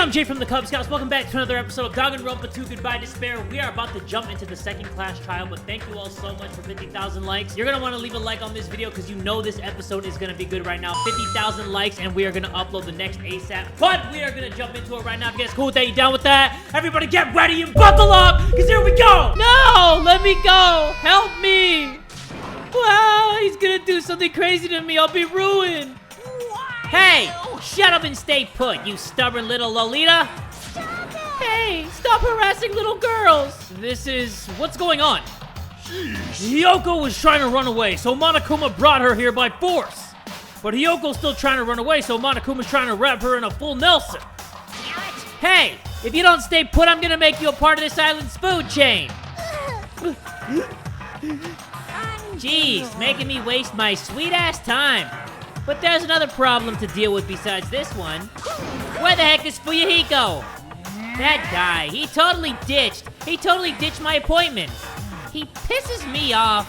I'm Jay from the Kubz. Welcome back to another episode of Danganronpa 2 Goodbye Despair. We are about to jump into the second class trial, but thank you all so much for 50,000 likes. You're gonna want to leave a like on this video because you know this episode is gonna be good right now. 50,000 likes, and we are gonna upload the next ASAP. But we are gonna jump into it right now. If you guys cool with that, you down with that? Everybody get ready and buckle up, because here we go! No! Let me go! Help me! Wow, he's gonna do something crazy to me. I'll be ruined. Hey, shut up and stay put, you stubborn little Lolita. Stop it. Hey, stop harassing little girls. What's going on? Hiyoko was trying to run away, so Monokuma brought her here by force. But Hiyoko's still trying to run away, so Monokuma's trying to wrap her in a full Nelson. Hey, if you don't stay put, I'm gonna make you a part of this island's food chain. Jeez, making me waste my sweet-ass time. But there's another problem to deal with besides this one. Where the heck is Fuyuhiko? That guy, he totally ditched my appointment. He pisses me off.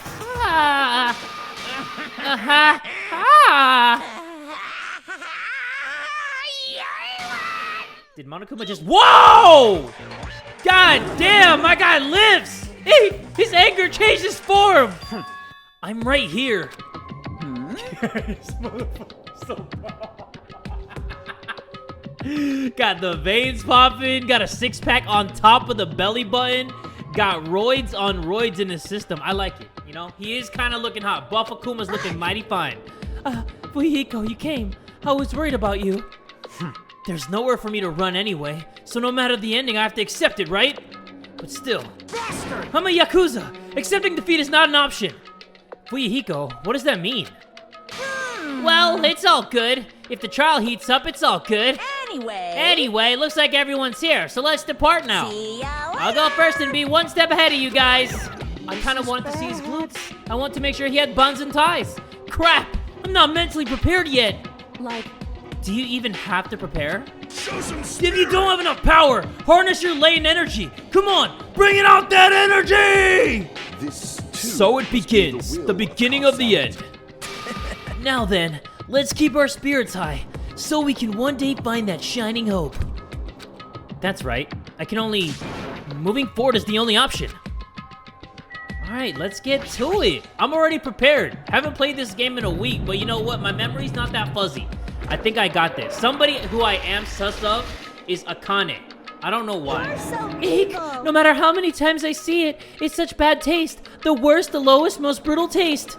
Did Monokuma just— Whoa! God damn, my guy lives! His anger changed his form! I'm right here. Got the veins popping, got a six-pack on top of the belly button, got roids on roids in his system. I like it, you know? He is kind of looking hot. Buff Akuma's looking mighty fine. Fuyuhiko, you came. I was worried about you. There's nowhere for me to run anyway, so no matter the ending, I have to accept it, right? But still. Bastard! I'm a Yakuza! Accepting defeat is not an option. Fuyuhiko, what does that mean? Well, it's all good. If the trial heats up, it's all good. Anyway, looks like everyone's here, so let's depart now. See ya later. I'll go first and be one step ahead of you guys. I kind of wanted to see his glutes. I want to make sure he had buns and ties. Crap, I'm not mentally prepared yet. Like, do you even have to prepare? If you don't have enough power, harness your latent energy. Come on, bring it out that energy! So it begins, the beginning of the end. Now then, let's keep our spirits high, so we can one day find that shining hope. That's right, moving forward is the only option. Alright, let's get to it. I'm already prepared. Haven't played this game in a week, but you know what? My memory's not that fuzzy. I think I got this. Somebody who I am sus of is Akane. I don't know why. Eek! No matter how many times I see it, it's such bad taste. The worst, the lowest, most brutal taste.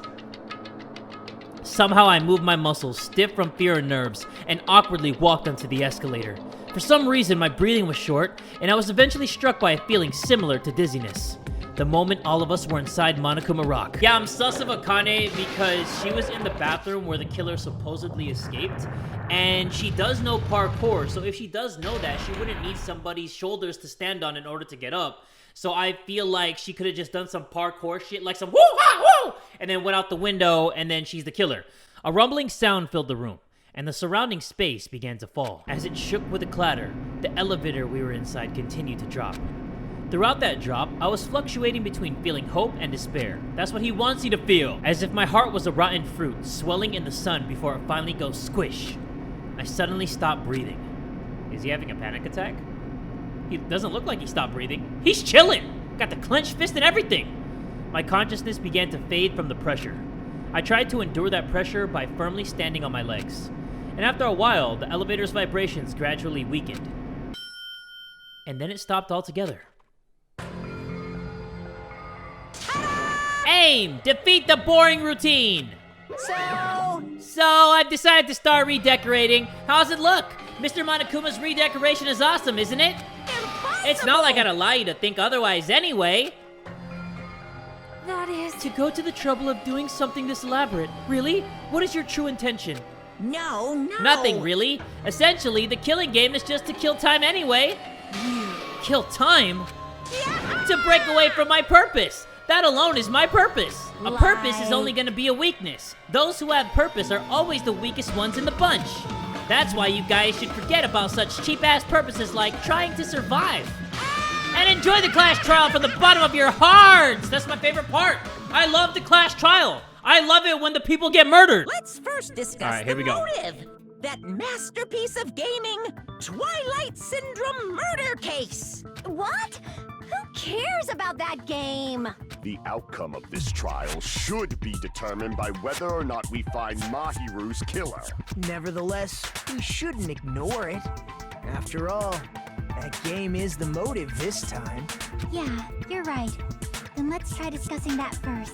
Somehow I moved my muscles, stiff from fear and nerves, and awkwardly walked onto the escalator. For some reason, my breathing was short, and I was eventually struck by a feeling similar to dizziness. The moment all of us were inside Monokuma Rock. Yeah, I'm sus of Akane because she was in the bathroom where the killer supposedly escaped, and she does know parkour, so if she does know that, she wouldn't need somebody's shoulders to stand on in order to get up. So I feel like she could have just done some parkour shit, like some woo-ha-woo, and then went out the window, and then she's the killer. A rumbling sound filled the room, and the surrounding space began to fall. As it shook with a clatter, the elevator we were inside continued to drop. Throughout that drop, I was fluctuating between feeling hope and despair. That's what he wants you to feel. As if my heart was a rotten fruit, swelling in the sun before it finally goes squish. I suddenly stopped breathing. Is he having a panic attack? He doesn't look like he stopped breathing. He's chilling! Got the clenched fist and everything! My consciousness began to fade from the pressure. I tried to endure that pressure by firmly standing on my legs. And after a while, the elevator's vibrations gradually weakened. And then it stopped altogether. Aim! Defeat the boring routine! So I've decided to start redecorating. How's it look? Mr. Monokuma's redecoration is awesome, isn't it? Impossible. It's not like I'd allow you to think otherwise anyway. That is To go to the trouble of doing something this elaborate. Really? What is your true intention? No. Nothing, really. Essentially, the killing game is just to kill time anyway. Kill time? Yeah. To break away from my purpose. That alone is my purpose. A purpose is Lie. only gonna be a weakness. Those who have purpose are always the weakest ones in the bunch. That's why you guys should forget about such cheap-ass purposes like trying to survive. And enjoy the class trial from the bottom of your hearts! That's my favorite part. I love the class trial. I love it when the people get murdered. Let's first discuss All right, here the we go. motive. That masterpiece of gaming, Twilight Syndrome murder case. What? Who cares about that game? The outcome of this trial should be determined by whether or not we find Mahiru's killer. Nevertheless, we shouldn't ignore it. After all, that game is the motive this time. Yeah, you're right. Then let's try discussing that first.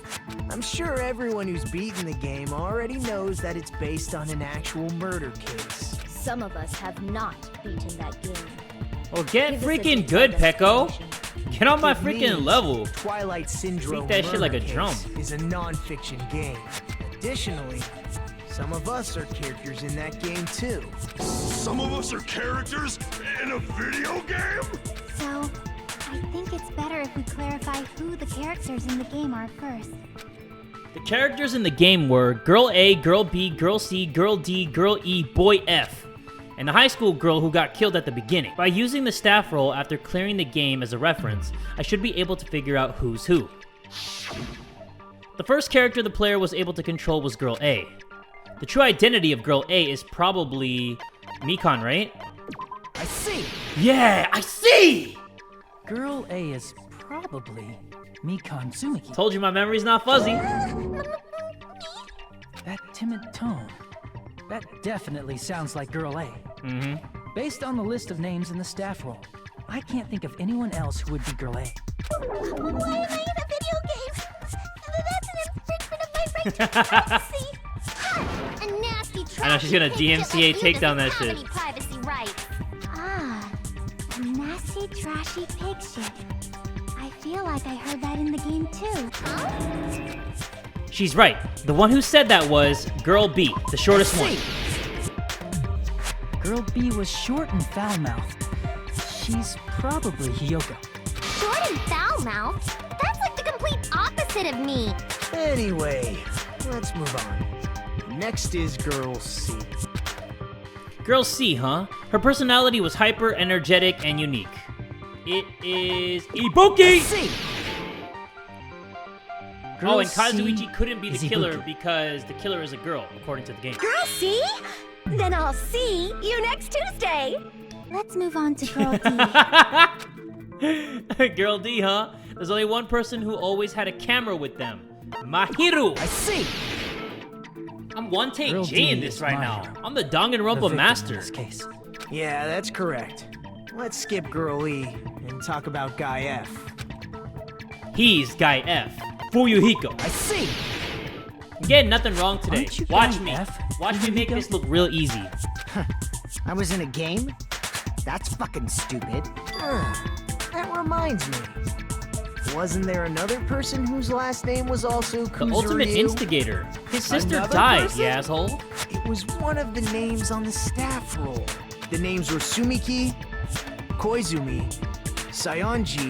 I'm sure everyone who's beaten the game already knows that it's based on an actual murder case. Some of us have not beaten that game. Well, get Give us a freaking detailed good, Pecco. explanation. Get on my It means freaking level. Twilight Syndrome Beat that shit like a Murder drum. Case is a non-fiction game. Additionally, some of us are characters in that game too. Some of us are characters in a video game? So, I think it's better if we clarify who the characters in the game are first. The characters in the game were Girl A, Girl B, Girl C, Girl D, Girl E, Boy F, and the high school girl who got killed at the beginning. By using the staff roll after clearing the game as a reference, I should be able to figure out who's who. The first character the player was able to control was Girl A. The true identity of Girl A is probably Mikan, right? I see! Yeah, I see! Girl A is probably Mikan Tsumiki. Told you my memory's not fuzzy. That timid tone. That definitely sounds like Girl A. Mm-hmm. Based on the list of names in the staff roll, I can't think of anyone else who would be Girl A. Why am I in a video game? That's an infringement of my right to privacy. A nasty trashy I know she's gonna pig DMCA shit like you takedown that doesn't shit. have any privacy rights. Ah, a nasty trashy pig shit. I feel like I heard that in the game too. Huh? She's right. The one who said that was Girl B, the shortest one. Girl B was short and foul-mouthed. She's probably Hiyoko. Short and foul-mouthed? That's like the complete opposite of me. Anyway, let's move on. Next is Girl C. Girl C, huh? Her personality was hyper, energetic, and unique. It is Ibuki! C! Oh, and Girl C Kazuichi couldn't be the is killer Ibuki. because the killer is a girl, according to the game. Girl, see? Then I'll see you next Tuesday. Let's move on to Girl D. Girl D, huh? There's only one person who always had a camera with them. Mahiru! I see! I'm one take Girl J D in this is right now. Mahiru. I'm the The Danganronpa victim master. in this case. Yeah, that's correct. Let's skip Girl E and talk about Guy F. He's Guy F. Fuyuhiko. I see! I'm getting nothing wrong today. Aren't you Watch Guy me. F, Watch me make Fuyuhiko? this look real easy. I was in a game? That's fucking stupid. That reminds me. Wasn't there another person whose last name was also The Kuzuryu? ultimate instigator. His sister Another died, person? you asshole. It was one of the names on the staff roll. The names were Sumiki, Koizumi, Sayonji,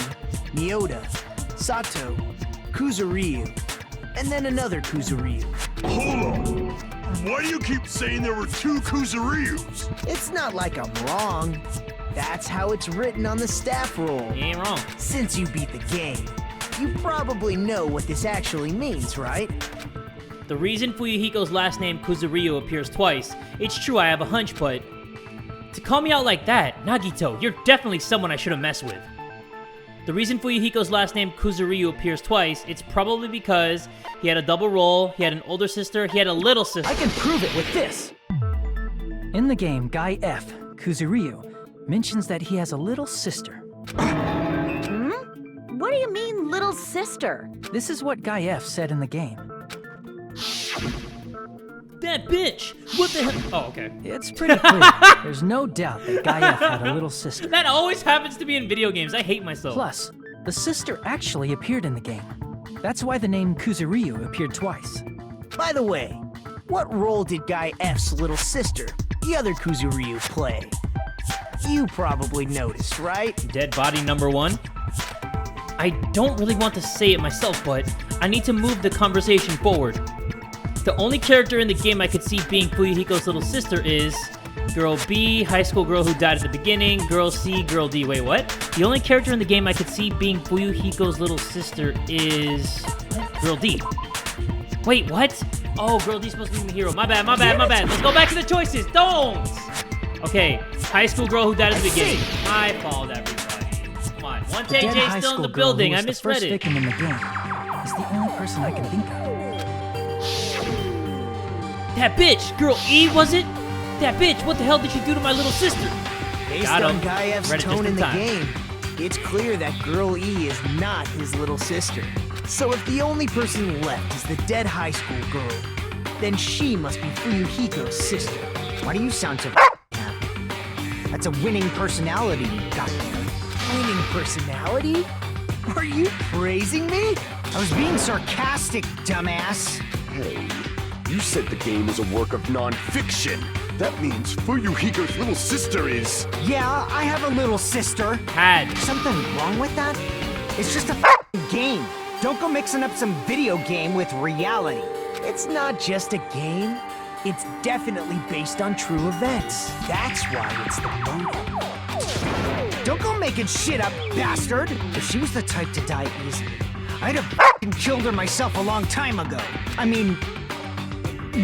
Mioda, Sato, Kuzuryu, and then another Kuzuryu. Hold on. Why do you keep saying there were two Kuzuryus? It's not like I'm wrong. That's how it's written on the staff roll. You ain't wrong. Since you beat the game, you probably know what this actually means, right? The reason Fuyuhiko's last name Kuzuryu appears twice, it's true I have a hunch, but to call me out like that, Nagito, you're definitely someone I should have messed with. The reason Fuyuhiko's last name Kuzuryu appears twice, it's probably because he had a double role, he had an older sister, he had a little sister. I can prove it with this! In the game, Guy F, Kuzuryu, mentions that he has a little sister. What do you mean, little sister? This is what Guy F said in the game. That bitch! What the hell? Oh, okay. It's pretty clear. There's no doubt that Guy F had a little sister. That always happens to me in video games. I hate myself. Plus, the sister actually appeared in the game. That's why the name Kuzuryu appeared twice. By the way, what role did Guy F's little sister, the other Kuzuryu, play? You probably noticed, right? Dead body number one. I don't really want to say it myself, but I need to move the conversation forward. The only character in the game I could see being Fuyuhiko's little sister is Girl B, high school girl who died at the beginning, Girl C, Girl D. Wait, what? The only character in the game I could see being Fuyuhiko's little sister is Girl D. Wait, what? Oh, Girl D's supposed to be the hero. My bad, my bad, my bad. Let's go back to the choices. Don't! Okay, high school girl who died at the beginning. My fault, everybody. Come on, one The dead take, high Jay's still in school the girl building. who I was the misread first it. victim in the game is the only person I can think of. That bitch, girl E, was it? That bitch, what the hell did she do to my little sister? Based Got on him. Guy F's Read it just tone in in the time. game, it's clear that Girl E is not his little sister. So if the only person left is the dead high school girl, then she must be Fuyuhiko's sister. Why do you sound so happy? That's a winning personality you got there. Winning personality? Are you praising me? I was being sarcastic, dumbass. Hey, you said the game is a work of non-fiction. That means Fuyuhiko's little sister is... Yeah, I have a little sister. Had. Something wrong with that? It's just a game. Don't go mixing up some video game with reality. It's not just a game. It's definitely based on true events. That's why it's the murder. Don't go making shit up, bastard! If she was the type to die easily, I'd have killed her myself a long time ago. I mean,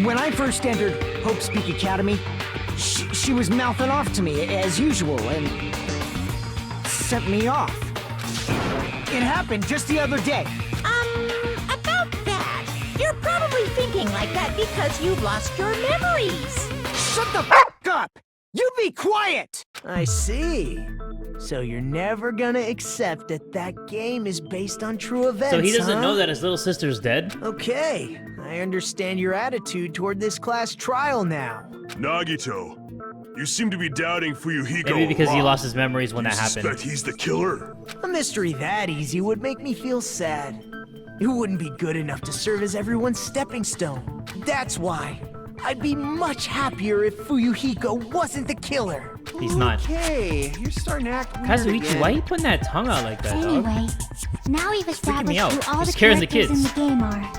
when I first entered Hope's Peak Academy, she was mouthing off to me as usual and sent me off. It happened just the other day. About that. You're probably thinking like that because you've lost your memories. Shut the up! You be quiet! I see. So you're never gonna accept that that game is based on true events, So he doesn't huh? know that his little sister's dead? Okay, I understand your attitude toward this class trial now. Nagito, you seem to be doubting Fuyuhiko. Maybe because a he lot. lost his memories when You that happened. suspect he's the killer? A mystery that easy would make me feel sad. It wouldn't be good enough to serve as everyone's stepping stone. That's why I'd be much happier if Fuyuhiko wasn't the killer. He's not. Okay, you're starting to act weird Kazuichi, again. why are you putting that tongue out like that, dog? Anyway, now we've freaking me established out. who all You're the scaring the characters in kids. the game are.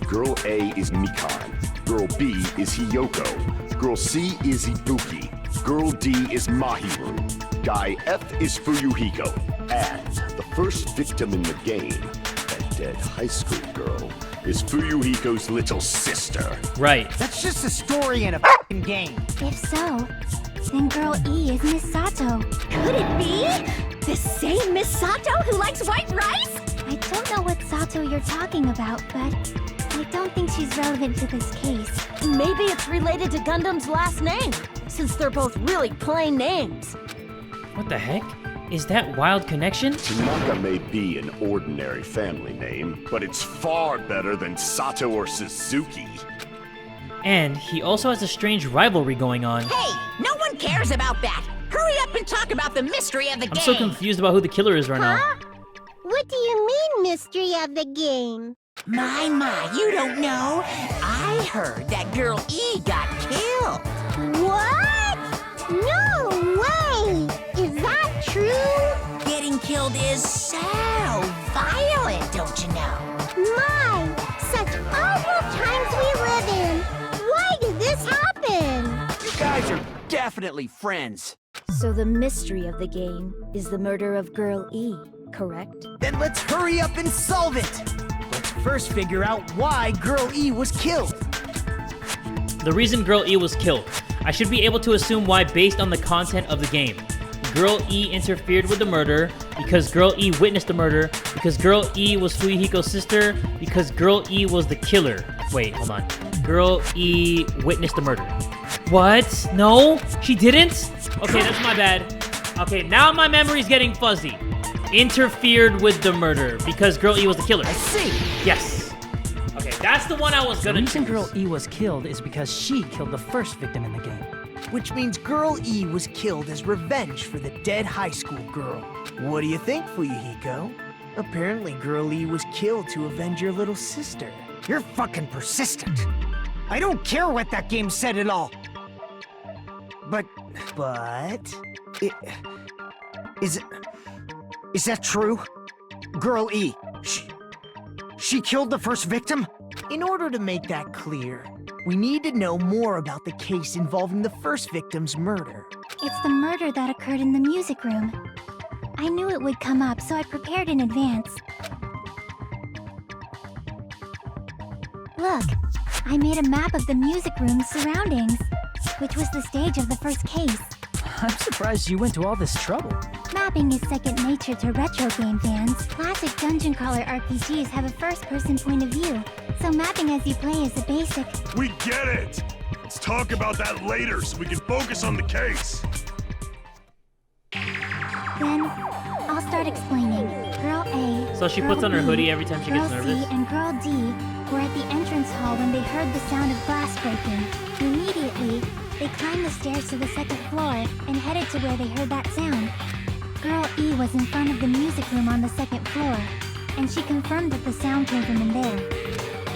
Girl A is Mikan. Girl B is Hiyoko. Girl C is Ibuki. Girl D is Mahiru. Guy F is Fuyuhiko. And the first victim in the game, that dead high school girl, is Fuyuhiko's little sister. Right. That's just a story in a game. If so, then Girl E is Miss Sato. Could it be? The same Miss Sato who likes white rice? I don't know what Sato you're talking about, but I don't think she's relevant to this case. Maybe it's related to Gundam's last name, since they're both really plain names. What the heck? Is that Wild Connection? Tanaka may be an ordinary family name, but it's far better than Sato or Suzuki. And he also has a strange rivalry going on. Hey, no one cares about that. Hurry up and talk about the mystery of the I'm game. so confused about who the killer is right now. What do you mean, mystery of the game? My, you don't know. I heard that Girl E got killed. What? No way! Is that true? Getting killed is so violent, don't you know? My, such awful times we live in. Why did this happen? You guys are definitely friends. So the mystery of the game is the murder of Girl E, correct? Then let's hurry up and solve it. Let's first figure out why Girl E was killed. The reason Girl E was killed. I should be able to assume why based on the content of the game. Girl E interfered with the murder, because Girl E witnessed the murder, because Girl E was Fuyuhiko's sister, because Girl E was the killer. Wait, hold on. Girl E witnessed the murder. What? No? She didn't? Okay, that's my bad. Okay, now my memory's getting fuzzy. Interfered with the murder, because Girl E was the killer. I see. Yes. Okay, that's the one I was The gonna reason choose. Girl E was killed is because she killed the first victim in the game. Which means Girl E was killed as revenge for the dead high school girl. What do you think, Fuyuhiko? Apparently Girl E was killed to avenge your little sister. You're fucking persistent. I don't care what that game said at all. But... Is that true? Girl E, she killed the first victim? In order to make that clear, we need to know more about the case involving the first victim's murder. It's the murder that occurred in the music room. I knew it would come up, so I prepared in advance. Look, I made a map of the music room's surroundings, which was the stage of the first case. I'm surprised you went to all this trouble. Mapping is second nature to retro game fans. Classic dungeon crawler RPGs have a first-person point of view, so mapping as you play is a basic. We get it! Let's talk about that later so we can focus on the case. Then, I'll start explaining. Girl A, So she Girl puts on her B, hoodie every time she gets Girl nervous? C and Girl D were at the entrance hall when they heard the sound of glass breaking. Immediately, they climbed the stairs to the second floor and headed to where they heard that sound. Girl E was in front of the music room on the second floor, and she confirmed that the sound came from in there.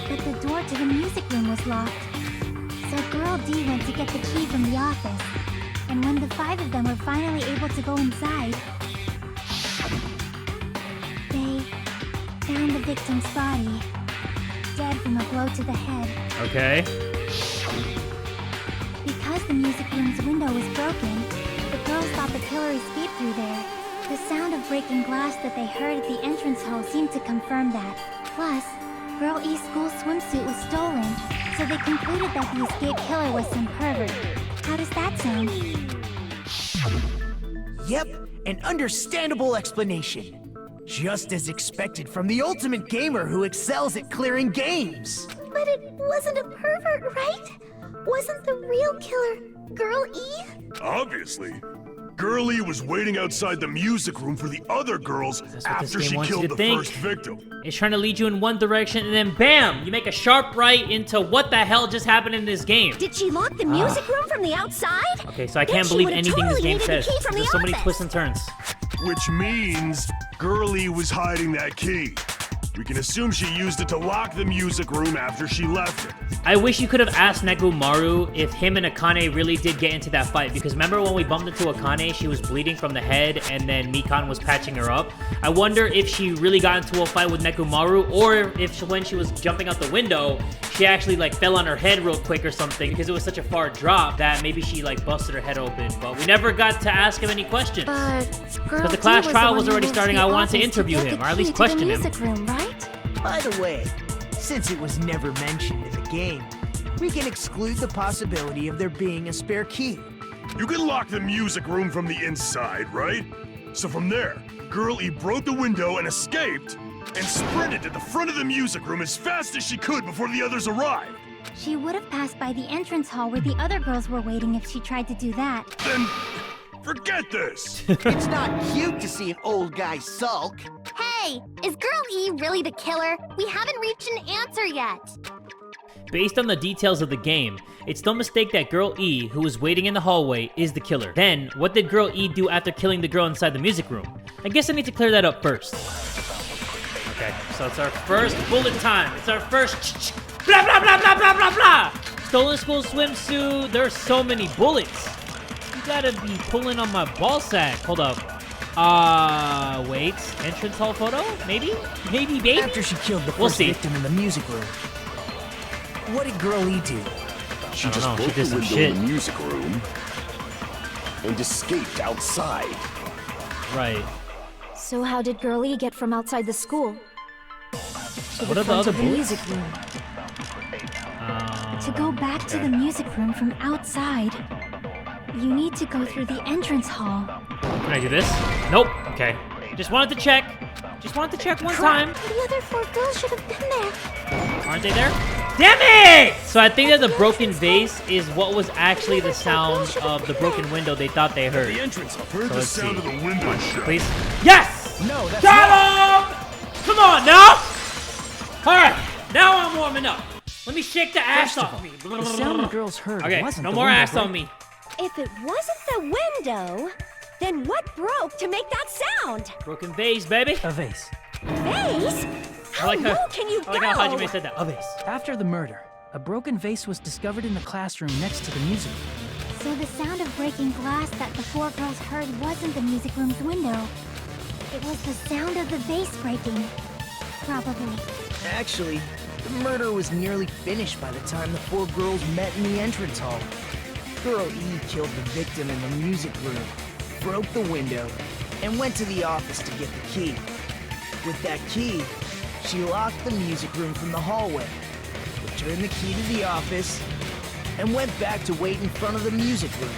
But the door to the music room was locked. So Girl D went to get the key from the office, and when the 5 of them were finally able to go inside, they found the victim's body, dead from a blow to the head. Okay. Because the music room's window was broken, the girls thought the killer escaped through there. The sound of breaking glass that they heard at the entrance hall seemed to confirm that. Plus, Girl E's school swimsuit was stolen, so they concluded that the escaped killer was some pervert. How does that sound? Yep, an understandable explanation. Just as expected from the ultimate gamer who excels at clearing games. But it wasn't a pervert, right? Wasn't the real killer Girl E? Obviously. Girlie was waiting outside the music room for the other girls what this after game she wants you killed to the think. first victim. It's trying to lead you in one direction, and then BAM! You make a sharp right into what the hell just happened in this game. Did she lock the music room from the outside? Okay, so I Then can't she believe would've anything this totally game needed the says. key from There's the so many office. twists and turns. Which means Girlie was hiding that key. We can assume she used it to lock the music room after she left it. I wish you could have asked Negumaru if him and Akane really did get into that fight, because remember when we bumped into Akane, she was bleeding from the head and then Mikan was patching her up. I wonder if she really got into a fight with Negumaru, or if when she was jumping out the window, she actually like fell on her head real quick or something, because it was such a far drop that maybe she like busted her head open. But we never got to ask him any questions. But Girl Because the D class was trial the was one already who went starting, to I the wanted to office interview get him, the or at key least to the question him. music room, right? By the way, since it was never mentioned in the game, we can exclude the possibility of there being a spare key. You can lock the music room from the inside, right? So from there, Girlie broke the window and escaped, and sprinted to the front of the music room as fast as she could before the others arrived. She would have passed by the entrance hall where the other girls were waiting if she tried to do that. Then, forget this! It's not cute to see an old guy sulk. Hey, is Girl E really the killer? We haven't reached an answer yet. Based on the details of the game, it's no mistake that Girl E, who was waiting in the hallway, is the killer. Then, what did Girl E do after killing the girl inside the music room? I guess I need to clear that up first. Okay, so it's our first bullet time. It's our first blah blah blah blah blah blah blah. Stolen school swimsuit. There's so many bullets. You gotta be pulling on my ball sack. Hold up. Wait. Entrance hall photo? Maybe? Maybe, baby? After she killed the We'll first see. victim in the music room, what did Girl E do? She I don't just know, she broke did the some window shit. in the music room and escaped outside. Right. So how did Girl E get from outside the school to What the are the front other of the bullets? music room? To go back to the music room from outside, you need to go through the entrance hall. Can I do this? Nope. Okay. Just wanted to check. Just wanted to check one time. The other 4 girls should have been there. Aren't they there? Damn it! So I think that the broken vase is what was actually the sound of the broken window they thought they heard. The entrance, I've heard So the let's sound see. of the window shut. Please. Yes! No, that's Got him! Come on now! Alright, now I'm warming up. Let me shake the ass First of off all, me. the sound the girls heard Okay, wasn't no the more window ass on break. me. If it wasn't the window, then what broke to make that sound? Broken vase, baby. A vase. Vase? How like low how- can you I like go? how Hajime said that. A vase. After the murder, a broken vase was discovered in the classroom next to the music room. So the sound of breaking glass that the 4 girls heard wasn't the music room's window. It was the sound of the vase breaking. Probably. Actually, the murder was nearly finished by the time the 4 girls met in the entrance hall. Girl E killed the victim in the music room, broke the window, and went to the office to get the key. With that key, she locked the music room from the hallway, returned the key to the office, and went back to wait in front of the music room.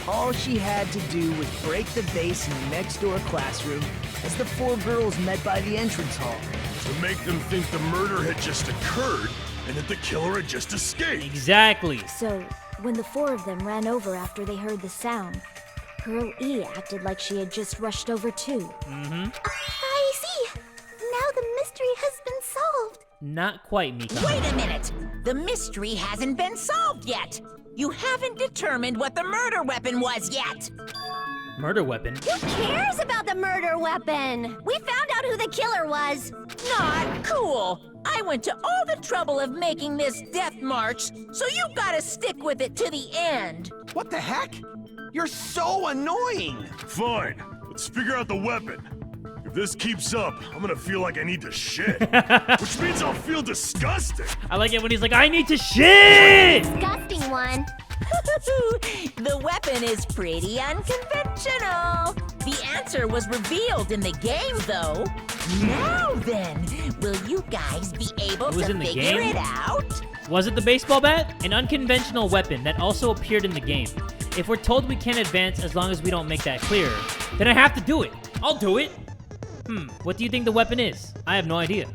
All she had to do was break the vase in the next door classroom as the 4 girls met by the entrance hall. To make them think the murder had just occurred and that the killer had just escaped. Exactly. So, when the 4 of them ran over after they heard the sound, Girl E acted like she had just rushed over too. I see. Now the mystery has been solved. Not quite, Mika. Wait a minute! The mystery hasn't been solved yet! You haven't determined what the murder weapon was yet! Murder weapon? Who cares about the murder weapon? We found out who the killer was. Not cool! I went to all the trouble of making this death march, so you gotta stick with it to the end! What the heck? You're so annoying! Fine, let's figure out the weapon. If this keeps up, I'm gonna feel like I need to shit. Which means I'll feel disgusting. I like it when he's like, I need to shit! Disgusting one. The weapon is pretty unconventional. The answer was revealed in the game, though. Now then, will you guys be able It was to in the figure game? it out? Was it the baseball bat? An unconventional weapon that also appeared in the game. If we're told we can't advance as long as we don't make that clear, then I have to do it. I'll do it. What do you think the weapon is? I have no idea.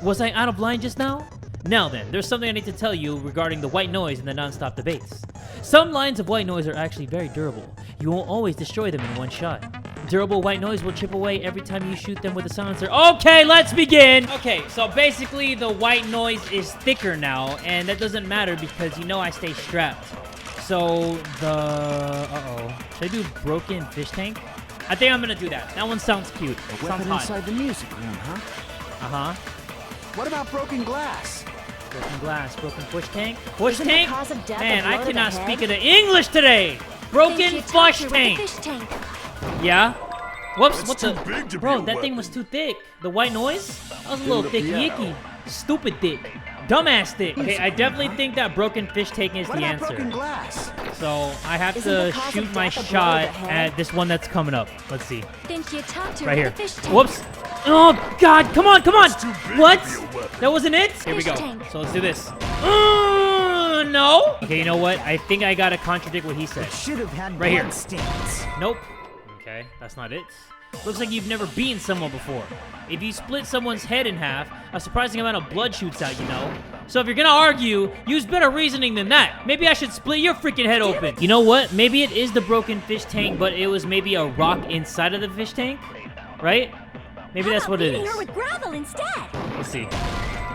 Was I out of line just now? Now then, there's something I need to tell you regarding the white noise in the non-stop debates. Some lines of white noise are actually very durable. You won't always destroy them in one shot. Durable white noise will chip away every time you shoot them with a silencer. Okay, let's begin! Okay, so basically the white noise is thicker now, and that doesn't matter because you know I stay strapped. So should I do broken fish tank? I think I'm gonna do that. That one sounds cute. A Sounds weapon hot. inside the music room, huh? Uh-huh. What about broken glass? Broken glass, broken push tank. Push Isn't the tank? cause of death Man, a I blow to cannot the speak head? of the English today! Broken Think you flush touched her with tank! the fish tank. Yeah? Whoops, That's what too the? big to be Bro, a that thing was weapon. too thick. The white noise? That was a little the thick piano. yicky. Stupid thick. Dumbass thick. Okay, I definitely think that broken fish tank is What the about broken answer. glass? So I have Isn't to the cause shoot of my death a blow to shot the head? at this one that's coming up. Let's see. Think you touched her Right with here. the fish tank. Whoops. Oh, God. Come on, come on. It's too big What? to be a weapon. That wasn't it? Here we Fish go. tank. So let's do this. No. Okay, you know what? I think I gotta contradict what he said. It should have had Right here. blood stains. Nope. Okay, that's not it. Looks like you've never beaten someone before. If you split someone's head in half, a surprising amount of blood shoots out, you know? So if you're gonna argue, use better reasoning than that. Maybe I should split your freaking head open. You know what? Maybe it is the broken fish tank, but it was maybe a rock inside of the fish tank? Right? Maybe that's what it Beating is. her with gravel instead. Let's see.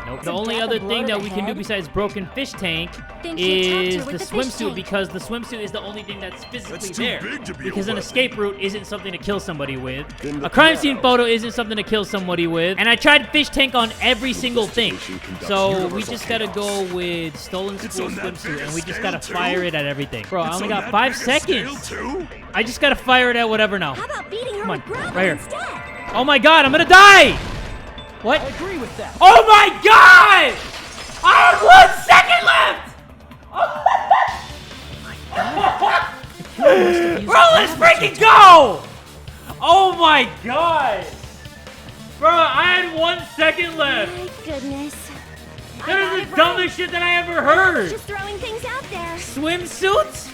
Nope. It's The a only death other a blow thing to that the we can do head. besides broken fish tank Think you tapped is her the with the fish swimsuit tank. because the swimsuit is the only thing that's physically That's too there. big to be a Because an weapon. escape route isn't something to kill somebody with. Then the A crime piano. scene photo isn't something to kill somebody with. And I tried fish tank on every single thing. So we Universal just gotta go with stolen It's school on that swimsuit big and we just scale, gotta too? fire it at everything. Bro, I It's only on got that 5 big a scale, seconds. too? I just gotta fire it at whatever now. How about beating her Come on, with gravel right here. instead? Oh my god, I'm gonna die! What? I agree with that. Oh my god! I have 1 second left! Bro, let's freaking go! Oh my god! Bro, I had 1 second left! My goodness. I That got is it the dumbest shit that I ever heard! Just throwing things out there. Swimsuits?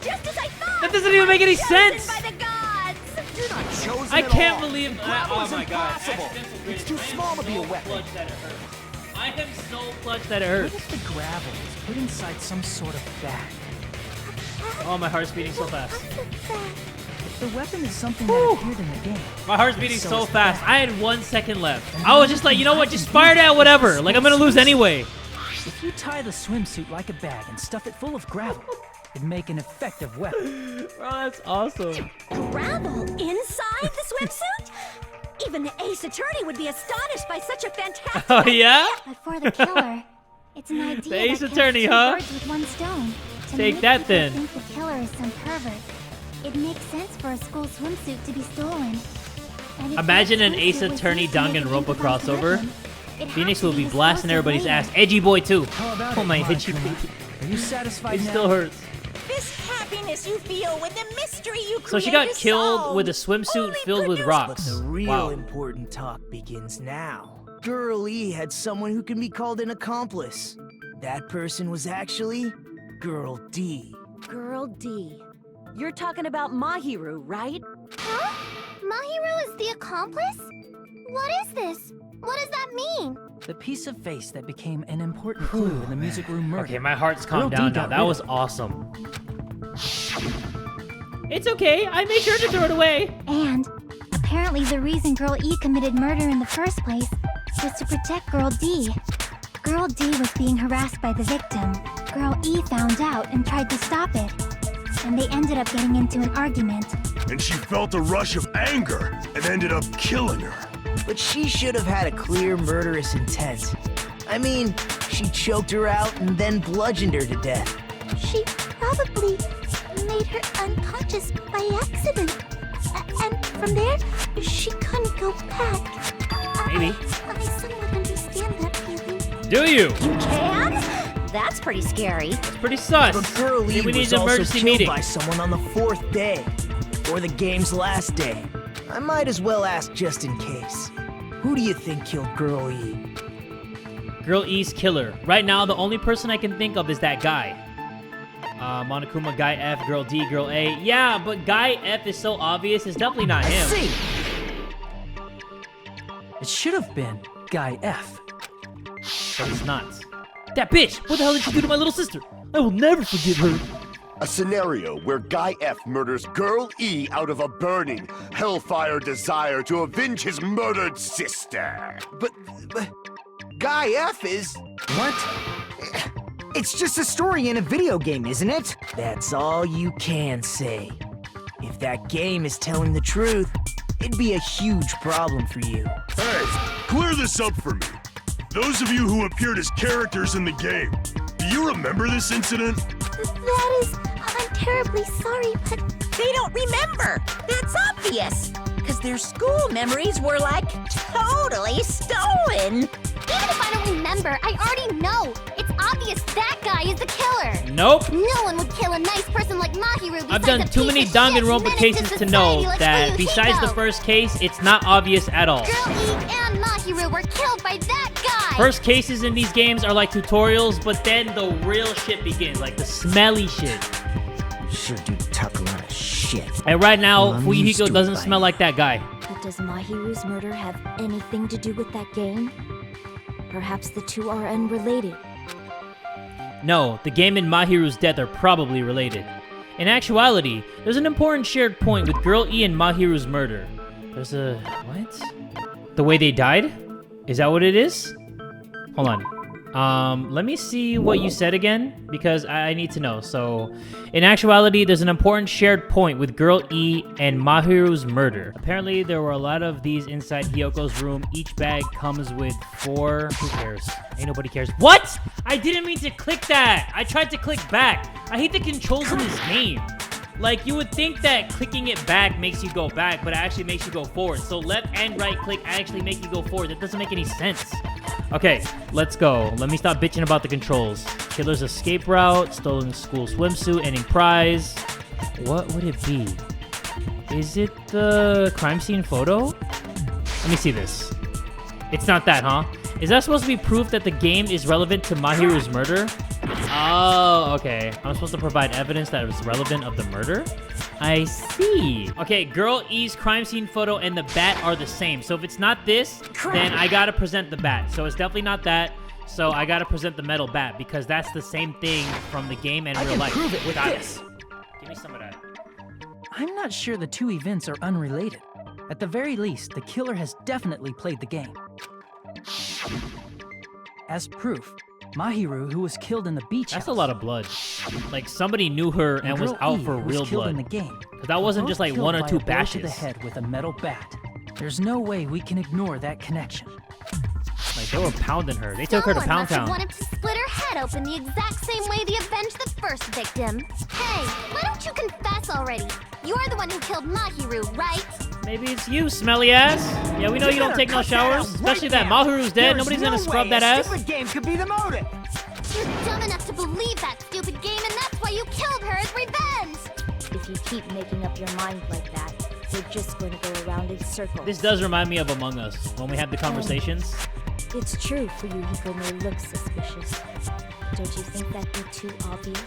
Just as I thought. That doesn't even make any Chosen sense! by the gods. You're not chosen I at can't all. believe Gravel oh is my god. impossible. Accidental It's grid. too I am small to be a so weapon. clutch that it hurts. I am so clutch that it What hurts. if the gravel is put inside some sort of bag? Oh, my heart's beating so fast. If the weapon is something that appeared in the game, My heart's beating So so is fast. that. I had 1 second left. I was just like, you know what? Just fire it at whatever. Like, I'm gonna lose anyway. if you tie the swimsuit like a bag and stuff it full of gravel, it'd make an effective weapon. Bro, that's awesome. Gravel inside the swimsuit? Even the ace attorney would be astonished by such a fantastic. Oh, yeah? But for the killer, it's an idea The ace that kills attorney, two huh? birds with one stone. To Take make that, people then. think the killer is some pervert. It makes sense for a school swimsuit to be stolen. And if Imagine that an Ace swimsuit was Attorney used to make a Danganronpa think about the crossover. weapon, it has Phoenix to will be the blasting explosive everybody's layer. ass. Edgy boy, too. How about Oh, it, my itchy Montrina? baby. Are you satisfied It now? still hurts. This happiness you feel with the mystery you So she create got is killed solved. with a swimsuit Only filled with produced- But rocks. the real Wow. important talk begins now. Girl E had someone who can be called an accomplice. That person was actually Girl D. Girl D. You're talking about Mahiru, right? Huh? Mahiru is the accomplice? What is this? What does that mean? The piece of face that became an important clue in the music room murder. Okay, my heart's calmed Girl down D now. got That rid was of it. awesome. It's okay. I made sure to throw it away. And apparently the reason Girl E committed murder in the first place was to protect Girl D. Girl D was being harassed by the victim. Girl E found out and tried to stop it. And they ended up getting into an argument. And she felt a rush of anger and ended up killing her. But she should have had a clear murderous intent. I mean, she choked her out and then bludgeoned her to death. She probably made her unconscious by accident. And from there, she couldn't go back. Maybe. I somewhat understand that feeling. Do you? Can? That's pretty scary. It's pretty sus. But Girl Maybe E we need was an also emergency killed meeting. by someone on the 4th day, or the game's last day. I might as well ask just in case. Who do you think killed Girl E? Girl E's killer. Right now, the only person I can think of is that guy. Monokuma, Guy F, Girl D, Girl A. Yeah, but Guy F is so obvious. It's definitely not I him. see. It should have been Guy F. But it's not. That bitch! What the hell did she do to my little sister? I will never forgive her. A scenario where Guy F murders Girl E out of a burning, hellfire desire to avenge his murdered sister. But Guy F is... What? It's just a story in a video game, isn't it? That's all you can say. If that game is telling the truth, it'd be a huge problem for you. Hey, clear this up for me. Those of you who appeared as characters in the game, do you remember this incident? That is... I'm terribly sorry, but... They don't remember. That's obvious. Because their school memories were like totally stolen. Even if I don't remember, I already know. It's obvious that guy is the killer. Nope. No one would kill a nice person like Mahiru. I've done too many Danganronpa cases to know that besides the first case, it's not obvious at all. Girl E and Mahiru were killed by that guy. First cases in these games are like tutorials, but then the real shit begins, like the smelly shit. Sure do talk a lot of shit. And right now, Well, I'm used Fuyuhiko to it doesn't by smell like that guy. But does Mahiru's murder have anything to do with that game? Perhaps the two are unrelated. No, the game and Mahiru's death are probably related. In actuality, there's an important shared point with Girl E and Mahiru's murder. There's a... what? The way they died? Is that what it is? Hold on. Let me see what you said again, because I need to know. So, in actuality, there's an important shared point with Girl E and Mahiru's murder. Apparently, there were a lot of these inside Hyoko's room. Each bag comes with 4... Who cares? Ain't nobody cares. What? I didn't mean to click that. I tried to click back. I hate the controls in this game. Like, you would think that clicking it back makes you go back, but it actually makes you go forward. So left and right click actually make you go forward. That doesn't make any sense. Okay, let's go. Let me stop bitching about the controls. Killer's escape route, stolen school swimsuit, ending prize. What would it be? Is it the crime scene photo? Let me see this. It's not that, huh? Is that supposed to be proof that the game is relevant to Mahiru's murder? Oh, okay. I'm supposed to provide evidence that it's relevant of the murder? I see. Okay, Girl E's crime scene photo and the bat are the same. So if it's not this, then I gotta present the bat. So it's definitely not that. So I gotta present the metal bat because that's the same thing from the game and real life. I can prove it with Got this. Give me some of that. I'm not sure the two events are unrelated. At the very least, the killer has definitely played the game. As proof, Mahiru, who was killed in the beach That's house, a lot of blood. Like somebody knew her and was Girl out E, for who was real killed blood. in the game. That wasn't were just both like killed one or by two a blow to the bashes. head with a metal bat. There's no way we can ignore that connection. Like they were pounding her. They took her to Pound Someone Town. must have wanted to split her head open the exact same way they avenged the first victim. Hey, why don't you confess already? You are the one who killed Mahiru, right? Maybe it's you, smelly ass. Yeah, we know you don't take no showers, especially that Mahiru's dead. Nobody's gonna scrub that ass. Stupid game could be the motive. You're dumb enough to believe that stupid game, and that's why you killed her as revenge! If you keep making up your mind like that, you're just going to go around in circles. This does remind me of Among Us when we had the conversations. It's true Fuyuhiko may look suspicious. Don't you think that'd be too obvious?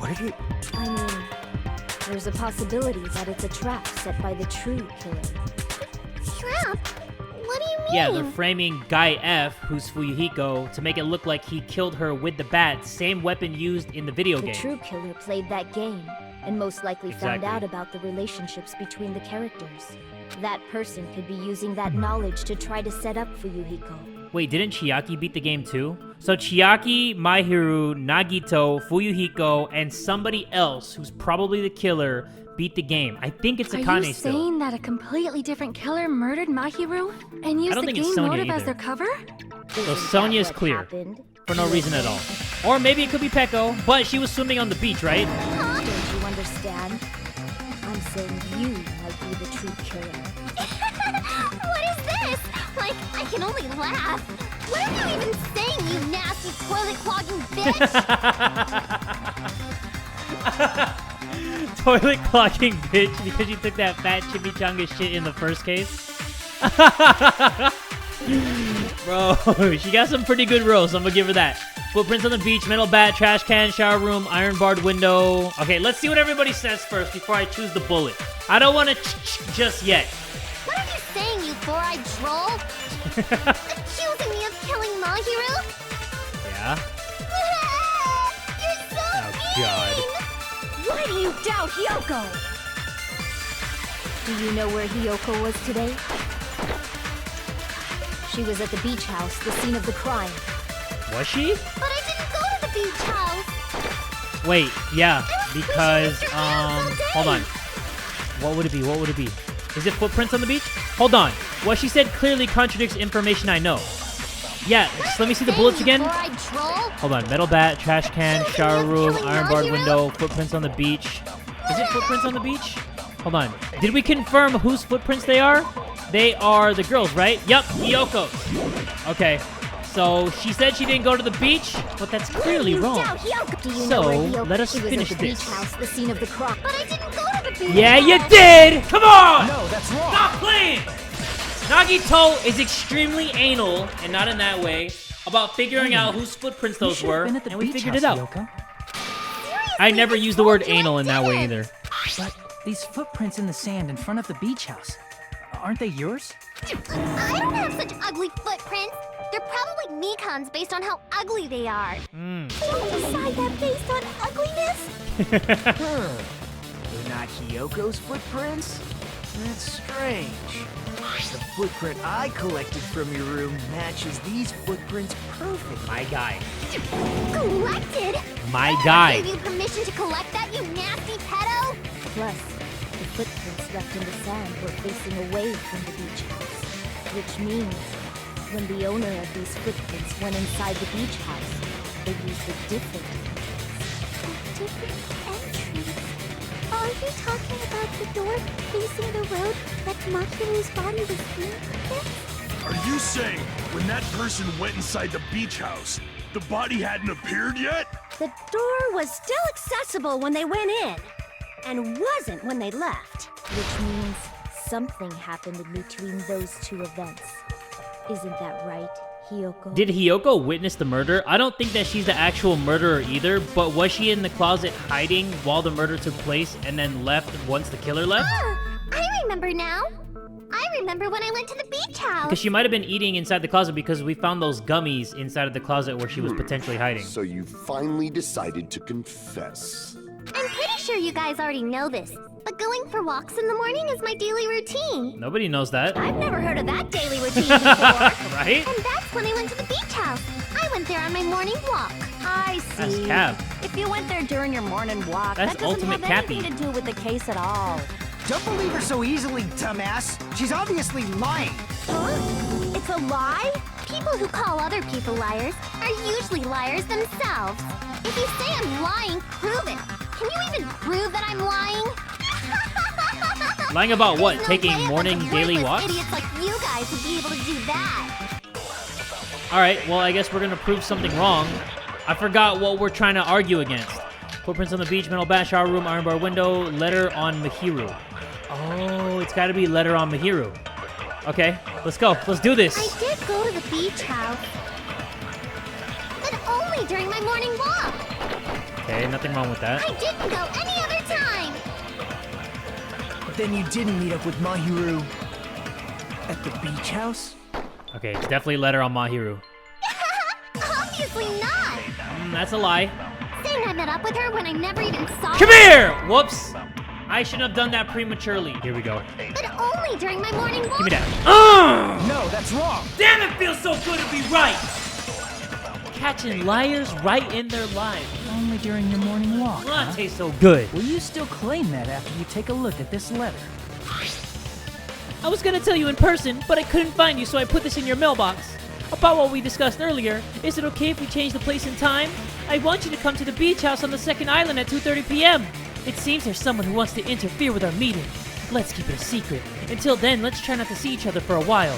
What if you... I mean, there's a possibility that it's a trap set by the true killer. Trap? What do you mean? Yeah, they're framing Guy F, who's Fuyuhiko, to make it look like he killed her with the bat, same weapon used in the video The game. true killer played that game, and most likely found Exactly. out about the relationships between the characters. That person could be using that knowledge to try to set up Fuyuhiko. Wait, didn't Chiaki beat the game too? So Chiaki, Mahiru, Nagito, Fuyuhiko, and somebody else who's probably the killer beat the game. I think it's Are Akane you still. saying that a completely different killer murdered Mahiru and used don't the think it's game Sonya motive as either. their cover? So Isn't Sonya is that what clear happened? for no reason at all. Or maybe it could be Peko, but she was swimming on the beach, right? Don't you understand? I'm saying you might be the true killer. What is this? Like, I can only laugh. What are you even saying, you nasty toilet clogging bitch? Toilet clogging bitch because you took that fat chimichanga shit in the first case. Bro, she got some pretty good roast. I'm gonna give her that. Footprints on the beach, metal bat, trash can, shower room, iron barred window. Okay, let's see what everybody says first before I choose the bullet. I don't want to just yet. What are you saying, you four-eyed troll? Accusing me of killing Mahiru? Yeah. You're so Oh, God. mean! Why do you doubt Hyoko? Do you know where Hyoko was today? She was at the beach house, the scene of the crime. Was she? But I didn't go to the beach house. Wait, yeah, because, fishing with your hands all day. hold on. What would it be? What would it be? Is it footprints on the beach? Hold on. What she said clearly contradicts information I know. Yeah, just let me see the bullets again. Four-eyed troll? Hold on. Metal bat, trash can, shower room, iron barred window, footprints on the beach. Is it footprints on the beach? Hold on. Did we confirm whose footprints they are? They are the girls, right? Yup, Hyoko's. Okay. So she said she didn't go to the beach, but that's clearly You wrong. doubt Hyoko. Do you So, know where Hyoko? let us She was finish at the this. beach house, the scene of the crime. But I didn't go to the beach Yeah, house. you did! Come on! No, that's wrong. Stop playing! Nagito is extremely anal, and not in that way, about figuring out whose footprints You those should have were, been at the and we beach figured house, it out. Hyoko. I never used the word told you I anal in that way didn't. either. But these footprints in the sand in front of the beach house, aren't they yours? I don't have such ugly footprints. They're probably Mikan's based on how ugly they are. Don't decide that based on ugliness. They're not Hyoko's footprints? That's strange. The footprint I collected from your room matches these footprints perfectly. My guy. Collected? My guy. Gave you permission to collect that, you nasty pedo? Plus, the footprints left in the sand were facing away from the beach house. Which means, when the owner of these footprints went inside the beach house, they used a different entrance. A different entrance. Are you talking about the door facing the road that Mahiru's body was in? Are you saying when that person went inside the beach house, the body hadn't appeared yet? The door was still accessible when they went in, and wasn't when they left. Which means something happened in between those two events. Isn't that right, Hyoko? Did Hyoko witness the murder? I don't think that she's the actual murderer either, but was she in the closet hiding while the murder took place and then left once the killer left? I remember now. I remember when I went to the beach house. Because she might have been eating inside the closet because we found those gummies inside of the closet where she was potentially hiding. So you finally decided to confess. I'm pretty sure you guys already know this, but going for walks in the morning is my daily routine. Nobody knows that. I've never heard of that daily routine before. Right? And that's when I went to the beach house. I went there on my morning walk. I That's see. Cap. If you went there during your morning walk, That's that doesn't ultimate have Cappy. anything to do with the case at all. Don't believe her so easily, dumbass. She's obviously lying. Huh? It's a lie? People who call other people liars are usually liars themselves. If you say I'm lying, prove it. Can you even prove that I'm lying? Lying about what? There's no Taking way a morning bunch of daily worthless walks? idiots like you guys would be able to do that. Alright, well, I guess we're gonna prove something wrong. I forgot what we're trying to argue against. Footprints on the beach, metal bat, shower room, iron bar window, letter on Mahiru. Oh, it's gotta be letter on Mahiru. Okay, let's go. Let's do this. I did go to the beach house, but only during my morning walk. Okay, nothing wrong with that. I didn't go any other time! But then you didn't meet up with Mahiru at the beach house? Okay, it's definitely a letter on Mahiru. Obviously not! That's a lie. Saying I met up with her when I never even saw Come her. here! Whoops! I shouldn't have done that prematurely. Here we go. But only during my morning walk. Give me that. No, that's wrong! Damn, it feels so good to be right! Catching liars right in their lives. Only during your morning walk, Well, that huh? tastes so good. Will you still claim that after you take a look at this letter? I was gonna tell you in person, but I couldn't find you, so I put this in your mailbox. About what we discussed earlier, is it okay if we change the place and time? I want you to come to the beach house on the second island at 2:30 p.m. It seems there's someone who wants to interfere with our meeting. Let's keep it a secret. Until then, let's try not to see each other for a while.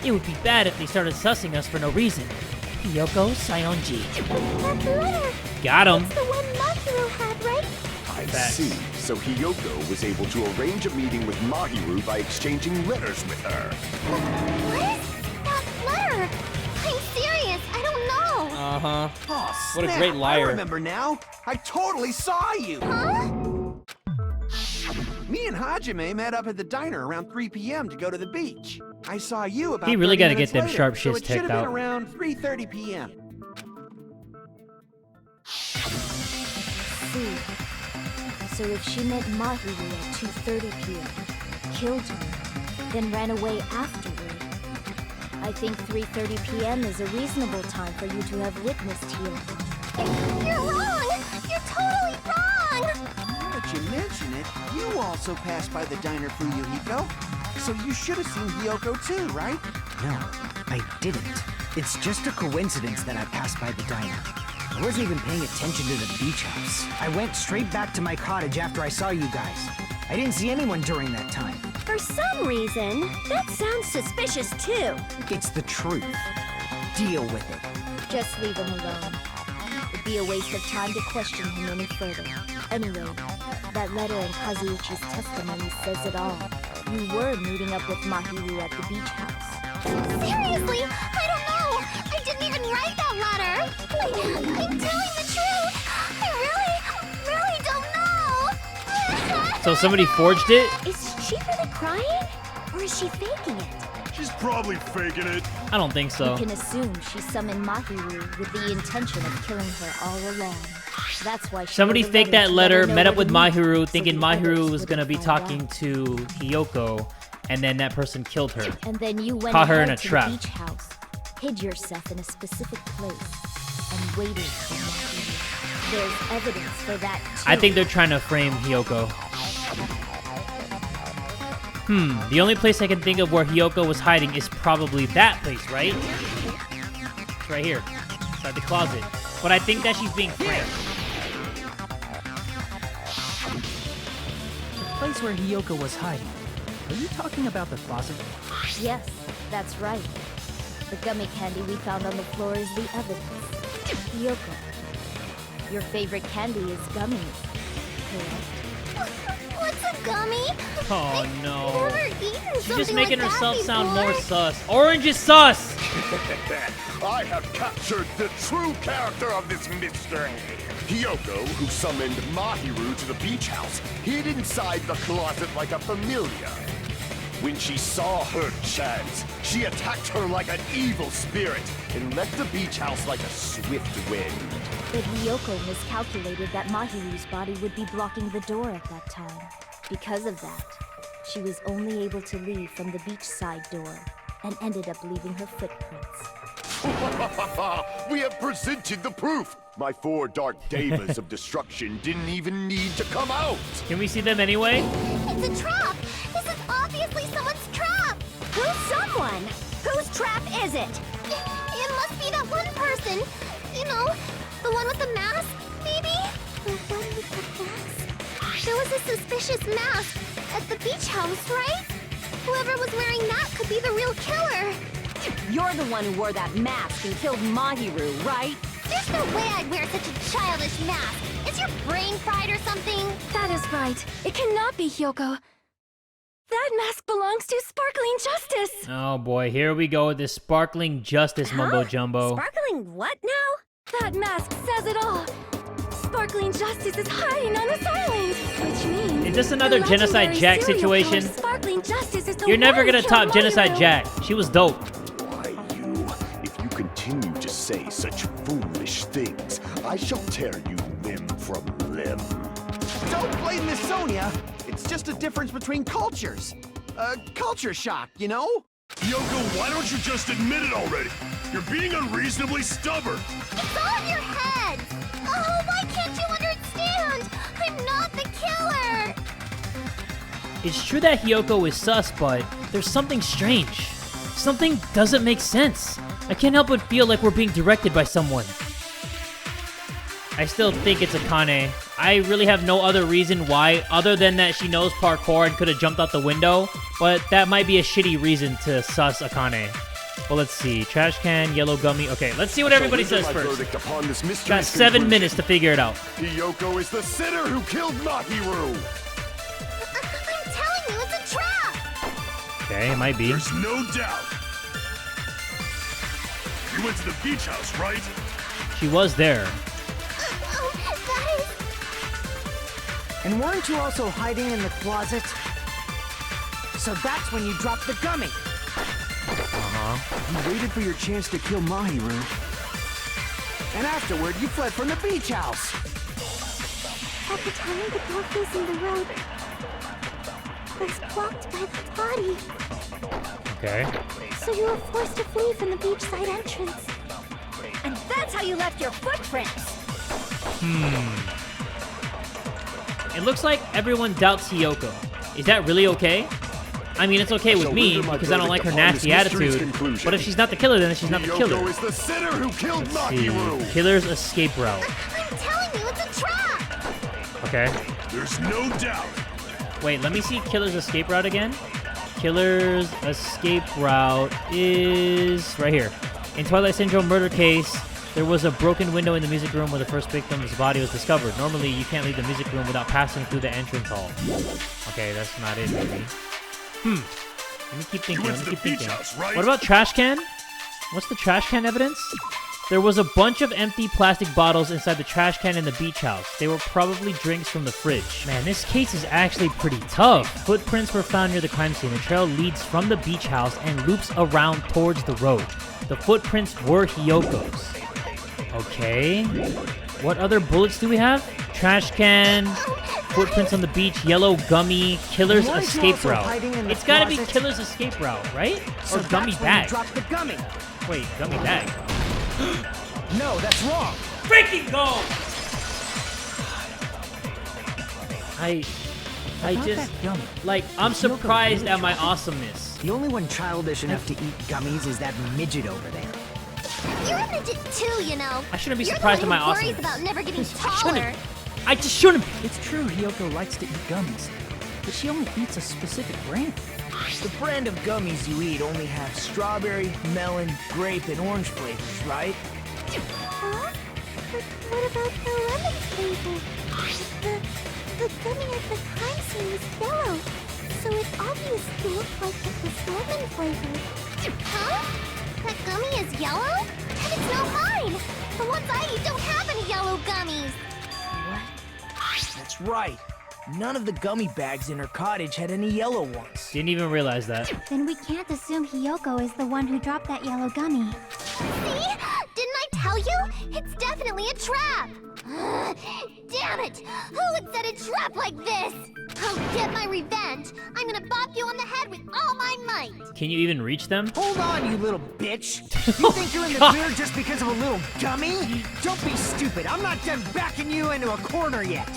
It would be bad if they started sussing us for no reason. Hiyoko Sayonji. That letter! Got him. It's the one Mahiru had, right? I Facts. see. So Hiyoko was able to arrange a meeting with Mahiru by exchanging letters with her. What is that letter? I'm serious, I don't know. Uh-huh. Oh, What a snap. great liar. I remember now. I totally saw you. Huh? Me and Hajime met up at the diner around 3 p.m. to go to the beach. I saw you about He really 30 gotta minutes get them later, sharp so shits it should have checked been out. around 3:30 p.m. See. So if she met Mahiru at 2:30 p.m., killed her, then ran away afterward, I think 3:30 p.m. is a reasonable time for you to have witnessed Hiyoko. You're wrong! You're totally wrong! Now that you mention it, you also passed by the diner, Fuyuhiko. So you should have seen Hiyoko too, right? No, I didn't. It's just a coincidence that I passed by the diner. I wasn't even paying attention to the beach house. I went straight back to my cottage after I saw you guys. I didn't see anyone during that time. For some reason, that sounds suspicious too. It's the truth. Deal with it. Just leave him alone. It'd be a waste of time to question him any further. Anyway, that letter in Kazuichi's testimony says it all. You were meeting up with Mahiru at the beach house. Seriously, I don't know. I didn't even write that letter. I'm telling the truth. I really don't know. So somebody forged it? Is she really crying? Or is she faking it? She's probably faking it. I don't think so. You can assume she summoned Mahiru with the intention of killing her all along. That's why she Somebody wrote a faked that to let letter, her know met up where with to meet, Mahiru, so thinking the others Mahiru was wouldn't gonna be find talking out. to Hiyoko, and then that person killed her. And then you went Caught her in ahead a to trap. the beach house, hid yourself in a specific place, and waited for Mahiru. There's evidence for that too. I think they're trying to frame Hiyoko. The only place I can think of where Hiyoko was hiding is probably that place, right? It's right here, inside the closet. But I think that she's being framed. The place where Hiyoko was hiding. Are you talking about the closet? Yes, that's right. The gummy candy we found on the floor is the evidence. Hiyoko, your favorite candy is gummies, correct? What's a gummy? Oh no. Never eaten She's something just making like that herself sound before. more sus. Orange is sus! I have captured the true character of this mystery. Hiyoko, who summoned Mahiru to the beach house, hid inside the closet like a familiar. When she saw her chance, she attacked her like an evil spirit and left the beach house like a swift wind. But Hiyoko miscalculated that Mahiru's body would be blocking the door at that time. Because of that, she was only able to leave from the beachside door and ended up leaving her footprints. We have presented the proof. My 4 dark devas of destruction didn't even need to come out. Can we see them anyway? It's a trap! This is obviously someone's trap! Who's someone? Whose trap is it? It must be that one person. You know, the one with the mask, maybe? The one with the mask? There was a suspicious mask at the beach house, right? Whoever was wearing that could be the real killer. You're the one who wore that mask and killed Mahiru, right? There's no way I'd wear such a childish mask. Is your brain fried or something? That is right. It cannot be Hyoko. That mask belongs to Sparkling Justice! Oh boy, here we go with this sparkling justice mumbo jumbo. Sparkling what now? That mask says it all! Sparkling Justice is hiding on this island, which means Is this another the Genocide legendary Jack serial situation? killer Sparkling Justice is the You're never one gonna who top killed Genocide Mahiru. Jack. She was dope. Why, if you continue to say such foolish things, I shall tear you limb from limb. Don't blame Miss Sonia. It's just a difference between cultures. Culture shock, you know? Yoko, why don't you just admit it already? You're being unreasonably stubborn. It's all in your head. Oh, why can't you understand? I'm not the killer. It's true that Hiyoko is sus, but there's something strange. Something doesn't make sense. I can't help but feel like we're being directed by someone. I still think it's Akane. I really have no other reason why, other than that she knows parkour and could have jumped out the window, but that might be a shitty reason to sus Akane. Well, let's see. Trash can, yellow gummy. Okay, let's see what everybody So says render my first. verdict upon this Got mysterious 7 conclusion. minutes to figure it out. Hiyoko is the sinner who killed Mahiru. I'm telling you, it's a trap. Okay, it might be. There's no doubt. You went to the beach house, right? She was there. Oh, that is... And weren't you also hiding in the closet? So that's when you dropped the gummy. You waited for your chance to kill Mahiru. And afterward, you fled from the beach house. At the time, the door facing the road was blocked by the body. Okay. So you were forced to flee from the beachside entrance. And that's how you left your footprints. It looks like everyone doubts Hiyoko. Is that really okay? I mean, it's okay with So me render my because I don't like her verdict upon nasty this mysterious attitude. conclusion. But if she's not the killer, then she's not the killer. Hiyoko is the sinner who killed See, Mahiru. killer's escape route. I'm telling you, it's a trap. Okay. There's no doubt. Wait, let me see killer's escape route again. Killer's escape route is right here. In Twilight Syndrome murder case, there was a broken window in the music room where the first victim's body was discovered. Normally, you can't leave the music room without passing through the entrance hall. Okay, that's not it, maybe. Let me keep thinking. went Let to me the keep beach thinking. house, right? What about trash can? What's the trash can evidence? There was a bunch of empty plastic bottles inside the trash can in the beach house. They were probably drinks from the fridge. Man, this case is actually pretty tough. Footprints were found near the crime scene. The trail leads from the beach house and loops around towards the road. The footprints were Hiyoko's. Okay. What other bullets do we have? Trash can, footprints on the beach, yellow gummy, killer's Weren't you escape also route. hiding in the It's gotta be closet? killer's escape route, right? So Or gummy that's when you bag. dropped the gummy. Wait, gummy bag. No, that's wrong. Freaking go! I About just, that gummy. like, I'm Is Yoko surprised really at my awesomeness. The only one childish enough to eat gummies is that midget over there. You're a midget too, you know. I shouldn't be You're surprised the at one my who worries awesomeness. about never getting I taller. shouldn't. I just shouldn't. It's true Hiyoko likes to eat gummies, but she only eats a specific brand. The brand of gummies you eat only have strawberry, melon, grape, and orange flavors, right? Huh? But what about the lemon flavor? The gummy at the crime scene was yellow, so it obviously looked like it was lemon flavored. Huh? That gummy is yellow? And it's not mine! The ones I eat don't have any yellow gummies! That's right. None of the gummy bags in her cottage had any yellow ones. Didn't even realize that. Then we can't assume Hiyoko is the one who dropped that yellow gummy. See? Didn't I tell you? It's definitely a trap! Damn it! Who would set a trap like this? I'll get my revenge! I'm gonna bop you on the head with all my might! Can you even reach them? Hold on, you little bitch! You think you're in the clear just because of a little gummy? Don't be stupid. I'm not done backing you into a corner yet.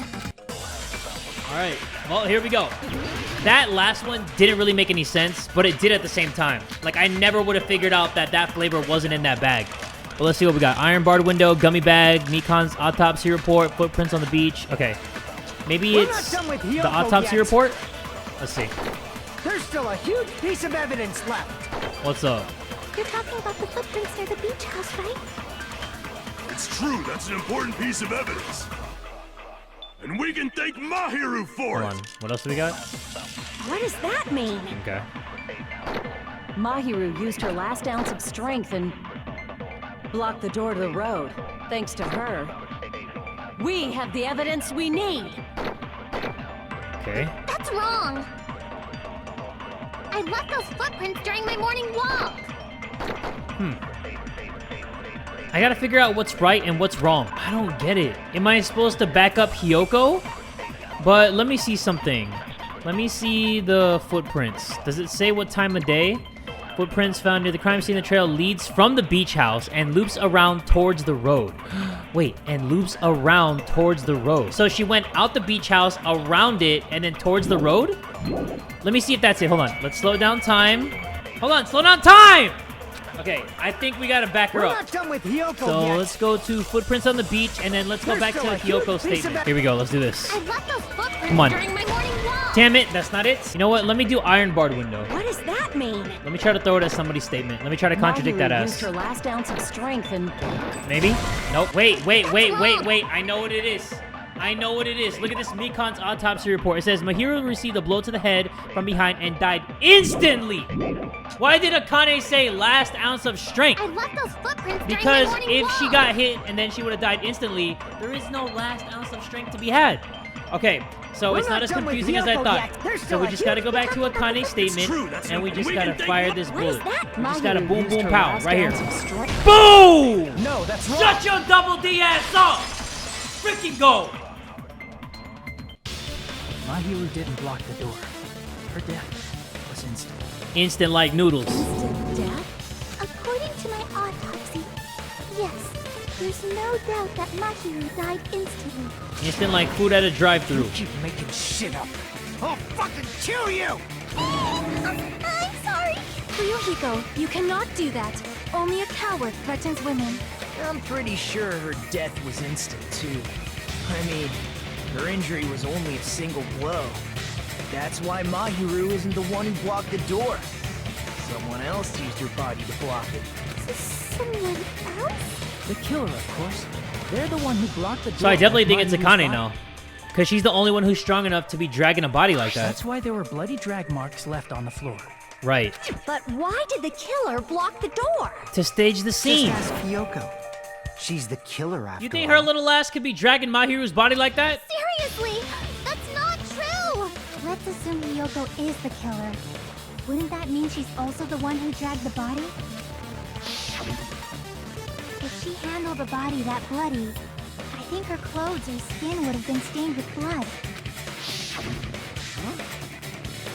Alright, well, here we go. That last one didn't really make any sense, but it did at the same time. Like, I never would have figured out that that flavor wasn't in that bag. Well, let's see what we got. Iron barred window, gummy bag, Mikan's autopsy report, footprints on the beach. Okay. Maybe We're it's not done with the Hiyoko autopsy yet. report? Let's see. There's still a huge piece of evidence left. What's up? You're talking about the footprints near the beach house, right? It's true, that's an important piece of evidence. And we can thank Mahiru for Hold it. on. What else do we got? What does that mean? Okay. Mahiru used her last ounce of strength and blocked the door to the road. Thanks to her, We have the evidence we need. Okay. That's wrong. I left those footprints during my morning walk. I gotta figure out what's right and what's wrong. I don't get it. Am I supposed to back up Hiyoko? But let me see something. Let me see the footprints. Does it say what time of day? Footprints found near the crime scene. The trail leads from the beach house and loops around towards the road. Wait, and loops around towards the road. So she went out the beach house, around it, and then towards the road? Let me see if that's it. Hold on. Let's slow down time. Hold on, slow down time! Okay, I think we gotta back her We're up. not done with Hiyoko So yet. let's go to footprints on the beach, and then let's go There's back to still a Hiyoko's huge piece of statement. Here we go. Let's do this. I left those footprints Come on. during my morning walk. Damn it, that's not it. You know what? Let me do iron barred window. What does that mean? Let me try to throw it as somebody's statement. Let me try to contradict that Mahiru used ass. her last ounce of strength and Maybe? Nope. Wait. I know what it is. I know what it is. Look at this Mikan's autopsy report. It says Mahiru received a blow to the head from behind and died instantly. Why did Akane say last ounce of strength? I left those footprints Because during my morning if walk. she got hit and then she would have died instantly, there is no last ounce of strength to be had. Okay, so it's not as done with confusing as I Hiyoko thought. yet. There's So still we a just gotta huge- go back to Akane's statement, true, that's and we right. just We gotta can take fire it. this what is bullet. that? We just gotta Mahiru boom, used boom, her pow, last right here. ounce of strength. Boom! No, that's wrong. Shut your double D ass up! Freaking go! Mahiru didn't block the door. Her death was instant. Instant like noodles. Instant death? According to my autopsy, yes, there's no doubt that Mahiru died instantly. Instant like food at a drive-thru. You keep making shit up. I'll fucking kill you! I'm sorry. Ryuhiko, you cannot do that. Only a coward threatens women. I'm pretty sure her death was instant, too. I mean, her injury was only a single blow. That's why Mahiru isn't the one who blocked the door. Someone else used her body to block it. Someone else? The killer, of course. They're the one who blocked the door. So I definitely like think it's Mahiru's Akane body. now. Because she's the only one who's strong enough to be dragging a body like that. That's why there were bloody drag marks left on the floor. Right. But why did the killer block the door? To stage the scene. Just ask Hiyoko. She's the killer after You think all. her little ass could be dragging Mahiru's body like that? Seriously, that's not true. Let's assume Hiyoko is the killer. Wouldn't that mean she's also the one who dragged the body? If she handled the body that bloody, I think her clothes or skin would have been stained with blood. Huh?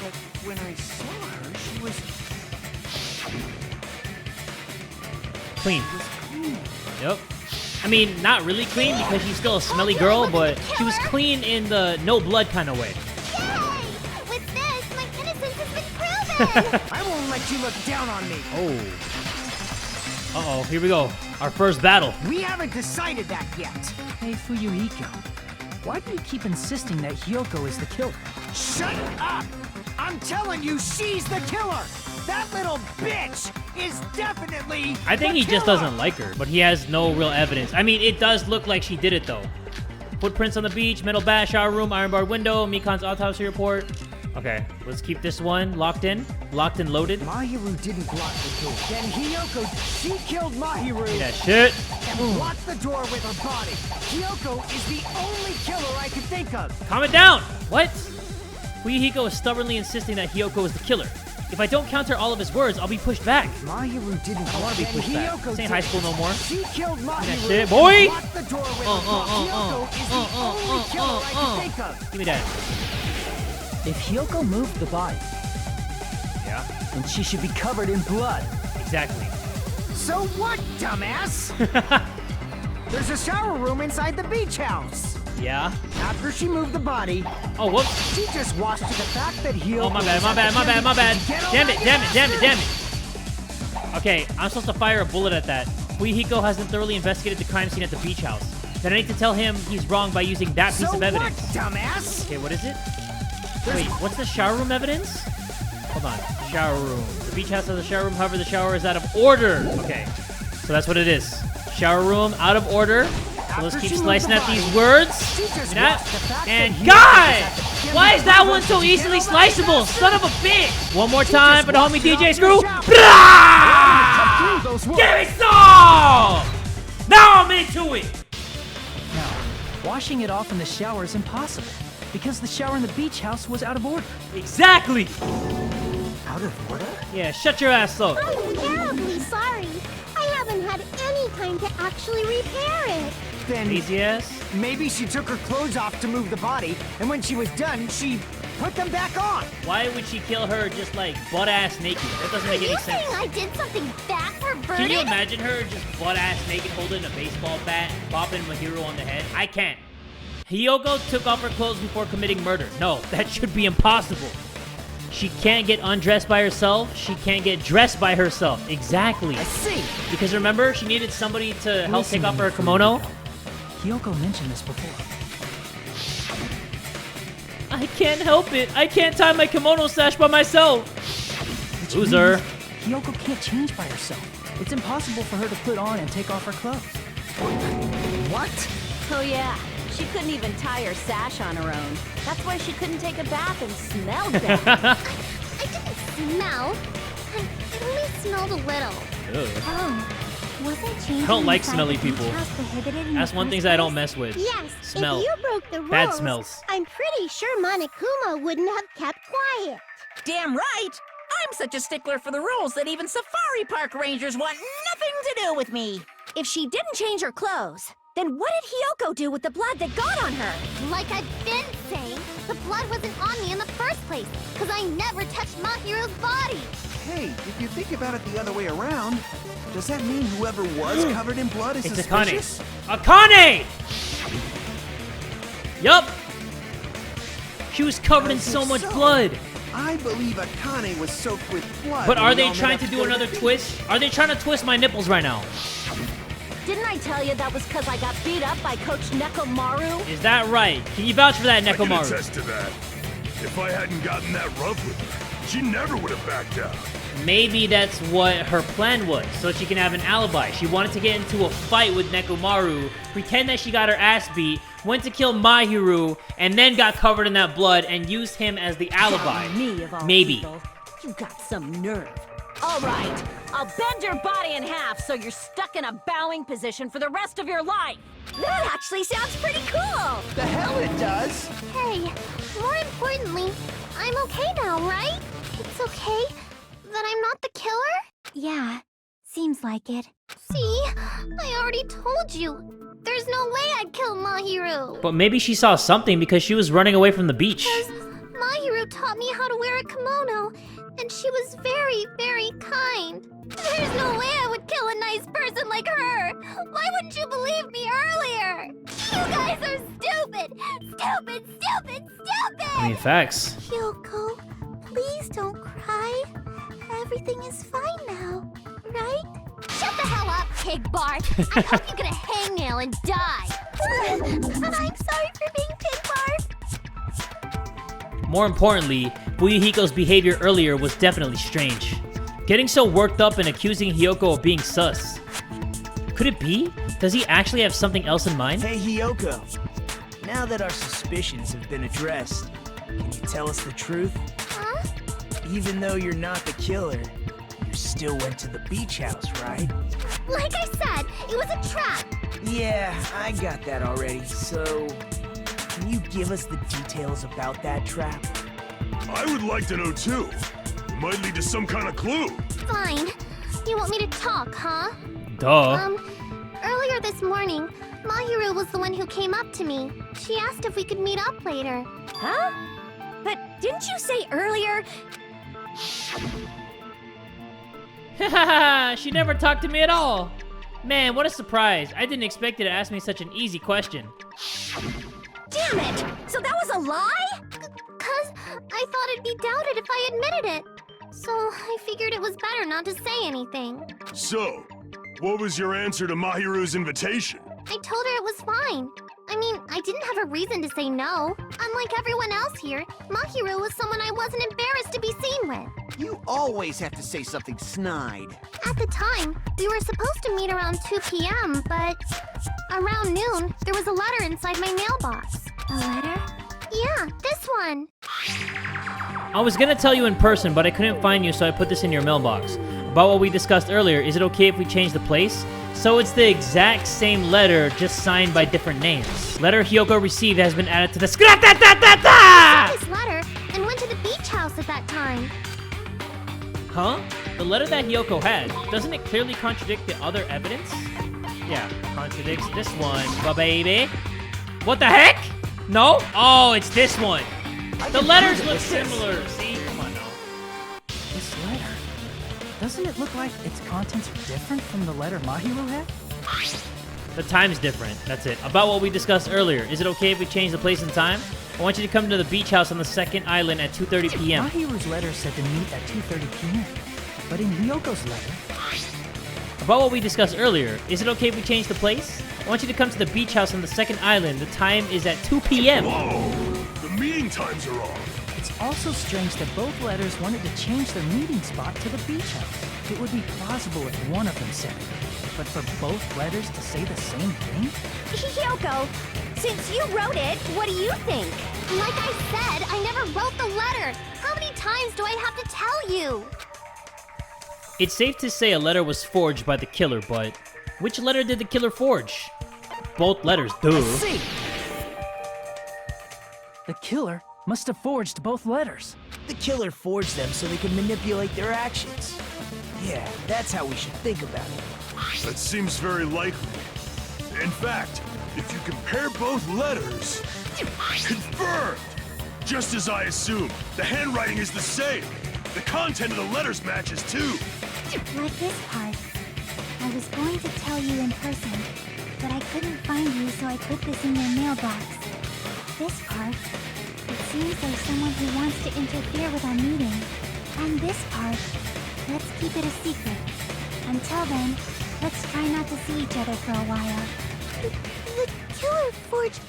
But when I saw her, she was Clean. clean. Yep. I mean, not really clean because she's still a smelly girl, but she was clean in the no blood kind of way. Yay! With this, my innocence has been proven. I won't let you look down on me. Oh. Uh-oh, here we go. Our first battle. We haven't decided that yet. Hey, Fuyuhiko. Why do you keep insisting that Hiyoko is the killer? Shut up! I'm telling you, she's the killer! That little bitch is definitely I think the he just killer! doesn't like her, but he has no real evidence. I mean, it does look like she did it, though. Footprints on the beach, metal bat, shower room, iron barred window, Mikan's autopsy report. Okay, let's keep this one locked in, locked and loaded. Mahiru didn't block the door. Then Hiyoko, she killed Mahiru That shit. and blocked the door with her body. Hiyoko is the only killer I can think of. Calm it down. What? Fuyuhiko is stubbornly insisting that Hiyoko is the killer. If I don't counter all of his words, I'll be pushed back. Mahiru didn't. I want to be pushed back. This ain't high school no more. She killed Mahiru. shit, boy. and blocked the door with her body. Hiyoko is the only killer I can think of. Give me that. If Hiyoko moved the body, Yeah, then she should be covered in blood. exactly. So what, dumbass? There's a shower room inside the beach house. Yeah. After she moved the body, Oh, whoops. she just watched to the fact that Hiyoko. Oh, my bad, was my at bad, the my bad, my bad. Get all Damn that it, damn it, damn it, damn it. Okay, I'm supposed to fire a bullet at that. Fuyuhiko hasn't thoroughly investigated the crime scene at the beach house. Then I need to tell him he's wrong by using that piece So of evidence. what, dumbass? Okay, what is it? Wait, what's the shower room evidence? Hold on. Shower room. The beach house has a shower room, however, the shower is out of order. Okay, so that's what it is. Shower room, out of order. So let's After keep she moved slicing the at these body, words. she just See that? watched the fact And that Hiyoko God! was at the gym Why is that with one so her. easily Get all that sliceable? bastard. Son of a bitch! One more She time just for the homie watched it DJ on Screw. your shop. Blah! Cut through those words. Give me some! Now I'm into it! Now, Washing it off in the shower is impossible, because the shower in the beach house was out of order. Exactly! Out of order? Yeah, shut your ass up. I'm terribly sorry. I haven't had any time to actually repair it. Then Easy ass. maybe she took her clothes off to move the body, and when she was done, she put them back on. Why would she kill her just like butt-ass naked? That doesn't make Are any you sense. saying I did something bad for Vernon? Can you imagine her just butt-ass naked holding a baseball bat, bopping Mahiro on the head? I can't. Hiyoko took off her clothes before committing murder. No, that should be impossible. She can't get undressed by herself. She can't get dressed by herself. Exactly. I see. Because remember, she needed somebody to help Listen, take off her kimono. Hiyoko mentioned this before. I can't help it. I can't tie my kimono sash by myself. Which Loser. means Hiyoko can't change by herself. It's impossible for her to put on and take off her clothes. What? Oh yeah, she couldn't even tie her sash on her own. That's why she couldn't take a bath and smell bad. I didn't smell. It only smelled a little. Oh, wasn't changing I don't like inside smelly the beach people. house prohibited in That's the one first thing that I don't place? mess with. Yes, Smell. if you broke the rules, Bad smells. I'm pretty sure Monokuma wouldn't have kept quiet. Damn right! I'm such a stickler for the rules that even safari park rangers want nothing to do with me. If she didn't change her clothes, then what did Hiyoko do with the blood that got on her? Like I've been saying, the blood wasn't on me in the first place, because I never touched Mahiro's body. Hey, if you think about it the other way around, does that mean whoever was covered in blood is It's suspicious? Akane! Yup! She was covered in Is it so much so? blood. I believe Akane was soaked with blood. But when are we they all met trying up to do go the another beach. twist? Are they trying to twist my nipples right now? Didn't I tell you that was because I got beat up by Coach Nekomaru? Is that right? Can you vouch for that, I can Nekomaru? attest to that. If I hadn't gotten that rough with her, she never would have backed out. Maybe that's what her plan was, so she can have an alibi. She wanted to get into a fight with Nekomaru, pretend that she got her ass beat, went to kill Mahiru, and then got covered in that blood and used him as the alibi. Me of all Maybe. people. You got some nerve. All right, I'll bend your body in half so you're stuck in a bowing position for the rest of your life. That actually sounds pretty cool! The hell it does! Hey, more importantly, I'm okay now, right? It's okay that I'm not the killer? Yeah, seems like it. See, I already told you. There's no way I'd kill Mahiru. But maybe she saw something because she was running away from the beach. Mahiru taught me how to wear a kimono, and she was very, very kind. There's no way I would kill a nice person like her. Why wouldn't you believe me earlier? You guys are stupid! Stupid, stupid, stupid! I mean, facts. Yoko, please don't cry. Everything is fine now, right? Shut the hell up, Pig Bart! I hope you get a hangnail and die! I'm sorry for being Pig Bart! More importantly, Fuyuhiko's behavior earlier was definitely strange. Getting so worked up and accusing Hiyoko of being sus. Could it be? Does he actually have something else in mind? Hey, Hiyoko. Now that our suspicions have been addressed, can you tell us the truth? Huh? Even though you're not the killer, you still went to the beach house, right? Like I said, it was a trap! Yeah, I got that already, so... Can you give us the details about that trap? I would like to know too. It might lead to some kind of clue. Fine. You want me to talk, huh? Duh. Earlier this morning, Mahiru was the one who came up to me. She asked if we could meet up later. Huh? But didn't you say earlier? Hahaha, she never talked to me at all. Man, what a surprise. I didn't expect her to ask me such an easy question. Damn it! So that was a lie? Cause I thought it'd be doubted if I admitted it. So I figured it was better not to say anything. So, what was your answer to Mahiru's invitation? I told her it was fine. I mean, I didn't have a reason to say no. Unlike everyone else here, Mahiru was someone I wasn't embarrassed to be seen with. You always have to say something snide. At the time, we were supposed to meet around 2 p.m., but around noon, there was a letter inside my mailbox. A letter? Yeah, this one. I was gonna tell you in person, but I couldn't find you, so I put this in your mailbox. About what we discussed earlier, is it okay if we change the place? So it's the exact same letter, just signed by different names. Letter Hyoko received has been added to the This letter and went to the beach house at that time. Huh? The letter that Hyoko had, doesn't it clearly contradict the other evidence? Yeah, contradicts this one, baby. What the heck? No? Oh, it's this one. The letters look similar. See? Come on now. This letter, doesn't it look like its contents are different from the letter Mahiru had? The time's different. That's it. About what we discussed earlier. Is it okay if we change the place and time? I want you to come to the beach house on the second island at 2:30 p.m. Mahiru's letter said to meet at 2:30 p.m. But in Hyoko's letter... About what we discussed earlier. Is it okay if we change the place? I want you to come to the beach house on the second island. The time is at 2 p.m. Whoa! The meeting times are off. It's also strange that both letters wanted to change their meeting spot to the beach house. It would be plausible if one of them said it. But for both letters to say the same thing? Hyoko, since you wrote it, what do you think? Like I said, I never wrote the letter. How many times do I have to tell you? It's safe to say a letter was forged by the killer, but which letter did the killer forge? Both letters, duh. See. The killer must have forged both letters. The killer forged them so they could manipulate their actions. Yeah, that's how we should think about it. That seems very likely. In fact, if you compare both letters... Confirmed! Just as I assumed, the handwriting is the same. The content of the letters matches too. Like this part. I was going to tell you in person, but I couldn't find you, so I put this in your mailbox. This part. It seems there's someone who wants to interfere with our meeting. And this part. Let's keep it a secret. Until then, let's try not to see each other for a while. The killer forged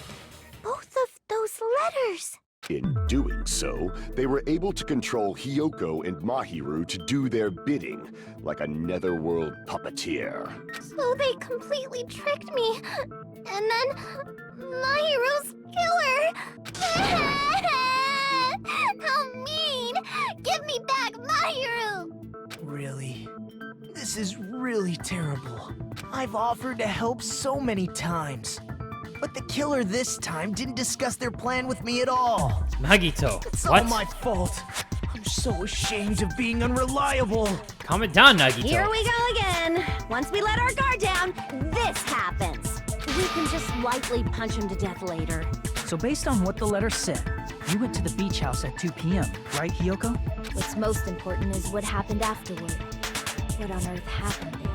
both of those letters. In doing so, they were able to control Hyoko and Mahiru to do their bidding, like a netherworld puppeteer. So they completely tricked me. And then Mahiru's killer. How mean! Give me back Mahiru! Really? This is really terrible. I've offered to help so many times. But the killer this time didn't discuss their plan with me at all. Nagito, It's what? all my fault. I'm so ashamed of being unreliable. Calm it down, Nagito. Here we go again. Once we let our guard down, this happens. We can just lightly punch him to death later. So based on what the letter said, you went to the beach house at 2 p.m., right, Hyoko? What's most important is what happened afterward. What on earth happened there?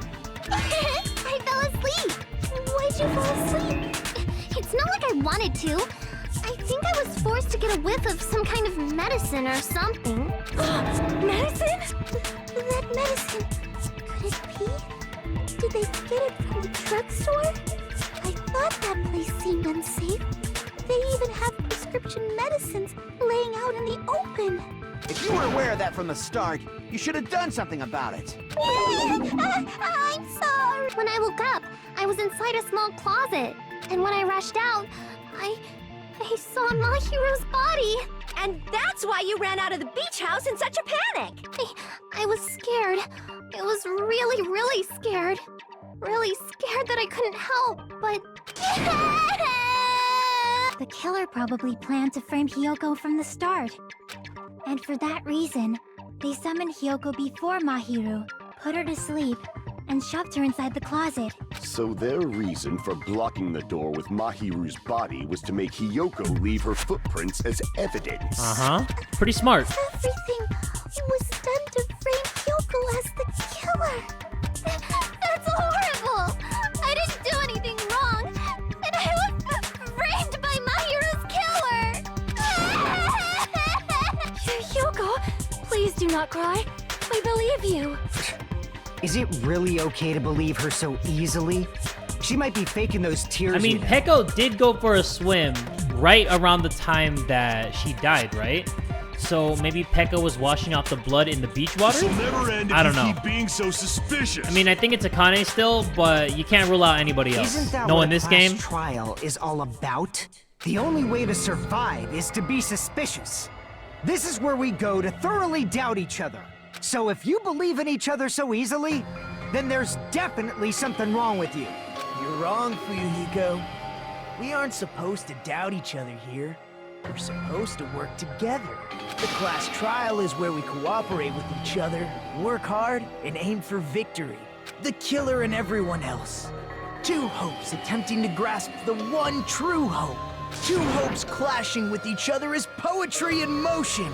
I fell asleep. Why'd you fall asleep? It's not like I wanted to. I think I was forced to get a whiff of some kind of medicine or something. Medicine? That medicine. Could it be? Did they get it from the drugstore? I thought that place seemed unsafe. They even have prescription medicines laying out in the open. If you were aware of that from the start, you should have done something about it. I'm sorry. When I woke up, I was inside a small closet. And when I rushed out, I saw Mahiru's body. And that's why you ran out of the beach house in such a panic. I was scared. I was really, really scared. Really scared that I couldn't help, but... The killer probably planned to frame Hyoko from the start. And for that reason, they summoned Hyoko before Mahiru, put her to sleep, and shoved her inside the closet. So their reason for blocking the door with Mahiru's body was to make Hyoko leave her footprints as evidence. Uh-huh. Pretty smart. Everything was done to frame Hyoko as the killer. That's horrible. I didn't do anything wrong. And I was framed by Mahiru's killer. Hyoko, please do not cry. I believe you. Is it really okay to believe her so easily? She might be faking those tears. I mean, you know. Peko did go for a swim right around the time that she died, right? So maybe Peko was washing off the blood in the beach water? This will never end if I don't you know. keep being so suspicious. I mean, I think it's Akane still, but you can't rule out anybody else. Isn't that No, what in this a class game. trial is all about? The only way to survive is to be suspicious. This is where we go to thoroughly doubt each other. So if you believe in each other so easily, then there's definitely something wrong with you. You're wrong, Fuyuhiko. We aren't supposed to doubt each other here. We're supposed to work together. The class trial is where we cooperate with each other, work hard, and aim for victory. The killer and everyone else. Two hopes attempting to grasp the one true hope. Two hopes clashing with each other is poetry in motion.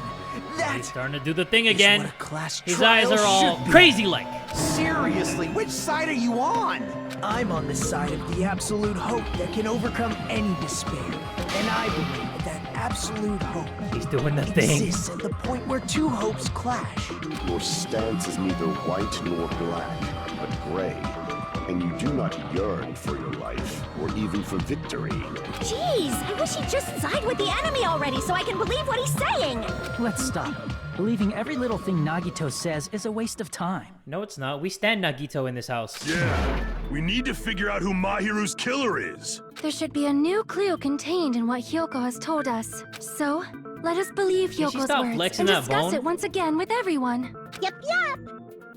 He's starting to do the thing again. What a class His trial eyes are all should be. crazy-like. Seriously, which side are you on? I'm on the side of the absolute hope that can overcome any despair. And I believe that absolute hope He's doing the thing. exists at the point where two hopes clash. Your stance is neither white nor black, but gray. And you do not yearn for your life, or even for victory. Jeez, I wish he'd just side with the enemy already so I can believe what he's saying. Let's stop. Believing every little thing Nagito says is a waste of time. No, it's not. We stand Nagito in this house. Yeah, we need to figure out who Mahiru's killer is. There should be a new clue contained in what Hyoko has told us. So, let us believe Can she Hyoko's stop words flexing and that discuss bone? it once again with everyone. Yep.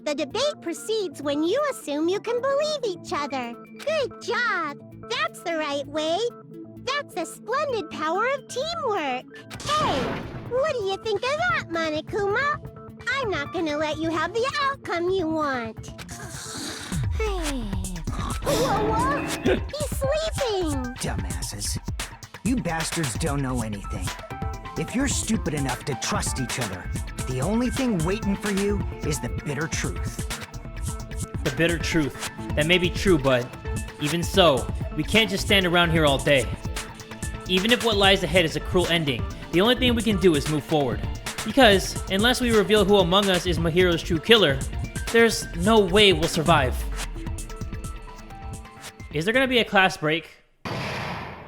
The debate proceeds when you assume you can believe each other. Good job. That's the right way. That's the splendid power of teamwork. Hey, what do you think of that, Monokuma? I'm not gonna let you have the outcome you want. Whoa, he's sleeping. Dumbasses. You bastards don't know anything. If you're stupid enough to trust each other, the only thing waiting for you is the bitter truth. The bitter truth. That may be true, but even so, we can't just stand around here all day. Even if what lies ahead is a cruel ending, the only thing we can do is move forward. Because, unless we reveal who among us is Mahiru's true killer, there's no way we'll survive. Is there gonna be a class break?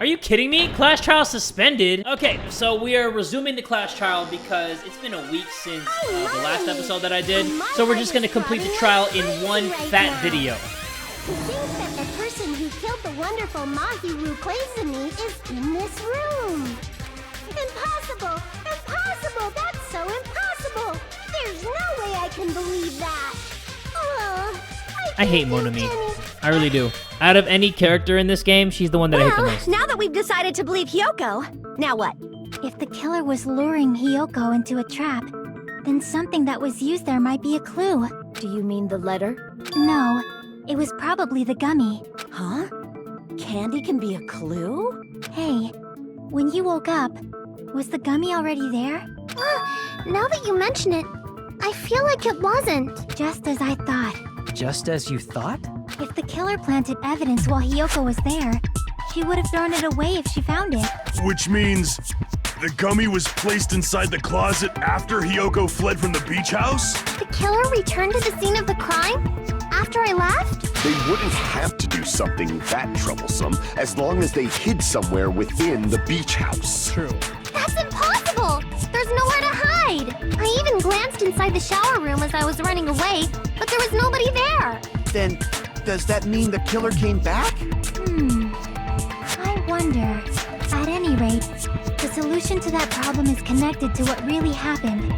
Are you kidding me? Class trial suspended. Okay, so we are resuming the class trial because it's been a week since the last episode that I did. So we're just gonna complete the trial in one fat video. To think that the person who killed the wonderful Mahiru Koizumi is in this room. Impossible! Impossible! That's so impossible! There's no way I can believe that! Oh, I hate Monami. I really do. Out of any character in this game, she's the one that I hate the most. Now that we've decided to believe Hyoko, now what? If the killer was luring Hyoko into a trap, then something that was used there might be a clue. Do you mean the letter? No, it was probably the gummy. Huh? Candy can be a clue? Hey, when you woke up, was the gummy already there? Now that you mention it, I feel like it wasn't. Just as I thought. Just as you thought? If the killer planted evidence while Hyoko was there, she would have thrown it away if she found it. Which means the gummy was placed inside the closet after Hyoko fled from the beach house? The killer returned to the scene of the crime after I left? They wouldn't have to do something that troublesome as long as they hid somewhere within the beach house. True. That's impossible! There's nowhere to hide! I even glanced inside the shower room as I was running away, but there was nobody there! Then, does that mean the killer came back? I wonder. At any rate, the solution to that problem is connected to what really happened.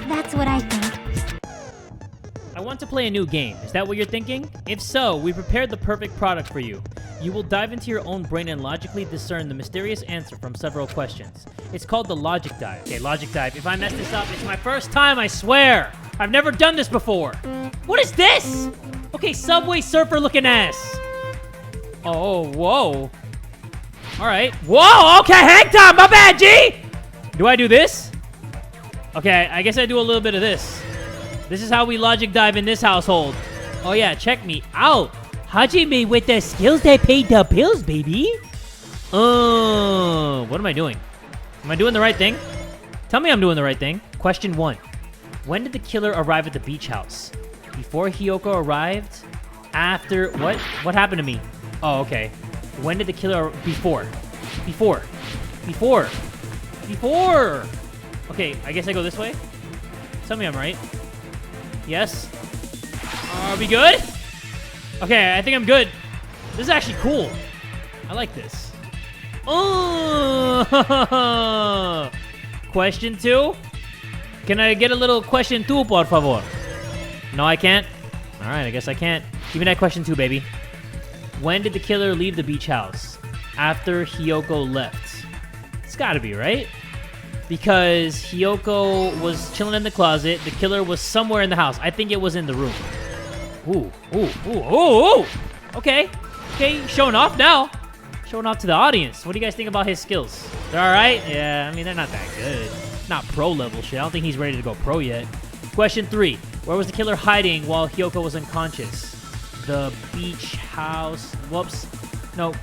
That's what I think. I want to play a new game. Is that what you're thinking? If so, we prepared the perfect product for you. You will dive into your own brain and logically discern the mysterious answer from several questions. It's called the Logic Dive. Okay, Logic Dive. If I mess this up, it's my first time, I swear. I've never done this before. What is this? Okay, Subway Surfer looking ass. Oh, whoa. All right. Whoa, okay, hang time. My bad, G. Do I do this? Okay, I guess I do a little bit of this. This is how we logic dive in this household. Oh yeah, check me out. Hajime with the skills that paid the bills, baby. What am I doing? Am I doing the right thing? Tell me I'm doing the right thing. Question 1. When did the killer arrive at the beach house? Before Hyoko arrived? After? What? What happened to me? Oh, okay. When did the killer... Before. Okay, I guess I go this way. Tell me I'm right. Yes. Are we good? Okay, I think I'm good. This is actually cool. I like this. Oh! Question 2. Can I get a little question two, por favor? No, I can't? Alright, I guess I can't. Give me that question two, baby. When did the killer leave the beach house? After Hiyoko left. It's gotta be, right? Because Hiyoko was chilling in the closet. The killer was somewhere in the house. I think it was in the room. Ooh, ooh, ooh, ooh, ooh! Okay, okay, showing off now. Showing off to the audience. What do you guys think about his skills? They're alright? Yeah, I mean, they're not that good. Not pro level shit. I don't think he's ready to go pro yet. Question 3. Where was the killer hiding while Hiyoko was unconscious? The beach house. Whoops. No,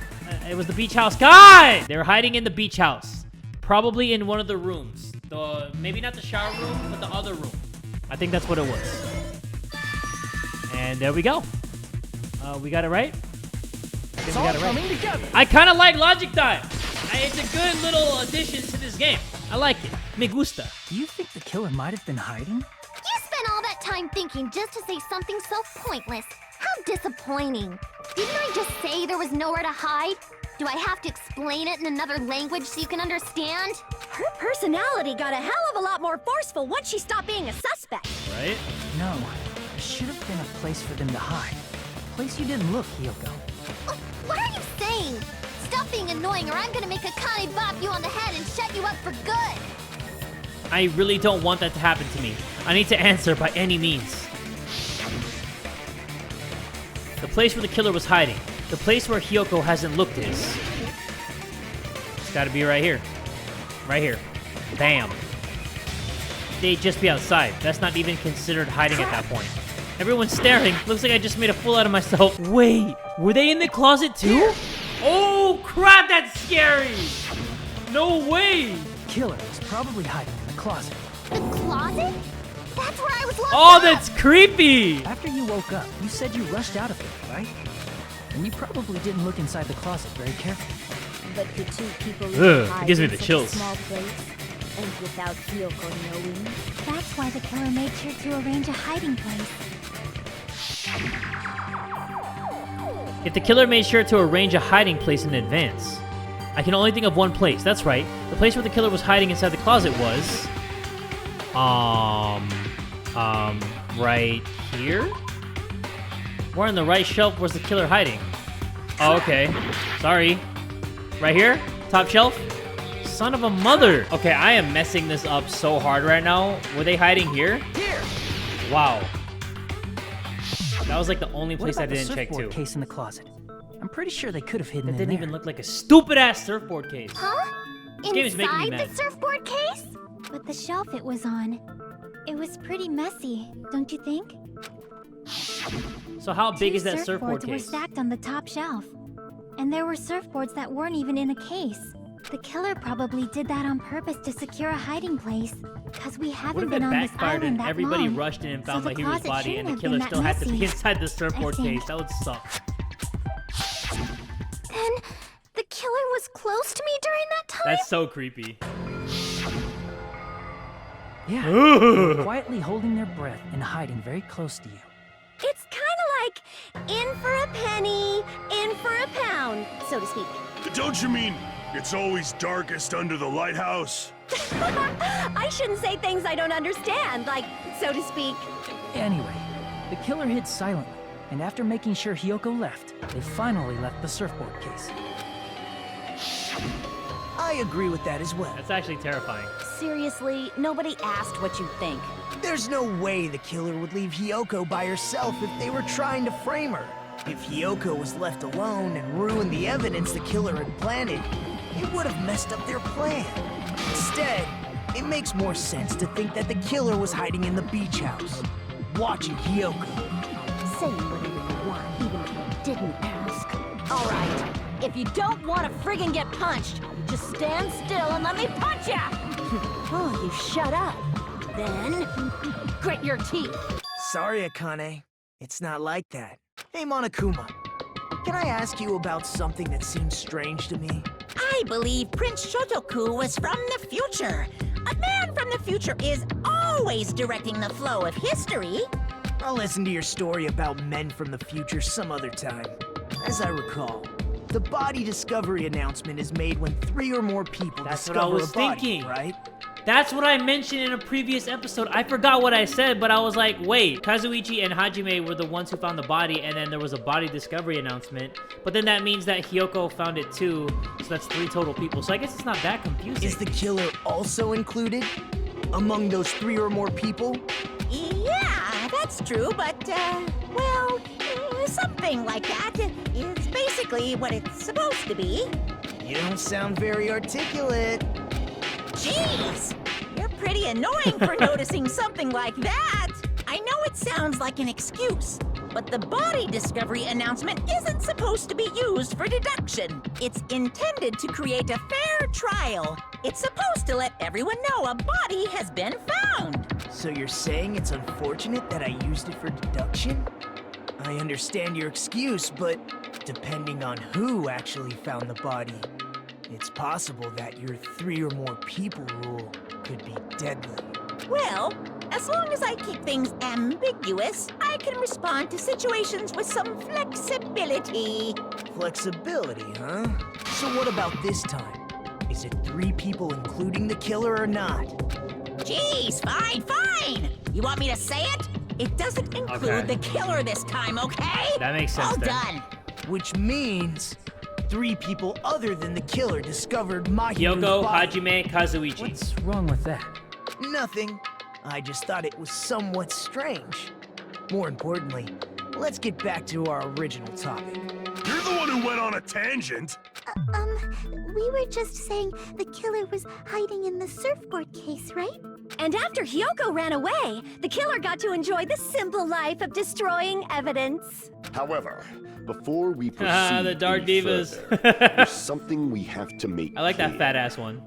it was the beach house. God! They were hiding in the beach house. Probably in one of the rooms. Maybe not the shower room, but the other room. I think that's what it was. And there we go. We got it right? I think we got it right. Together. I kind of like Logic Time. It's a good little addition to this game. I like it. Me gusta. Do you think the killer might have been hiding? You spent all that time thinking just to say something so pointless. How disappointing. Didn't I just say there was nowhere to hide? Do I have to explain it in another language so you can understand? Her personality got a hell of a lot more forceful once she stopped being a suspect. Right? No, there should have been a place for them to hide. A place you didn't look, Hiyoko. Oh, what are you saying? Stop being annoying or I'm gonna make Akane bop you on the head and shut you up for good. I really don't want that to happen to me. I need to answer by any means. The place where the killer was hiding. The place where Hiyoko hasn't looked is. It's gotta be right here. Right here. Bam. They'd just be outside. That's not even considered hiding at that point. Everyone's staring. Looks like I just made a fool out of myself. Wait, were they in the closet too? Oh crap, that's scary! No way! Killer was probably hiding in the closet. The closet? That's where I was locked Oh, up. that's creepy! After you woke up, you said you rushed out of it, right? And you probably didn't look inside the closet very carefully. But the two people Ugh, it gives me the chills. Small place, and without Hiyoko knowing. That's why the killer made sure to arrange a hiding place. If the killer made sure to arrange a hiding place in advance. I can only think of one place. That's right. The place where the killer was hiding inside the closet was... right here? Where on the right shelf was the killer hiding? Oh, okay. Sorry. Right here? Top shelf? Son of a mother! Okay, I am messing this up so hard right now. Were they hiding here? Here! Wow. That was like the only place I What about didn't the check surfboard too. case in the closet? I'm pretty sure they could have hidden That in didn't there. even look like a stupid-ass surfboard case. Huh? This game is making me Inside mad. the surfboard case? But the shelf it was on, it was pretty messy, don't you think? So how big Two is that surfboard surfboards were case? stacked on the top shelf. And there were surfboards that weren't even in a case. The killer probably did that on purpose to secure a hiding place. Cause we Would haven't have been been on this backfired island and that everybody long. rushed in and So found the my hero's closet body and the shouldn't killer have still been had that to be messy, inside the surfboard think. case. That would suck. Then the killer was close to me during that time? That's so creepy. Yeah, they were quietly holding their breath and hiding very close to you. It's kind of like in for a penny, in for a pound, so to speak. Don't you mean it's always darkest under the lighthouse? I shouldn't say things I don't understand, like, so to speak. Anyway, the killer hid silently, and after making sure Hiyoko left, they finally left the surfboard case. I agree with that as well. That's actually terrifying. Seriously, nobody asked what you think. There's no way the killer would leave Hiyoko by herself if they were trying to frame her. If Hiyoko was left alone and ruined the evidence the killer had planted, it would have messed up their plan. Instead, it makes more sense to think that the killer was hiding in the beach house, watching Hiyoko. Say whatever you want, even if you didn't ask. All right, if you don't want to friggin' get punched, just stand still and let me punch ya! Oh, you shut up. Then, grit your teeth. Sorry, Akane. It's not like that. Hey, Monokuma. Can I ask you about something that seems strange to me? I believe Prince Shotoku was from the future. A man from the future is always directing the flow of history. I'll listen to your story about men from the future some other time. As I recall, the body discovery announcement is made when 3 or more people That's what discover I was a body, thinking. right? That's what I mentioned in a previous episode. I forgot what I said, but I was like, wait, Kazuichi and Hajime were the ones who found the body, and then there was a body discovery announcement. But then that means that Hyoko found it too, so that's 3 total people. So I guess it's not that confusing. Is the killer also included among those 3 or more people? Yeah, that's true, but, well, something like that is basically what it's supposed to be. You don't sound very articulate. Jeez! You're pretty annoying for noticing something like that! I know it sounds like an excuse, but the body discovery announcement isn't supposed to be used for deduction. It's intended to create a fair trial. It's supposed to let everyone know a body has been found. So you're saying it's unfortunate that I used it for deduction? I understand your excuse, but depending on who actually found the body, it's possible that your 3 or more people rule could be deadly. Well, as long as I keep things ambiguous, I can respond to situations with some flexibility. Flexibility, huh? So what about this time? Is it 3 people including the killer or not? Jeez, fine! You want me to say it? It doesn't include the killer this time, okay? That makes sense. All then. done. Which means 3 people other than the killer discovered Mahiru's Hyoko, body. Hajime, Kazuichi. What's wrong with that? Nothing. I just thought it was somewhat strange. More importantly, let's get back to our original topic. You're the one who went on a tangent. We were just saying the killer was hiding in the surfboard case, right? And after Hyoko ran away, the killer got to enjoy the simple life of destroying evidence. However, before we proceed the Dark any Divas. further, there's something we have to make I like that clear. fat ass one.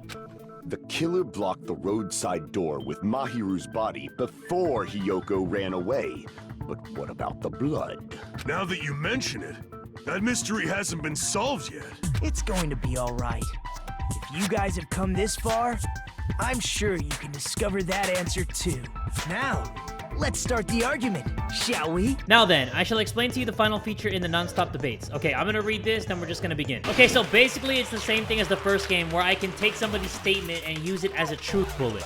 The killer blocked the roadside door with Mahiru's body before Hyoko ran away. But what about the blood? Now that you mention it, that mystery hasn't been solved yet. It's going to be all right. If you guys have come this far, I'm sure you can discover that answer too. Now, let's start the argument, shall we? Now then, I shall explain to you the final feature in the non-stop debates. Okay, I'm gonna read this, then we're just gonna begin. Okay, so basically it's the same thing as the first game where I can take somebody's statement and use it as a truth bullet.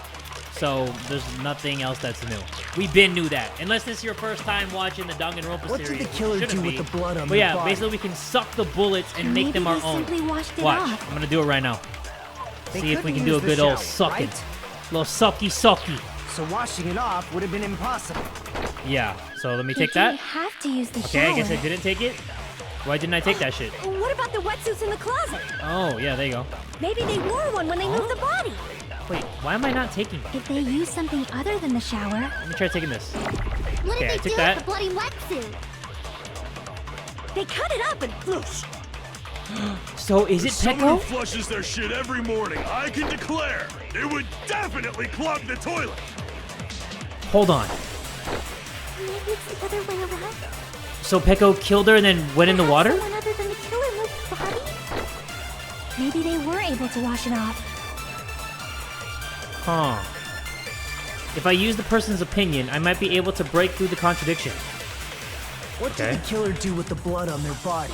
So there's nothing else that's new. We been knew that. Unless this is your first time watching the Danganronpa What series. did the killer which do shouldn't with be. the blood on But their yeah, body? basically we can suck the bullets and make them our Maybe they own. simply washed it Watch, off. I'm gonna do it right now. They See if we couldn't can do a use the good old shower, sucking. right? Little sucky. So washing it off would have been impossible. Yeah, so let me He take didn't that. have to use the Okay, shower. I guess I didn't take it. Why didn't I take that shit? What about the wetsuits in the closet? Oh, yeah, there you go. Maybe they wore one when they moved the body. Wait, why am I not taking it? If they use something other than the shower, Let me try taking this. What Okay, I did they took do that. with the bloody wetsuit? They cut it up and floosh. So is it Someone who Peko? flushes their shit every morning, I can declare, it would definitely clog the toilet. Hold on. Maybe it's the other way around. So Peko killed her and then went in the Perhaps water? Someone other than the killer moved the body? maybe they were able to wash it off. Huh. If I use the person's opinion, I might be able to break through the contradiction. What did the killer do with the blood on their body?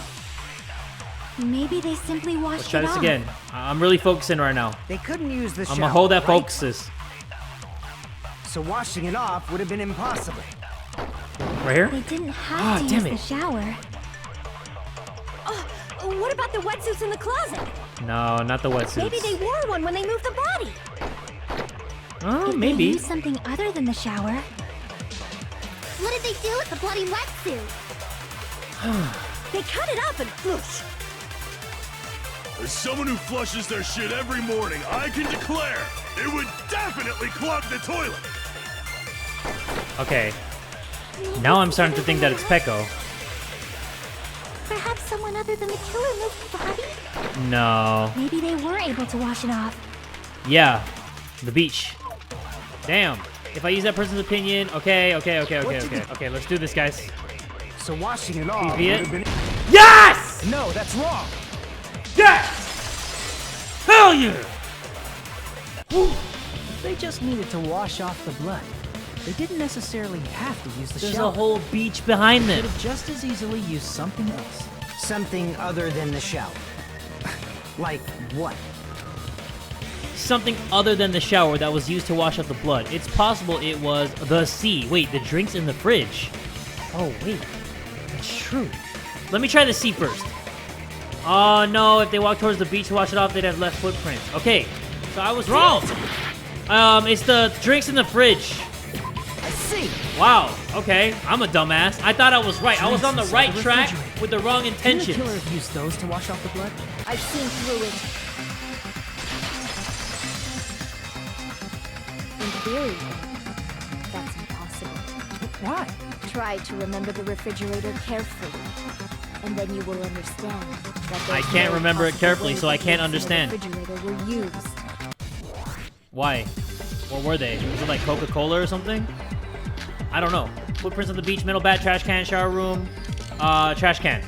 Maybe they simply washed Let's try it this off. again. I'm really focusing right now. They couldn't use the shower, I'm gonna hold that right? focuses. So washing it off would have been impossible. Right here? They didn't have to damn use it. the shower. Oh, what about the wetsuits in the closet? No, not the wetsuits. Maybe they wore one when they moved the body. Oh, If they maybe. use something other than the shower, What did they do with the bloody wetsuit? They cut it up and floosh. As someone who flushes their shit every morning, I can declare, it would definitely clog the toilet. Okay. Now I'm starting to think that it's Peko. Perhaps someone other than the killer moved the body? No. maybe they were able to wash it off. Yeah. The beach. Damn. If I use that person's opinion, okay. Okay, let's do this, guys. So washing it off Be would it? have been... Yes! No, that's wrong. Yes! Hell yeah! They just needed to wash off the blood. They didn't necessarily have to use the There's shower. a whole beach behind They them. could have just as easily used something else. Something other than the shower. Like what? something other than the shower that was used to wash off the blood. It's possible it was the C. Wait, the drinks in the fridge. Oh, wait. That's true. Let me try the C first. Oh, no. If they walked towards the beach to wash it off, they'd have left footprints. Okay, so I was wrong. It's the drinks in the fridge. I see. Wow, okay. I'm a dumbass. I thought I was right. I was on the right track with the wrong intentions. Didn't the killer use those to wash off the blood? I've seen through it. In theory, that's impossible. Why? Try to remember the refrigerator carefully, and then you will understand that I there's can't no remember it possible carefully, way so I the can't drinks in the understand. refrigerator were used. Why? What were they? Was it like Coca-Cola or something? I don't know. Footprints on the beach, metal bat, trash can, shower room, trash can.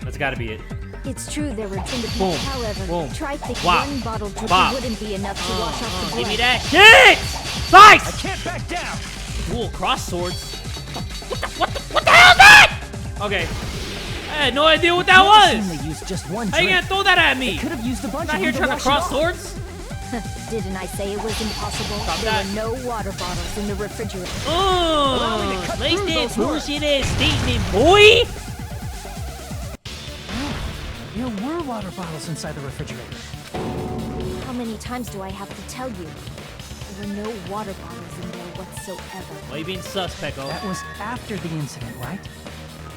That's gotta be it. It's true there were in the beach, Boom. however, Boom. try think Wow. one bottle dripping Wow. wouldn't be enough to wash off the blood. Give me that shit! Nice! I can't back down. Dual cross swords. What the hell is that? Okay. I had no idea what that was. They used just one How you drink. gonna throw that at me? They could have used a bunch I'm not of here them trying to wash it cross off. swords. Didn't I say it was impossible? Stop There that. were no water bottles in the refrigerator. Place that bullshit ass statement, boy. There were water bottles inside the refrigerator. How many times do I have to tell you? There were no water bottles in there whatsoever. Why you being sus, Pecco? That was after the incident, right?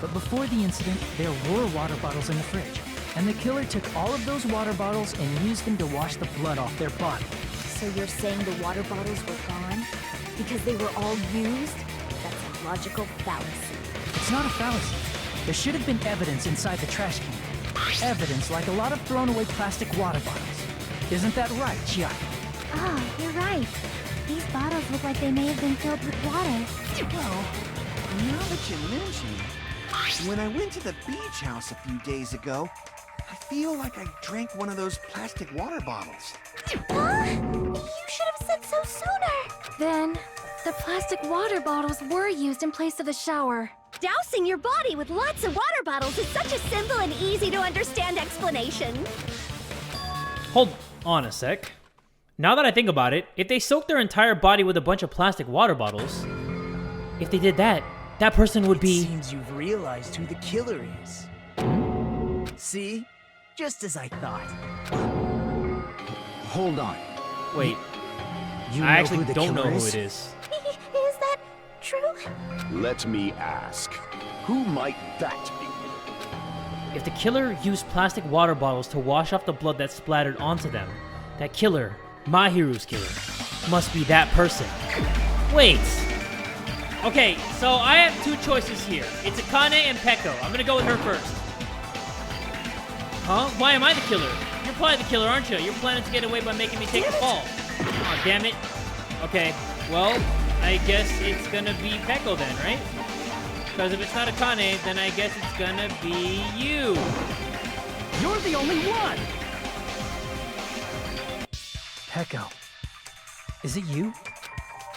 But before the incident, there were water bottles in the fridge. And the killer took all of those water bottles and used them to wash the blood off their body. So you're saying the water bottles were gone? Because they were all used? That's a logical fallacy. It's not a fallacy. There should have been evidence inside the trash can. Evidence like a lot of thrown away plastic water bottles. Isn't that right, Chiaki? Oh, you're right. These bottles look like they may have been filled with water. Well, now that you mention it, when I went to the beach house a few days ago, I feel like I drank one of those plastic water bottles. Huh? You should have said so sooner. Then, the plastic water bottles were used in place of the shower. Dousing your body with lots of water bottles is such a simple and easy to understand explanation. Hold on a sec. Now that I think about it, if they soaked their entire body with a bunch of plastic water bottles, if they did that, that person would be... Seems you've realized who the killer is. See? Just as I thought. Hold on. Wait, You I know actually who the don't know killer who is? it is. Is that true? Let me ask, who might that be? If the killer used plastic water bottles to wash off the blood that splattered onto them, that killer, Mahiru's killer, must be that person. Wait. Okay, so I have two choices here. It's Akane and Pecco. I'm gonna go with her first. Huh? Why am I the killer? You're probably the killer, aren't you? You're planning to get away by making me take a fall. Oh, damn it. Okay, well, I guess it's gonna be Pecco then, right? Because if it's not Akane, then I guess it's gonna be you. You're the only one! Pecco. Is it you?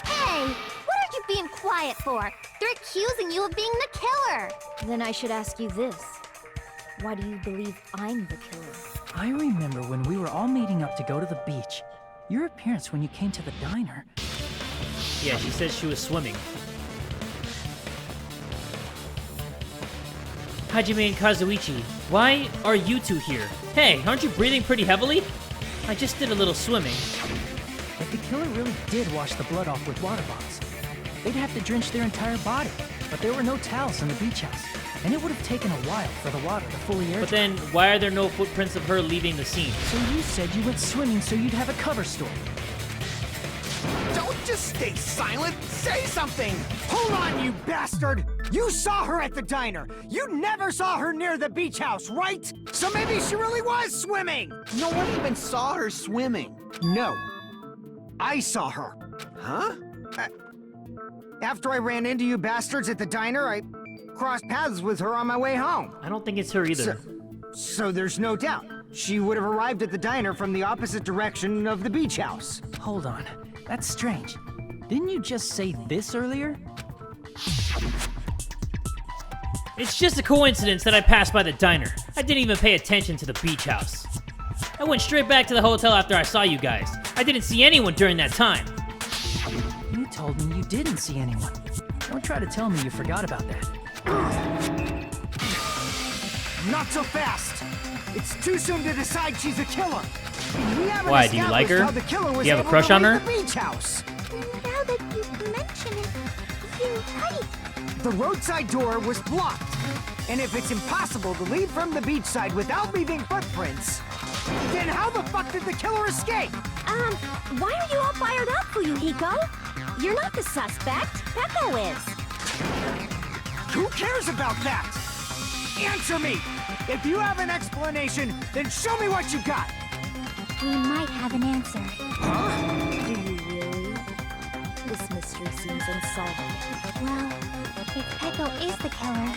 Hey, what are you being quiet for? They're accusing you of being the killer. Then I should ask you this. Why do you believe I'm the killer? I remember when we were all meeting up to go to the beach. Your appearance when you came to the diner. Yeah, she says she was swimming. Hajime and Kazuichi, why are you two here? Hey, aren't you breathing pretty heavily? I just did a little swimming. If the killer really did wash the blood off with water bottles, they'd have to drench their entire body. But there were no towels in the beach house, and it would have taken a while for the water to fully air But dry. then, why are there no footprints of her leaving the scene? So you said you went swimming so you'd have a cover story. Don't just stay silent. Say something. Hold on, you bastard! You saw her at the diner! You never saw her near the beach house, right? So maybe she really was swimming! No one even saw her swimming. No. I saw her. Huh? After I ran into you bastards at the diner, I crossed paths with her on my way home. I don't think it's her either. So there's no doubt. She would have arrived at the diner from the opposite direction of the beach house. Hold on. That's strange. Didn't you just say this earlier? It's just a coincidence that I passed by the diner. I didn't even pay attention to the beach house. I went straight back to the hotel after I saw you guys. I didn't see anyone during that time. You told me you didn't see anyone. Don't try to tell me you forgot about that. Not so fast. It's too soon to decide she's a killer. We haven't Why, do you like her? established how the killer was Do you have a able crush to on leave her? the beach house. Now that you mention it, you're right. The roadside door was blocked. And if it's impossible to leave from the beachside without leaving footprints, then how the fuck did the killer escape? Why are you all fired up, Fuyuhiko? You're not the suspect. Peko is. Who cares about that? Answer me! If you have an explanation, then show me what you got! We might have an answer. Do you really? This mystery seems unsolvable. Well, if Peko is the killer,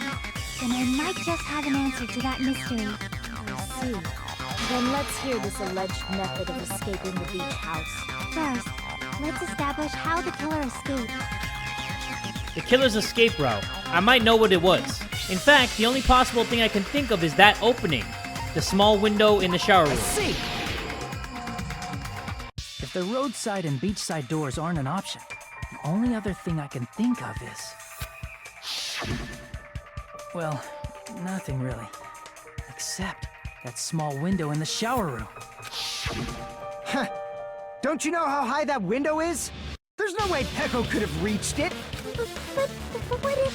then I might just have an answer to that mystery. I see. Then let's hear this alleged method of escaping the beach house. First, let's establish how the killer escaped. The killer's escape route. I might know what it was. In fact, the only possible thing I can think of is that opening. The small window in the shower room. See! If the roadside and beachside doors aren't an option, the only other thing I can think of is... Well, nothing really. Except that small window in the shower room. Huh. Don't you know how high that window is? There's no way Peko could have reached it. But what if,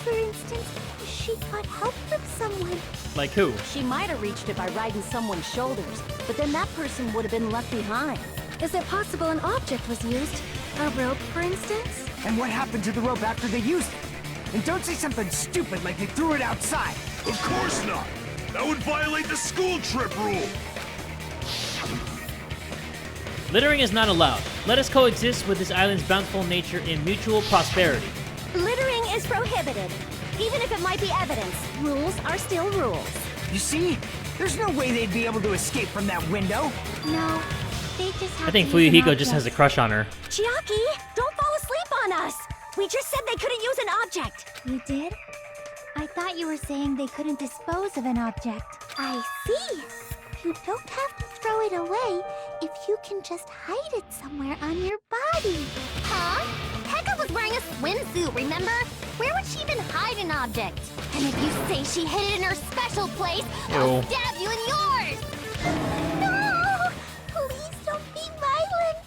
for instance, she got help from someone? Like who? She might have reached it by riding someone's shoulders, but then that person would have been left behind. Is it possible an object was used? A rope, for instance? And what happened to the rope after they used it? And don't say something stupid like they threw it outside. Of course not! That would violate the school trip rule! Littering is not allowed. Let us coexist with this island's bountiful nature in mutual prosperity. Littering is prohibited. Even if it might be evidence, rules are still rules. You see? There's no way they'd be able to escape from that window. No, they just have I think to use an Fuyuhiko just has a object. crush on her. Chiaki, don't fall asleep on us! We just said they couldn't use an object! You did? I thought you were saying they couldn't dispose of an object. I see! You don't have to throw it away if you can just hide it somewhere on your body. Huh? Pekka was wearing a swimsuit, remember? Where would she even hide an object? And if you say she hid it in her special place, I'll Ew. stab you in yours! No! Please don't be violent!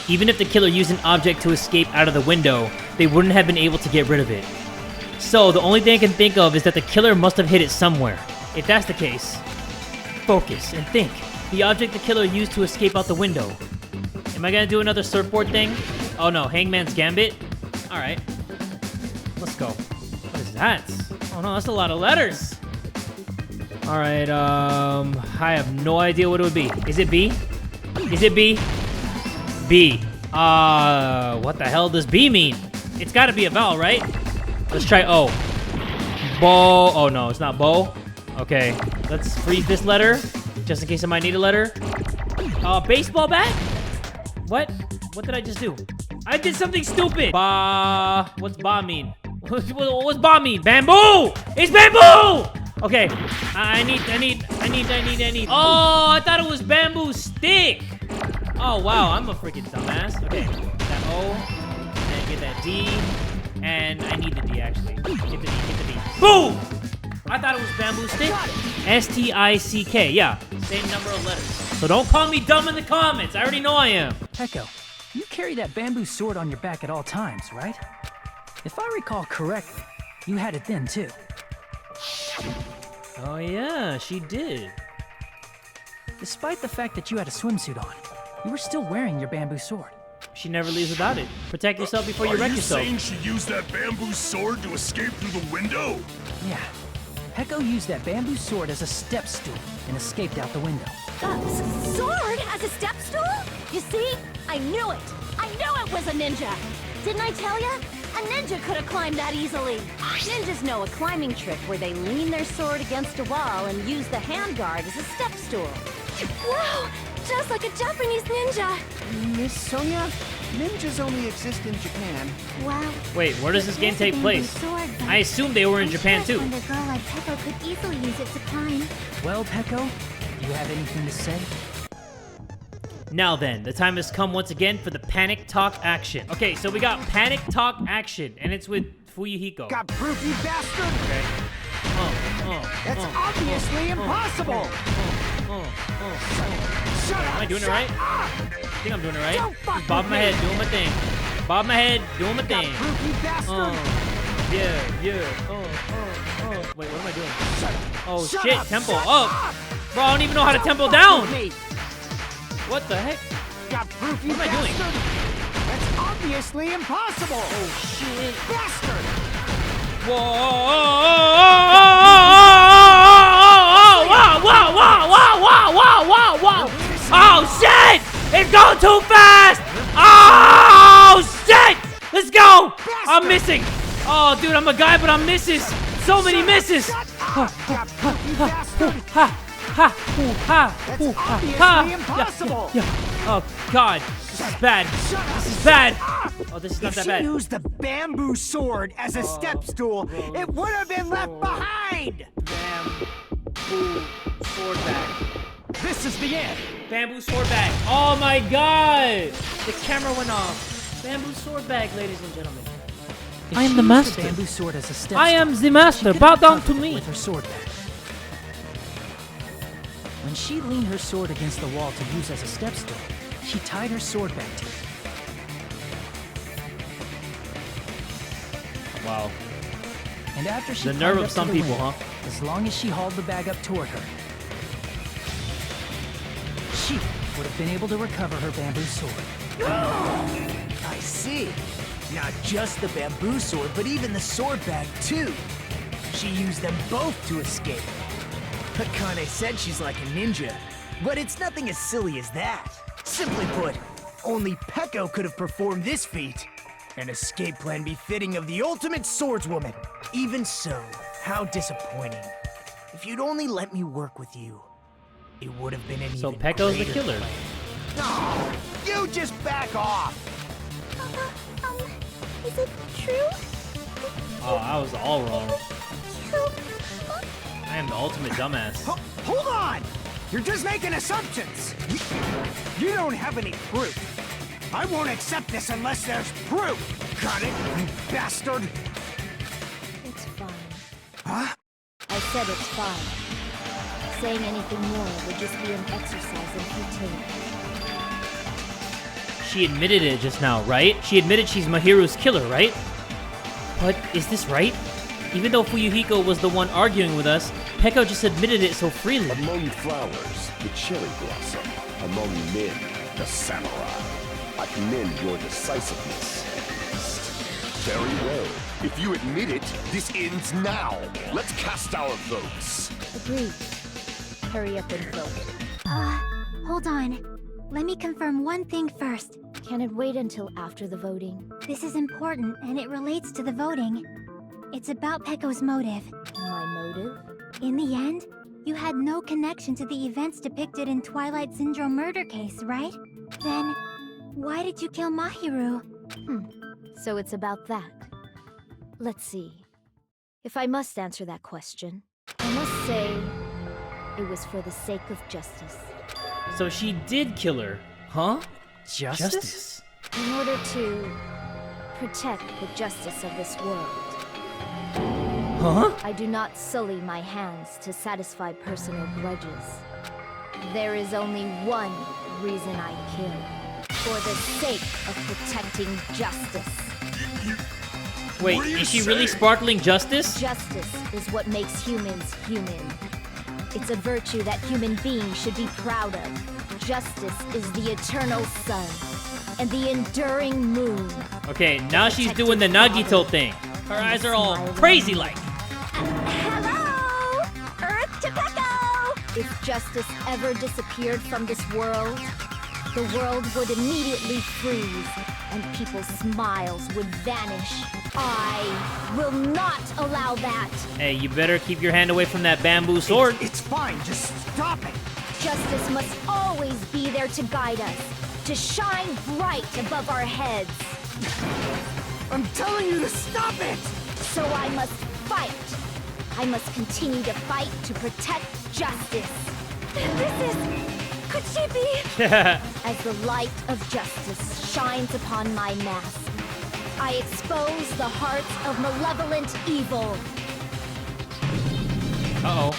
Even if the killer used an object to escape out of the window, they wouldn't have been able to get rid of it. So the only thing I can think of is that the killer must have hid it somewhere. If that's the case, focus and think. The object the killer used to escape out the window. Am I gonna do another surfboard thing? Oh no, Hangman's Gambit? Alright. Let's go. What is that? Oh no, that's a lot of letters. Alright, I have no idea what it would be. Is it B? Is it B? B. What the hell does B mean? It's gotta be a vowel, right? Let's try O. Bo. Oh no, it's not Bo. Okay, let's freeze this letter, just in case I might need a letter. Baseball bat? What? What did I just do? I did something stupid. Ba. What's ba mean? What's ba mean? Bamboo! It's bamboo! Okay, I need. Oh, I thought it was bamboo stick. Oh wow, I'm a freaking dumbass. Okay, that O, and get that D, and I need the D actually. Get the D. Boom! I thought it was bamboo stick. S-T-I-C-K, yeah. Same number of letters. So don't call me dumb in the comments. I already know I am. Peko, you carry that bamboo sword on your back at all times, right? If I recall correctly, you had it then too. Oh yeah, she did. Despite the fact that you had a swimsuit on, you were still wearing your bamboo sword. She never leaves without it. Protect yourself before you Are wreck you yourself. saying she used that bamboo sword to escape through the window? Yeah. Peko used that bamboo sword as a step stool and escaped out the window. Sword as a step stool? You see? I knew it! I knew it was a ninja! Didn't I tell ya? A ninja could have climbed that easily. Ninjas know a climbing trick where they lean their sword against a wall and use the handguard as a step stool. Wow! Just like a Japanese ninja! Miss Sonia, ninjas only exist in Japan. Well, Wait, where does this game take place? I assume they were in Japan too. And a girl like Peko could easily use it to climb. Well, Peko, Do you have anything to say? Now then, the time has come once again for the panic talk action. Okay, so we got panic talk action, and it's with Fuyuhiko. Got proof, you bastard? Okay. That's obviously impossible! Shut up! Am I doing it right? I think I'm doing it right. Don't fuck Just bob with my me. head, doing my thing. Bob my head, doing my Got thing. proof, you bastard? Yeah. Wait, what am I doing? Oh Shut shit, up, tempo shut up. up! Bro, I don't even know how to Don't tempo fuck down. with me. What the heck? Got proof, you What am I doing? bastard? That's obviously impossible! Oh shit. Bastard! Whoa! Oh shit! It's going too fast! Oh shit! Let's go! I'm missing! Oh dude, I'm a guy, but I'm misses! So many misses! Got proof, you bastard! That's obviously impossible! Oh god, this is bad. This is bad. Oh, this is not If that she bad. used the bamboo sword as a step stool, it would have been left behind! Bamboo sword bag. This is the end! Bamboo sword bag. Oh my god! The camera went off. Bamboo sword bag, ladies and gentlemen. If I am she the used master. bamboo sword as a step I am stool, the she master. could Bow have down to covered me. with her sword bag. When she leaned her sword against the wall to use as a step stool, she tied her sword back to it. Wow. And after she The climbed nerve up of to some the people, window, huh? as long as she hauled the bag up toward her, she would have been able to recover her bamboo sword. I see. Not just the bamboo sword, but even the sword bag, too. She used them both to escape. Akane said she's like a ninja, but it's nothing as silly as that. Simply put, only Peko could have performed this feat. An escape plan befitting of the ultimate swordswoman. Even so, how disappointing. If you'd only let me work with you, it would have been an So even Peko's the greater killer. plan. No, you just back off. Is it true? Oh, I was all wrong. You... I am the ultimate dumbass. Hold on! You're just making assumptions! You don't have any proof. I won't accept this unless there's proof! Got it, you bastard? It's fine. Huh? I said it's fine. Saying anything more would just be an exercise in futility. She admitted it just now, right? She admitted she's Mahiru's killer, right? But is this right? Even though Fuyuhiko was the one arguing with us, Peko just admitted it so freely. Among flowers, the cherry blossom. Among men, the samurai. I commend your decisiveness. Very well. If you admit it, this ends now. Let's cast our votes. Agreed. Hurry up and vote. Hold on. Let me confirm one thing first. Can it wait until after the voting? This is important, and it relates to the voting. It's about Peko's motive. My motive? In the end, you had no connection to the events depicted in Twilight Syndrome murder case, right? Then, why did you kill Mahiru? So it's about that. Let's see. If I must answer that question, I must say it was for the sake of justice. So she did kill her, huh? Justice? In order to protect the justice of this world. Huh? I do not sully my hands to satisfy personal grudges. There is only one reason I kill. For the sake of protecting justice. Wait, What are you is she really saying? sparkling justice? Justice is what makes humans human. It's a virtue that human beings should be proud of. Justice is the eternal sun and the enduring moon. Okay, now she's doing the Nagito thing. Her eyes are all crazy like. Hello! Earth to Peko! If justice ever disappeared from this world, the world would immediately freeze and people's smiles would vanish. I will not allow that. Hey, you better keep your hand away from that bamboo sword. It's fine, just stop it! Justice must always be there to guide us, to shine bright above our heads. I'm telling you to stop it! So I must fight. I must continue to fight to protect justice. Could she be? As the light of justice shines upon my mask, I expose the hearts of malevolent evil. Uh-oh.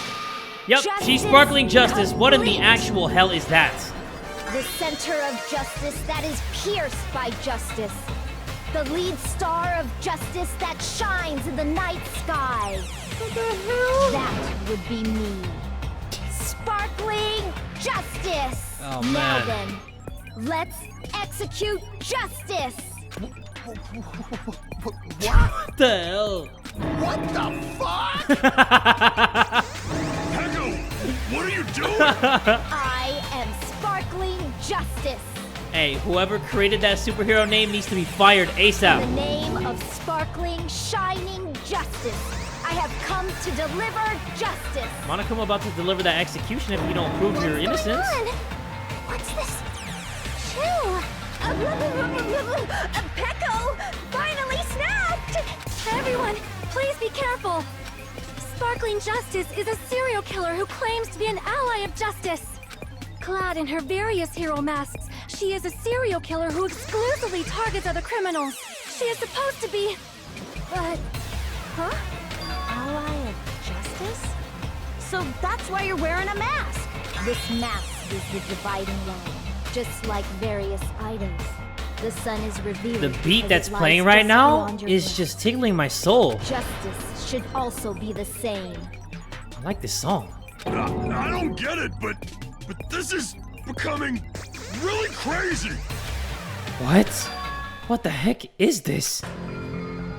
Yep, Justice she's sparkling justice. What in the complete. actual hell is that? The center of justice that is pierced by justice. The lead star of justice that shines in the night sky. What the hell? That would be me. Sparkling justice! Oh, Now man. then, let's execute justice! What the hell? What the fuck? Pecco, what are you doing? I am sparkling justice! Hey, whoever created that superhero name needs to be fired In the ASAP. name of sparkling, shining justice, I have come to deliver justice! Monokuma about to deliver that execution if you don't prove your innocence. What's this? Chill. Pecco finally snapped! Everyone, please be careful. Sparkling Justice is a serial killer who claims to be an ally of justice. Clad in her various hero masks, she is a serial killer who exclusively targets other criminals. She is supposed to be... But... Huh? Ally of justice? So that's why you're wearing a mask! This mask is the dividing line, just like various items. The sun is revealed. The beat as that's it lies playing right just now beyond your is breath. just tickling my soul. Justice should also be the same. I like this song. I don't get it, but this is becoming really crazy. What? What the heck is this?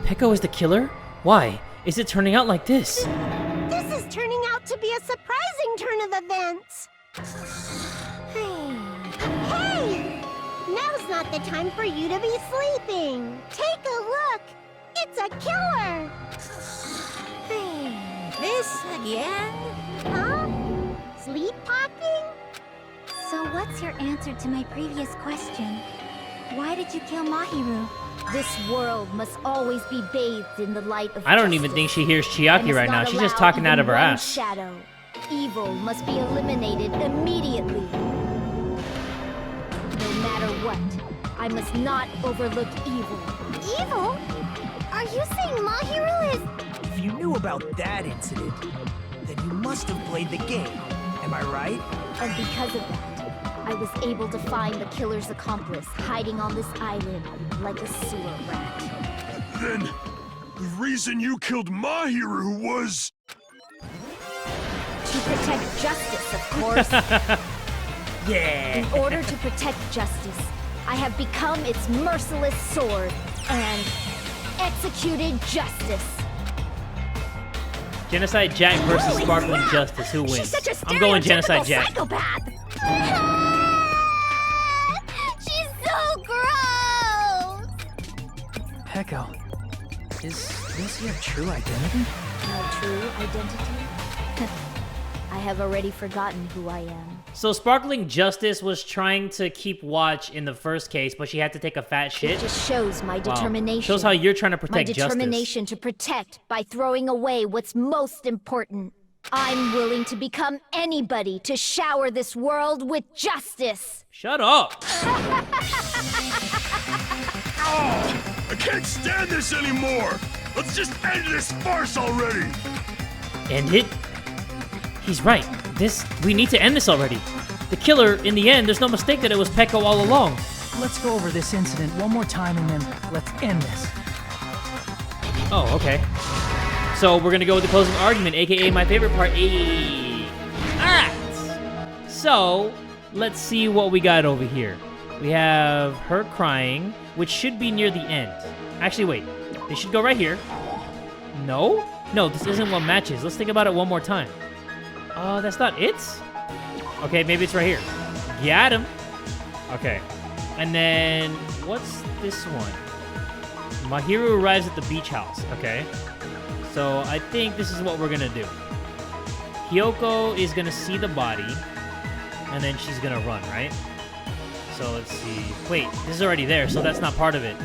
Pecco is the killer? Why? Is it turning out like this? This is turning out to be a surprising turn of events. Hey! Now's not the time for you to be sleeping. Take a look. It's a killer. This again? Huh? Sleepwalking? So what's your answer to my previous question? Why did you kill Mahiru? This world must always be bathed in the light of I don't even justice. think she hears I Chiaki must right now. not She's just allow talking out even of her one ass. Shadow. Evil must be eliminated immediately. No matter what, I must not overlook evil. Evil? Are you saying Mahiru is... If you knew about that incident, then you must have played the game. Am I right? And because of that, I was able to find the killer's accomplice hiding on this island like a sewer rat. Then the reason you killed Mahiru was... To protect justice, of course. Yeah. In order to protect justice, I have become its merciless sword and executed justice. Genocide Jack versus Holy Sparkling crap! Justice. Who wins? She's such a I'm going Genocide stereotypical Jack. psychopath! She's so gross! Pecco, is this your true identity? My true identity? I have already forgotten who I am. So Sparkling Justice was trying to keep watch in the first case, but she had to take a fat shit. It just shows my Wow. determination. Shows how you're trying to My protect justice. determination to protect by throwing away what's most important. I'm willing to become anybody to shower this world with justice. Shut up. Oh, I can't stand this anymore. Let's just end this farce already. End it? He's right. We need to end this already. The killer, in the end, there's no mistake that it was Pecco all along. Let's go over this incident one more time and then let's end this. Oh, okay. So we're gonna go with the closing argument, aka my favorite part. Alright. So, let's see what we got over here. We have her crying, which should be near the end. Actually, wait. They should go right here. No? No, this isn't what matches. Let's think about it one more time. That's not it? Okay, maybe it's right here. Got him. Okay. And then, what's this one? Mahiru arrives at the beach house. Okay. So, I think this is what we're gonna do. Hyoko is gonna see the body, and then she's gonna run, right? So, let's see. Wait, this is already there, so that's not part of it.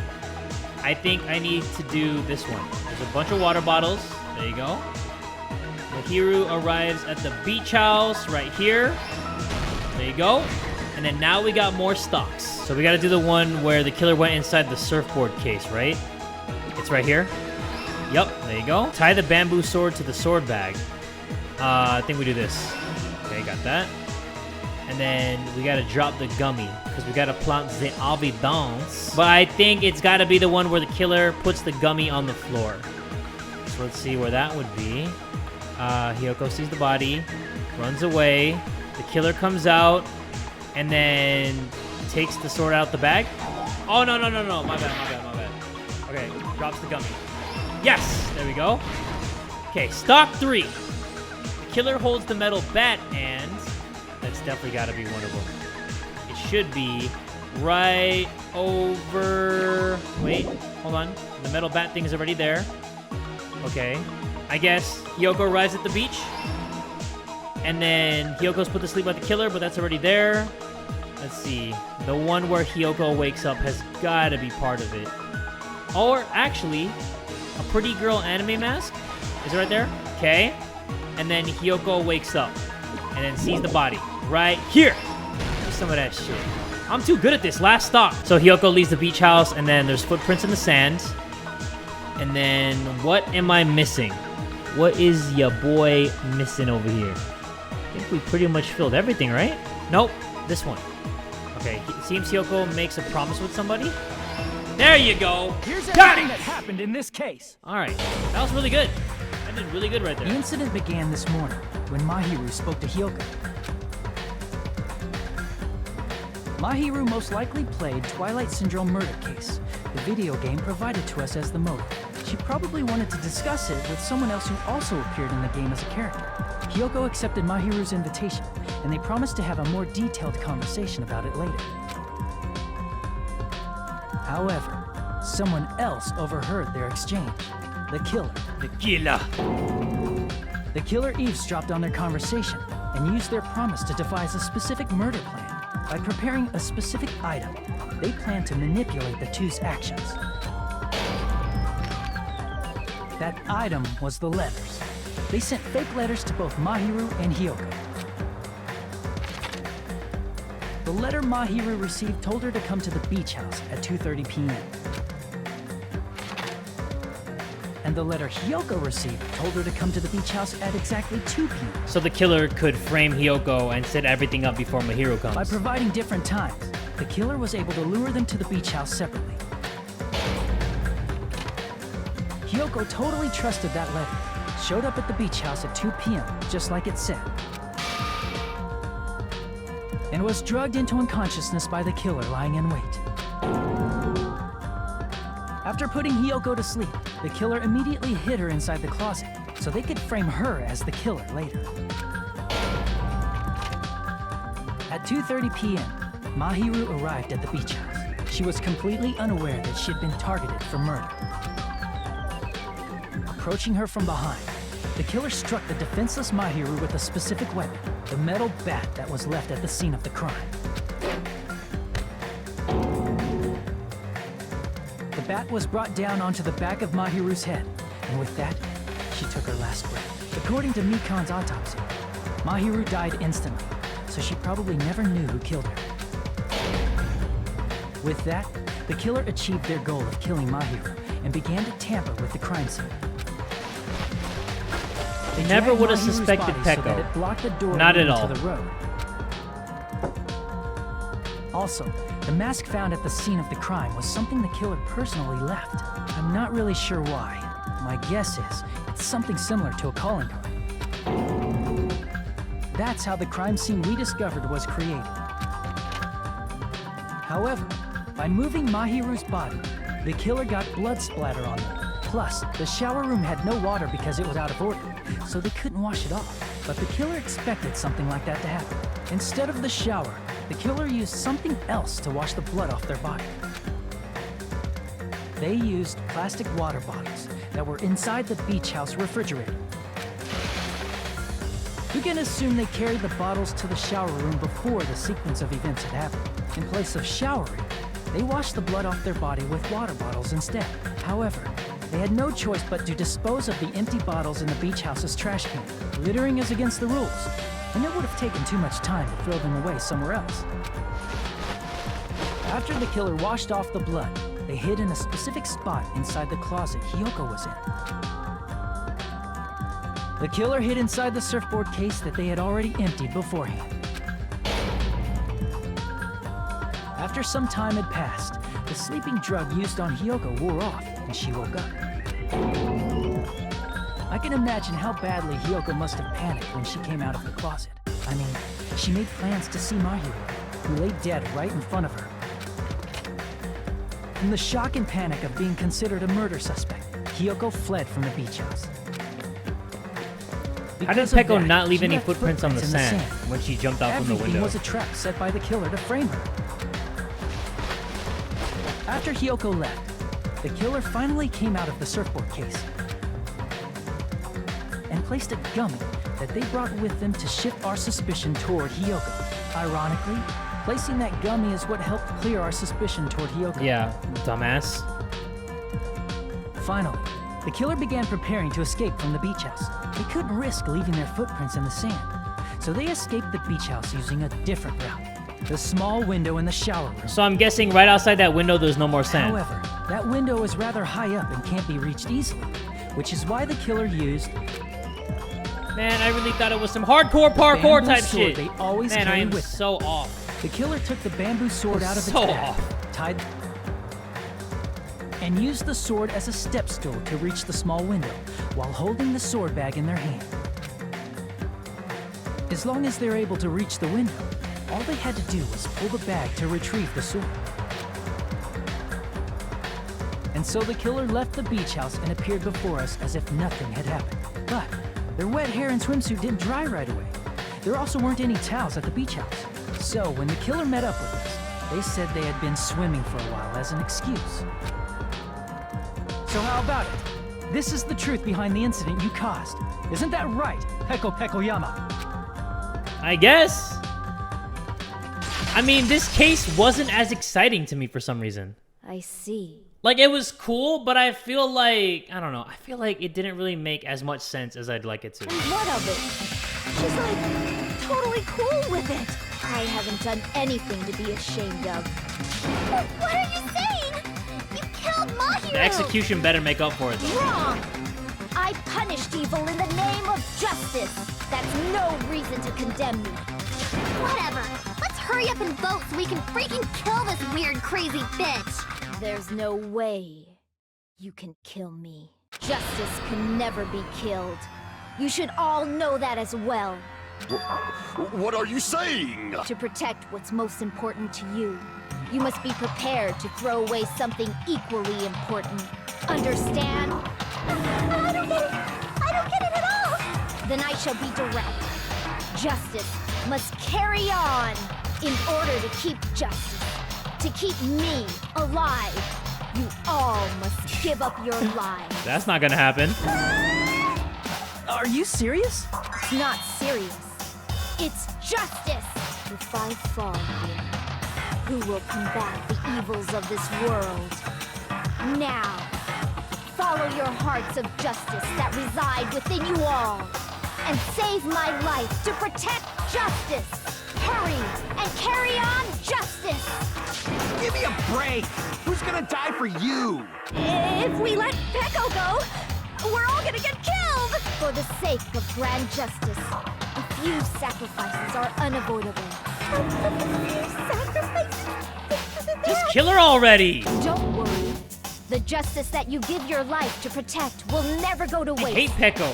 I think I need to do this one. There's a bunch of water bottles. There you go. Mahiru arrives at the beach house right here. There you go. And then now we got more stocks. So we got to do the one where the killer went inside the surfboard case, right? It's right here. Yup, there you go. Tie the bamboo sword to the sword bag. I think we do this. Okay, got that. And then we got to drop the gummy because we got to plant the evidence. But I think it's got to be the one where the killer puts the gummy on the floor. So let's see where that would be. Hiyoko sees the body, runs away. The killer comes out and then takes the sword out the bag. Oh, no. My bad. Okay, drops the gummy. Yes, there we go. Okay, stock 3. The killer holds the metal bat and that's definitely got to be one of them. It should be right over... Wait, hold on. The metal bat thing is already there. Okay. I guess Hiyoko arrives at the beach. And then Hyoko's put to sleep by the killer, but that's already there. Let's see. The one where Hiyoko wakes up has got to be part of it. Or actually, a pretty girl anime mask. Is it right there? Okay. And then Hiyoko wakes up and then sees the body right here. Do some of that shit. I'm too good at this. Last stop. So Hiyoko leaves the beach house and then there's footprints in the sand. And then what am I missing? What is your boy missing over here? I think we pretty much filled everything, right? Nope. This one. Okay. It seems Hiyoko makes a promise with somebody. There you go. Here's Got everything it. that happened in this case. All right. That was really good. I did really good right The there. incident began this morning when Mahiru spoke to Hiyoko. Mahiru most likely played Twilight Syndrome Murder Case, the video game provided to us as the motive. She probably wanted to discuss it with someone else who also appeared in the game as a character. Hiyoko accepted Mahiru's invitation, and they promised to have a more detailed conversation about it later. However, someone else overheard their exchange. The killer. The killer. The killer eavesdropped on their conversation and used their promise to devise a specific murder plan. By preparing a specific item, they planned to manipulate the two's actions. That item was the letters. They sent fake letters to both Mahiru and Hiyoko. The letter Mahiru received told her to come to the beach house at 2:30 p.m. And the letter Hiyoko received told her to come to the beach house at exactly 2 p.m. So the killer could frame Hiyoko and set everything up before Mahiru comes. By providing different times, the killer was able to lure them to the beach house separately. Hiyoko totally trusted that letter, showed up at the beach house at 2 p.m., just like it said, and was drugged into unconsciousness by the killer lying in wait. After putting Hiyoko to sleep, the killer immediately hid her inside the closet, so they could frame her as the killer later. At 2:30 p.m., Mahiru arrived at the beach house. She was completely unaware that she had been targeted for murder. Approaching her from behind, the killer struck the defenseless Mahiru with a specific weapon, the metal bat that was left at the scene of the crime. The bat was brought down onto the back of Mahiru's head, and with that, she took her last breath. According to Mikan's autopsy, Mahiru died instantly, so she probably never knew who killed her. With that, the killer achieved their goal of killing Mahiru and began to tamper with the crime scene. They Never dragged would have Mahiru's suspected body so that Peko. it blocked the door Not at leading all. to the road. Also, the mask found at the scene of the crime was something the killer personally left. I'm not really sure why. My guess is it's something similar to a calling card. That's how the crime scene we discovered was created. However, by moving Mahiru's body, the killer got blood splatter on them. Plus, the shower room had no water because it was out of order, so they couldn't wash it off. But the killer expected something like that to happen. Instead of the shower, the killer used something else to wash the blood off their body. They used plastic water bottles that were inside the beach house refrigerator. You can assume they carried the bottles to the shower room before the sequence of events had happened. In place of showering, they washed the blood off their body with water bottles instead. However, they had no choice but to dispose of the empty bottles in the beach house's trash can. Littering is against the rules, and it would have taken too much time to throw them away somewhere else. After the killer washed off the blood, they hid in a specific spot inside the closet Hiyoko was in. The killer hid inside the surfboard case that they had already emptied beforehand. After some time had passed, the sleeping drug used on Hiyoko wore off, and she woke up. I can imagine how badly Hiyoko must have panicked when she came out of the closet. I mean, she made plans to see Mahiro, who lay dead right in front of her. In the shock and panic of being considered a murder suspect, Hiyoko fled from the beach house. How did Because of Peko that, not leave she any left footprints on the in sand when she jumped out from the Everything window? was a trap set by the killer to frame her. After Hiyoko left, the killer finally came out of the surfboard case and placed a gummy that they brought with them to shift our suspicion toward Hiyoko. Ironically, placing that gummy is what helped clear our suspicion toward Hiyoko. Yeah, dumbass. Finally, the killer began preparing to escape from the beach house. They couldn't risk leaving their footprints in the sand, so they escaped the beach house using a different route. The small window in the shower room. So I'm guessing right outside that window there's no more sand. However, that window is rather high up and can't be reached easily, which is why the killer used... Man, I really thought it was some hardcore parkour bamboo type sword shit. They always Man, I carry am with them. so off. The killer took the bamboo sword out of its So bag, off. tied, and used the sword as a step stool to reach the small window while holding the sword bag in their hand. As long as they're able to reach the window, all they had to do was pull the bag to retrieve the sword. And so the killer left the beach house and appeared before us as if nothing had happened. But their wet hair and swimsuit didn't dry right away. There also weren't any towels at the beach house. So when the killer met up with us, they said they had been swimming for a while as an excuse. So how about it? This is the truth behind the incident you caused. Isn't that right, Peko Pekoyama? I guess. I mean, this case wasn't as exciting to me for some reason. I see. Like, it was cool, but I feel like, I don't know, I feel like it didn't really make as much sense as I'd like it to. And what of it? She's like totally cool with it. I haven't done anything to be ashamed of. What are you saying? You killed Mahiro! The execution better make up for it, though. Wrong! I punished evil in the name of justice. That's no reason to condemn me. Whatever. Let's hurry up and vote so we can freaking kill this weird, crazy bitch. There's no way you can kill me. Justice can never be killed. You should all know that as well. What are you saying? To protect what's most important to you, you must be prepared to throw away something equally important. Understand? I don't get it. I don't get it at all. Then I shall be direct. Justice must carry on. In order to keep justice, to keep me alive, you all must give up your lives. That's not gonna happen. Are you serious? It's not serious. It's justice. If I fall here, who will combat the evils of this world? Now, follow your hearts of justice that reside within you all, and save my life to protect justice. Hurry and carry on justice. Give me a break! Who's gonna die for you? If we let Peko go, we're all gonna get killed! For the sake of grand justice, a few sacrifices are unavoidable. Just kill her already! Don't worry. The justice that you give your life to protect will never go to I waste. hate Peko.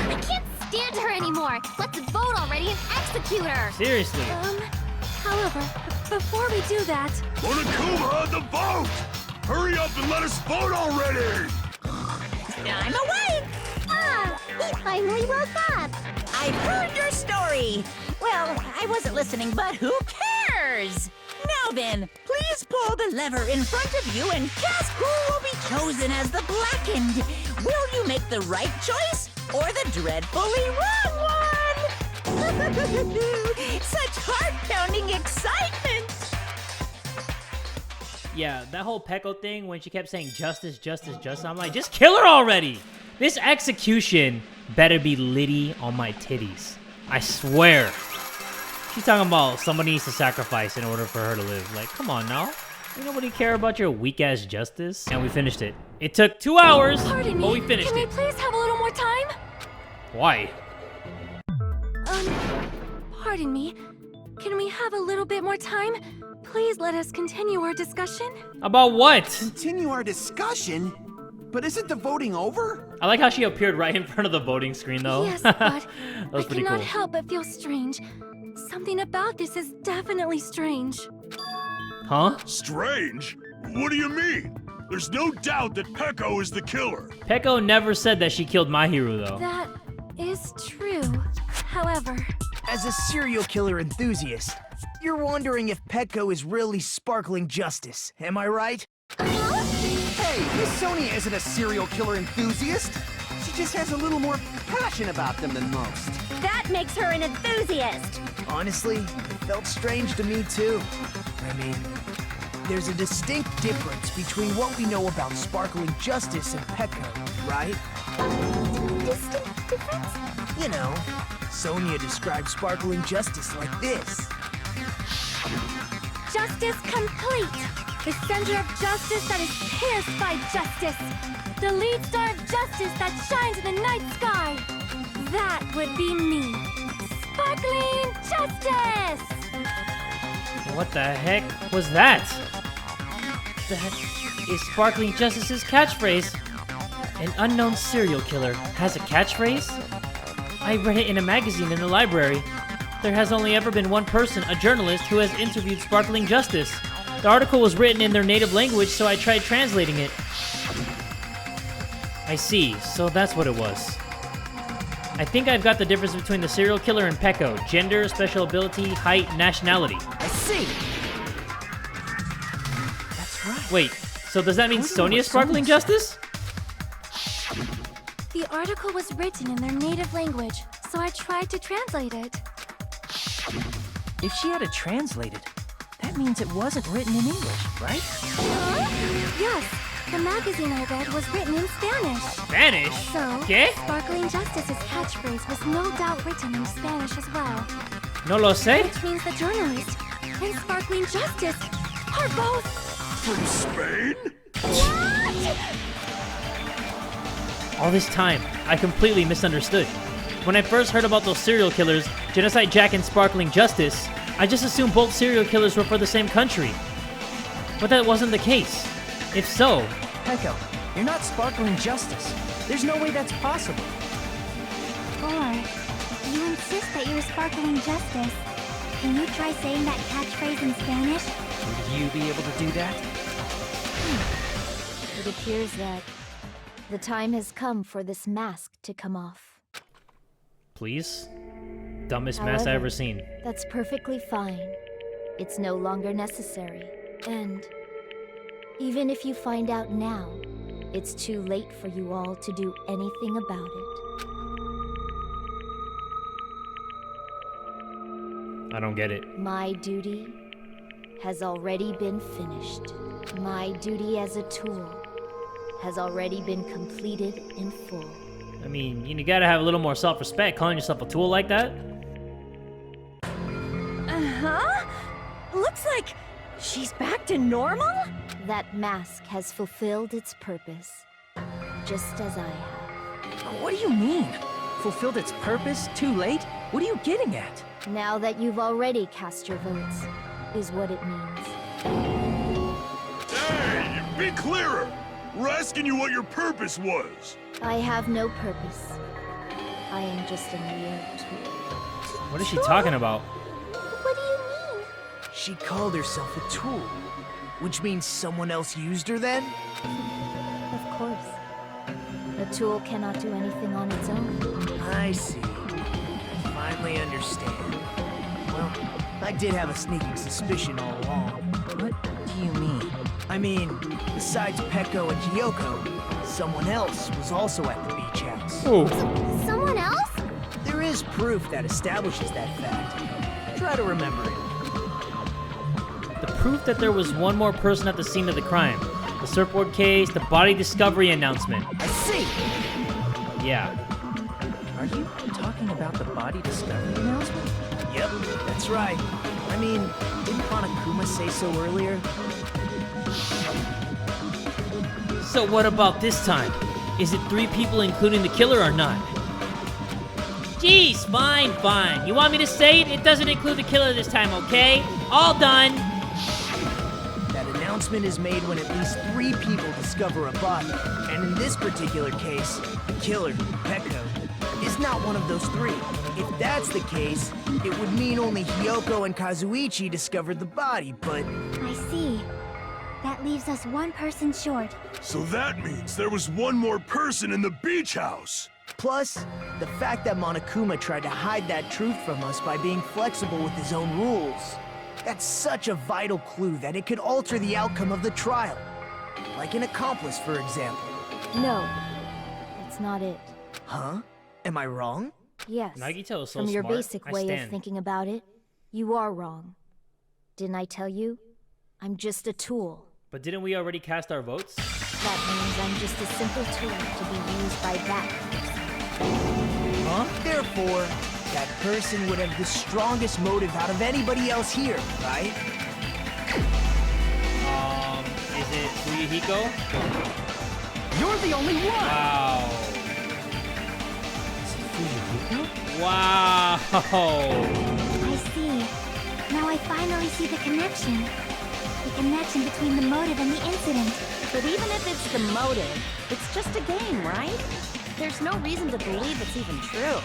I can't stand her anymore. Let's vote already and execute her. Seriously. However, before we do that... Monokuma, the vote! Hurry up and let us vote already! I'm awake! Ah, he finally woke up. I've heard your story. Well, I wasn't listening, but who cares? Now then, please pull the lever in front of you and guess who will be chosen as the blackened. Will you make the right choice or the dreadfully wrong one? Such heart-pounding excitement! Yeah, that whole Peko thing when she kept saying justice, justice, justice, I'm like, just kill her already! This execution better be litty on my titties. I swear. She's talking about somebody needs to sacrifice in order for her to live. Like, come on now. Ain't nobody care about your weak-ass justice. And we finished it. It took 2 hours, Pardon but me, we finished can it. we please have a little more time? Why? Pardon me. Can we have a little bit more time? Please let us continue our discussion. About what? Continue our discussion? But isn't the voting over? I like how she appeared right in front of the voting screen, though. Yes, but that was I pretty cannot cool. help but feel strange. Something about this is definitely strange. Huh? Strange? What do you mean? There's no doubt that Peko is the killer. Peko never said that she killed Mahiru, though. That is true. However, As a serial killer enthusiast, you're wondering if Petco is really sparkling justice, am I right? Hey, Miss Sonia isn't a serial killer enthusiast. She just has a little more passion about them than most. That makes her an enthusiast. Honestly, it felt strange to me too. I mean, there's a distinct difference between what we know about sparkling justice and Petco, right? Distinct difference? You know, Sonia described sparkling justice like this. justice complete. The center of justice that is pierced by justice. The lead star of justice that shines in the night sky. That would be me. Sparkling justice! What the heck was that? That is Sparkling Justice's catchphrase. An unknown serial killer has a catchphrase? I read it in a magazine in the library. There has only ever been one person, a journalist, who has interviewed Sparkling Justice. The article was written in their native language, so I tried translating it. I see, so that's what it was. I think I've got the difference between the serial killer and Peko. Gender, special ability, height, nationality. I see. That's right. Wait, so does that mean Wonder Sonia's what Sparkling Sonia's- Justice? The article was written in their native language, so I tried to translate it. If she had it translated, that means it wasn't written in English, right? Yes, the magazine I read was written in Spanish. Spanish? So, ¿Qué? Sparkling Justice's catchphrase was no doubt written in Spanish as well. No lo sé. Which means the journalist and Sparkling Justice are both... From Spain? All this time, I completely misunderstood. When I first heard about those serial killers, Genocide Jack and Sparkling Justice, I just assumed both serial killers were for the same country. But that wasn't the case. If so, Peko, you're not Sparkling Justice. There's no way that's possible. Or, you insist that you're Sparkling Justice. Can you try saying that catchphrase in Spanish? Would you be able to do that? It appears that the time has come for this mask to come off. please? Dumbest mask I However, ever seen. That's perfectly fine. It's no longer necessary. And even if you find out now, it's too late for you all to do anything about it. I don't get it. My duty has already been finished. My duty as a tool has already been completed in full. I mean, you gotta have a little more self-respect calling yourself a tool like that. Uh-huh. Looks like she's back to normal? That mask has fulfilled its purpose, just as I have. What do you mean? Fulfilled its purpose? Too late? What are you getting at? Now that you've already cast your votes, is what it means. Hey, be clearer! We're asking you what your purpose was. I have no purpose. I am just a mere tool. What is she talking about? What do you mean? She called herself a tool, which means someone else used her then? Of course. A tool cannot do anything on its own. I see. I finally understand. Well, I did have a sneaking suspicion all along. What do you mean? I mean, besides Peko and Kyoko, someone else was also at the beach house. Oh. Someone else? There is proof that establishes that fact. Try to remember it. The proof that there was one more person at the scene of the crime. The surfboard case, the body discovery announcement. I see! Yeah. Are you talking about the body discovery announcement? Yep, that's right. I mean, didn't Monokuma say so earlier? So what about this time? Is it 3 people including the killer or not? Jeez, fine. You want me to say it? It doesn't include the killer this time, okay? All done. That announcement is made when at least 3 people discover a body. And in this particular case, the killer, Peko, is not one of those 3. If that's the case, it would mean only Hiyoko and Kazuichi discovered the body, but... I see. That leaves us 1 person short. So that means there was one more person in the beach house. Plus, the fact that Monokuma tried to hide that truth from us by being flexible with his own rules. That's such a vital clue that it could alter the outcome of the trial. Like an accomplice, for example. No, that's not it. Huh? Am I wrong? Yes. Nagito is so From your smart. basic I way stand. of thinking about it, you are wrong. Didn't I tell you? I'm just a tool. But didn't we already cast our votes? That means I'm just a simple tool to be used by that person. Huh? Therefore, that person would have the strongest motive out of anybody else here, right? Is it Fuyuhiko? You're the only one! Wow. Is it Fuyuhiko? Wow. I see. Now I finally see the connection. The connection between the motive and the incident. But even if it's the motive, it's just a game, right? There's no reason to believe it's even true.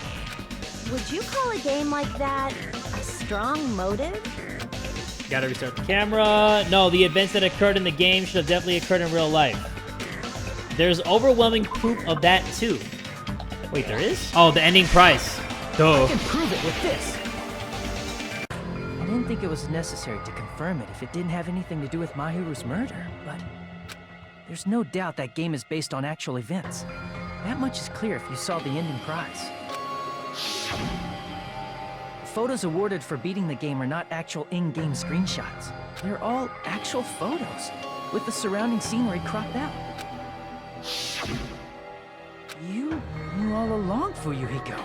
Would you call a game like that a strong motive? Gotta restart the camera. No, the events that occurred in the game should have definitely occurred in real life. There's overwhelming proof of that too. Wait, there is? Oh, the ending prize. Duh. I can prove it with this. I didn't think it was necessary to confirm it if it didn't have anything to do with Mahiru's murder, but there's no doubt that game is based on actual events. That much is clear if you saw the ending prize. The photos awarded for beating the game are not actual in-game screenshots. They're all actual photos, with the surrounding scenery cropped out. You knew all along, Fuyuhiko,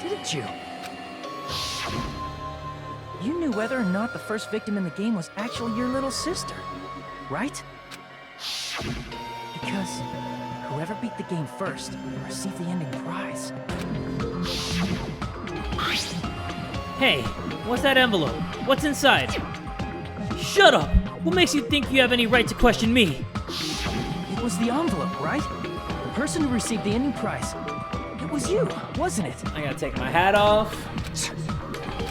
didn't you? You knew whether or not the first victim in the game was actually your little sister, right? Because whoever beat the game first will receive the ending prize. Hey, what's that envelope? What's inside? Shut up! What makes you think you have any right to question me? It was the envelope, right? The person who received the ending prize. It was you, wasn't it? I gotta take my hat off.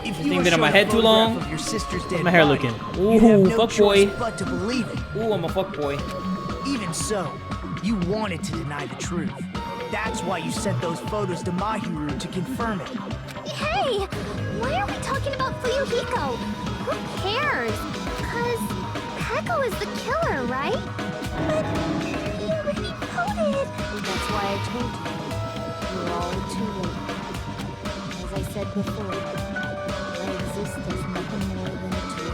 If This you thing were been on my shown a head too photograph long? of your sister's dead How's my hair body, looking? you'd have Ooh, no fuck choice boy. but to believe it. Ooh, I'm a fuckboy. Even so, you wanted to deny the truth. That's why you sent those photos to Mahiru to confirm it. Hey! Why are we talking about Fuyuhiko? Who cares? Cause Peko is the killer, right? But he already voted. That's why I told you. You're all too late. As I said before, I exist as nothing more than a tool.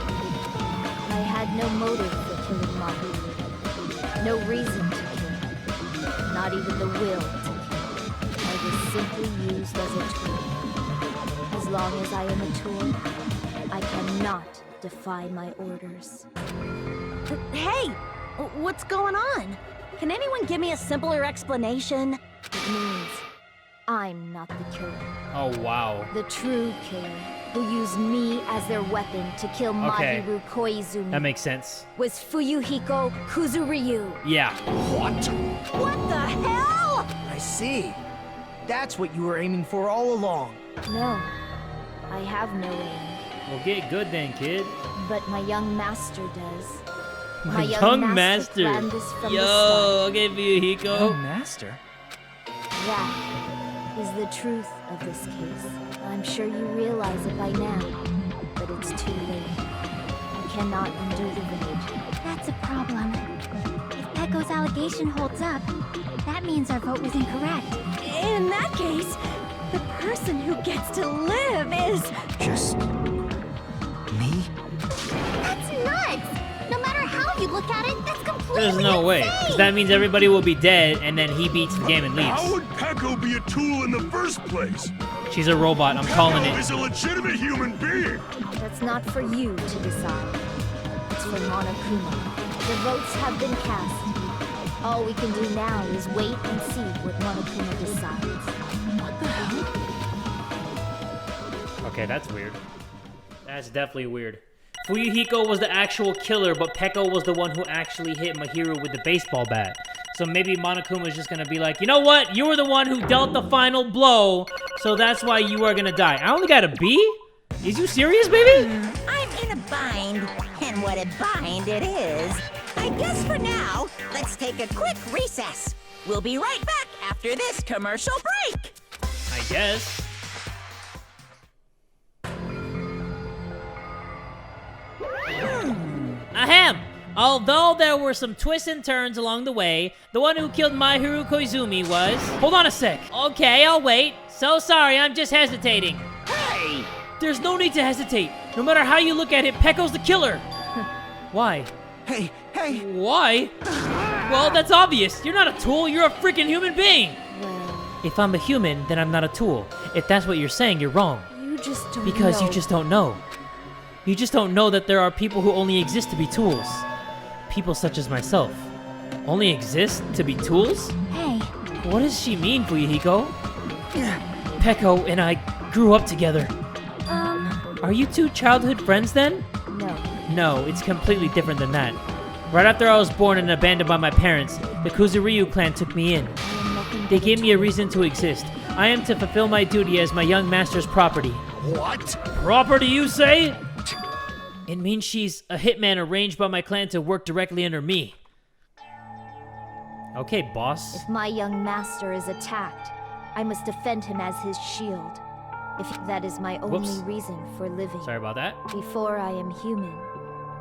I had no motive for killing Mahiru. No reason to kill. Not even the will to kill. I was simply used as a tool. As long as I am a tool, I cannot defy my orders. Hey! What's going on? Can anyone give me a simpler explanation? It means I'm not the killer. Oh, wow. The true killer, who used me as their weapon to kill Okay. Mahiru Koizumi, That makes sense. was Fuyuhiko Kuzuryu. Yeah. What? What the hell? I see. That's what you were aiming for all along. No, I have no aim, Well, get good then, kid. but my young master does. My young master. planned this from the Yo, start. okay, Fuyuhiko. Oh, master. That is the truth of this case. I'm sure you realize it by now, but it's too late. I cannot undo the vote. That's a problem. If Peko's allegation holds up, that means our vote was incorrect. In that case, the person who gets to live is... Just... me? That's nuts! look at it, that's completely There's no way. insane. 'Cause that means everybody will be dead, and then he beats the game and How leaves. would Peko be a tool in the first place? She's a robot. I'm calling Peko it. is a legitimate human being. That's not for you to decide. It's for Monokuma. The votes have been cast. All we can do now is wait and see what Monokuma decides. What the hell? Okay, that's weird. That's definitely weird. Fuyuhiko was the actual killer, but Peko was the one who actually hit Mahiru with the baseball bat. So maybe Monokuma is just gonna be like, you know what? You were the one who dealt the final blow, so that's why you are gonna die. I only got a B? Is you serious, baby? I'm in a bind, and what a bind it is. I guess for now, let's take a quick recess. We'll be right back after this commercial break. I guess. Ahem! Although there were some twists and turns along the way, the one who killed Mahiru Koizumi was... Hold on a sec. Okay, I'll wait. So sorry, I'm just hesitating. Hey! There's no need to hesitate. No matter how you look at it, Peko's the killer. Why? Hey, hey! Why? Well, that's obvious. You're not a tool, you're a freaking human being. Well, If I'm a human, then I'm not a tool. If that's what you're saying, you're wrong. you just don't Because know. you just don't know. You just don't know that there are people who only exist to be tools. People such as myself. Only exist to be tools? Hey, What does she mean, Fuyuhiko? Peko and I grew up together. Are you two childhood friends then? No. No, it's completely different than that. Right after I was born and abandoned by my parents, the Kuzuryu clan took me in. I am nothing They but gave me a reason to exist. I am to fulfill my duty as my young master's property. What? Property, you say? It means she's a hitman arranged by my clan to work directly under me. Okay, boss. If my young master is attacked, I must defend him as his shield. If that is my only Whoops. reason for living. Sorry about that. Before I am human,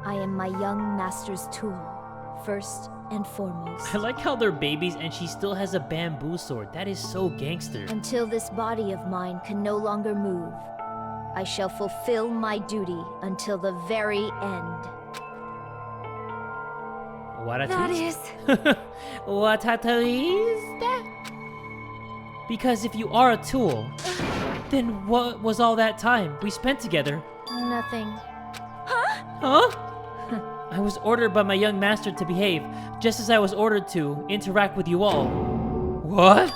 I am my young master's tool, first and foremost. I like how they're babies and she still has a bamboo sword. That is so gangster. Until this body of mine can no longer move, I shall fulfill my duty until the very end. What a That twist. is... What a twist? Because if you are a tool, then what was all that time we spent together? Nothing. Huh? I was ordered by my young master to behave, just as I was ordered to interact with you all. What?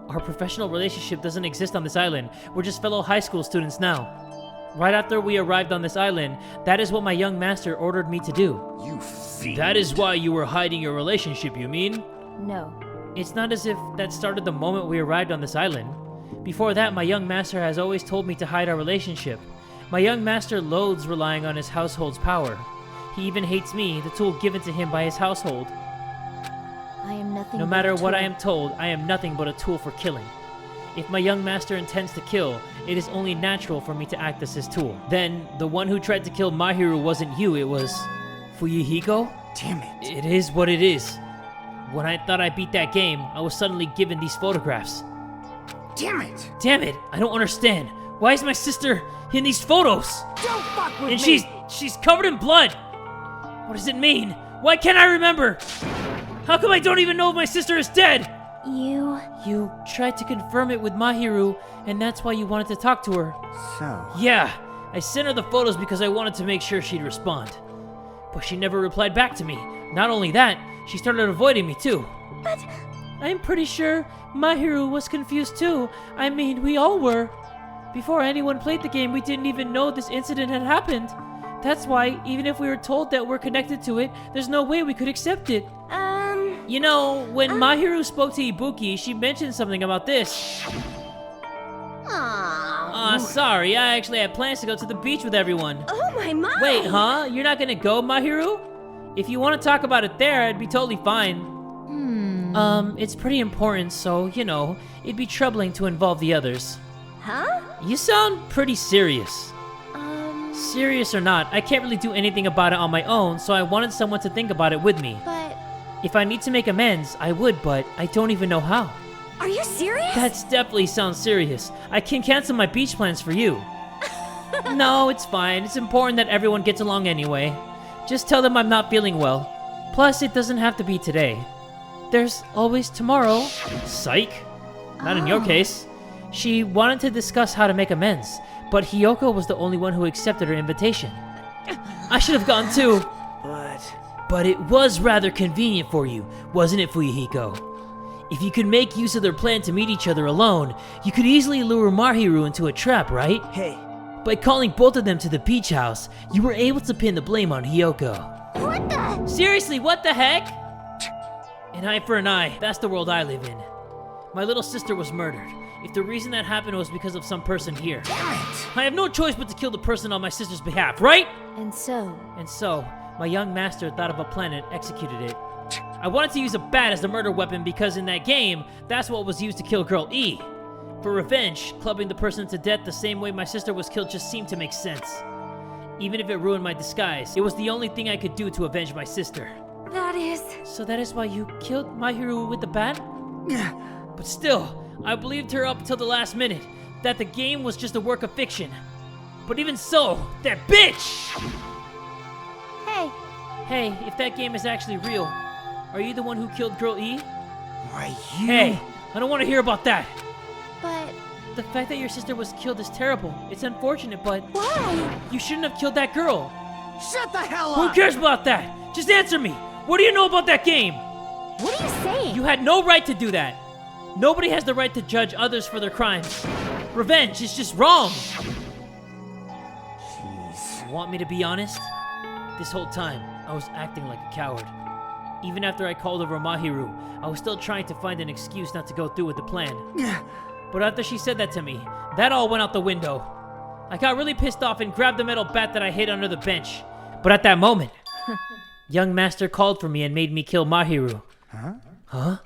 Our professional relationship doesn't exist on this island. We're just fellow high school students now. Right after we arrived on this island, that is what my young master ordered me to do. You fiend. That is why you were hiding your relationship, you mean? No. It's not as if that started the moment we arrived on this island. Before that, my young master has always told me to hide our relationship. My young master loathes relying on his household's power. He even hates me, the tool given to him by his household. I am nothing No but matter a what I tool. am told, I am nothing but a tool for killing. If my young master intends to kill, it is only natural for me to act as his tool. Then, the one who tried to kill Mahiru wasn't you, it was... Fuyuhiko? Damn it. It is what it is. When I thought I beat that game, I was suddenly given these photographs. Damn it. Damn it, I don't understand. Why is my sister in these photos? Don't fuck with And me. she's covered in blood. What does it mean? Why can't I remember? How come I don't even know if my sister is dead? You tried to confirm it with Mahiru, and that's why you wanted to talk to her. So, Yeah, I sent her the photos because I wanted to make sure she'd respond. But she never replied back to me. Not only that, she started avoiding me too. But... I'm pretty sure Mahiru was confused too. I mean, we all were. Before anyone played the game, we didn't even know this incident had happened. That's why, even if we were told that we're connected to it, there's no way we could accept it. You know, when Mahiru spoke to Ibuki, she mentioned something about this. Aww. Sorry, I actually had plans to go to the beach with everyone. Oh my! Wait, huh? You're not gonna go, Mahiru? If you want to talk about it there, I'd be totally fine. It's pretty important, so, you know, it'd be troubling to involve the others. Huh? You sound pretty serious. Serious or not, I can't really do anything about it on my own, so I wanted someone to think about it with me. But... If I need to make amends, I would, but I don't even know how. Are you serious? That definitely sounds serious. I can cancel my beach plans for you. No, it's fine. It's important that everyone gets along anyway. Just tell them I'm not feeling well. Plus, it doesn't have to be today. There's always tomorrow. Psych. Not in your case. She wanted to discuss how to make amends, but Hiyoko was the only one who accepted her invitation. I should have gone too. But it was rather convenient for you, wasn't it, Fuyuhiko? If you could make use of their plan to meet each other alone, you could easily lure Mahiru into a trap, right? Hey. By calling both of them to the beach house, you were able to pin the blame on Hiyoko. What the? Seriously, what the heck? An eye for an eye, that's the world I live in. My little sister was murdered. If the reason that happened was because of some person here, I have no choice but to kill the person on my sister's behalf, right? And so, my young master thought of a plan and executed it. I wanted to use a bat as the murder weapon because in that game, that's what was used to kill Girl E. For revenge, clubbing the person to death the same way my sister was killed just seemed to make sense. Even if it ruined my disguise, it was the only thing I could do to avenge my sister. That is... So that is why you killed Mahiru with the bat? But still, I believed her up until the last minute, that the game was just a work of fiction. But even so, that bitch! Hey, Hey, if that game is actually real, are you the one who killed Girl E? Why, you... Hey, I don't want to hear about that. but The fact that your sister was killed is terrible. It's unfortunate, but... why? You shouldn't have killed that girl. Shut the hell Who up! cares about that? Just answer me. What do you know about that game? What are you saying? You had no right to do that. Nobody has the right to judge others for their crimes. Revenge is just wrong. Jeez. Want me to be honest? This whole time, I was acting like a coward. Even after I called over Mahiru, I was still trying to find an excuse not to go through with the plan. But after she said that to me, that all went out the window. I got really pissed off and grabbed the metal bat that I hid under the bench. But at that moment, young master called for me and made me kill Mahiru. Huh?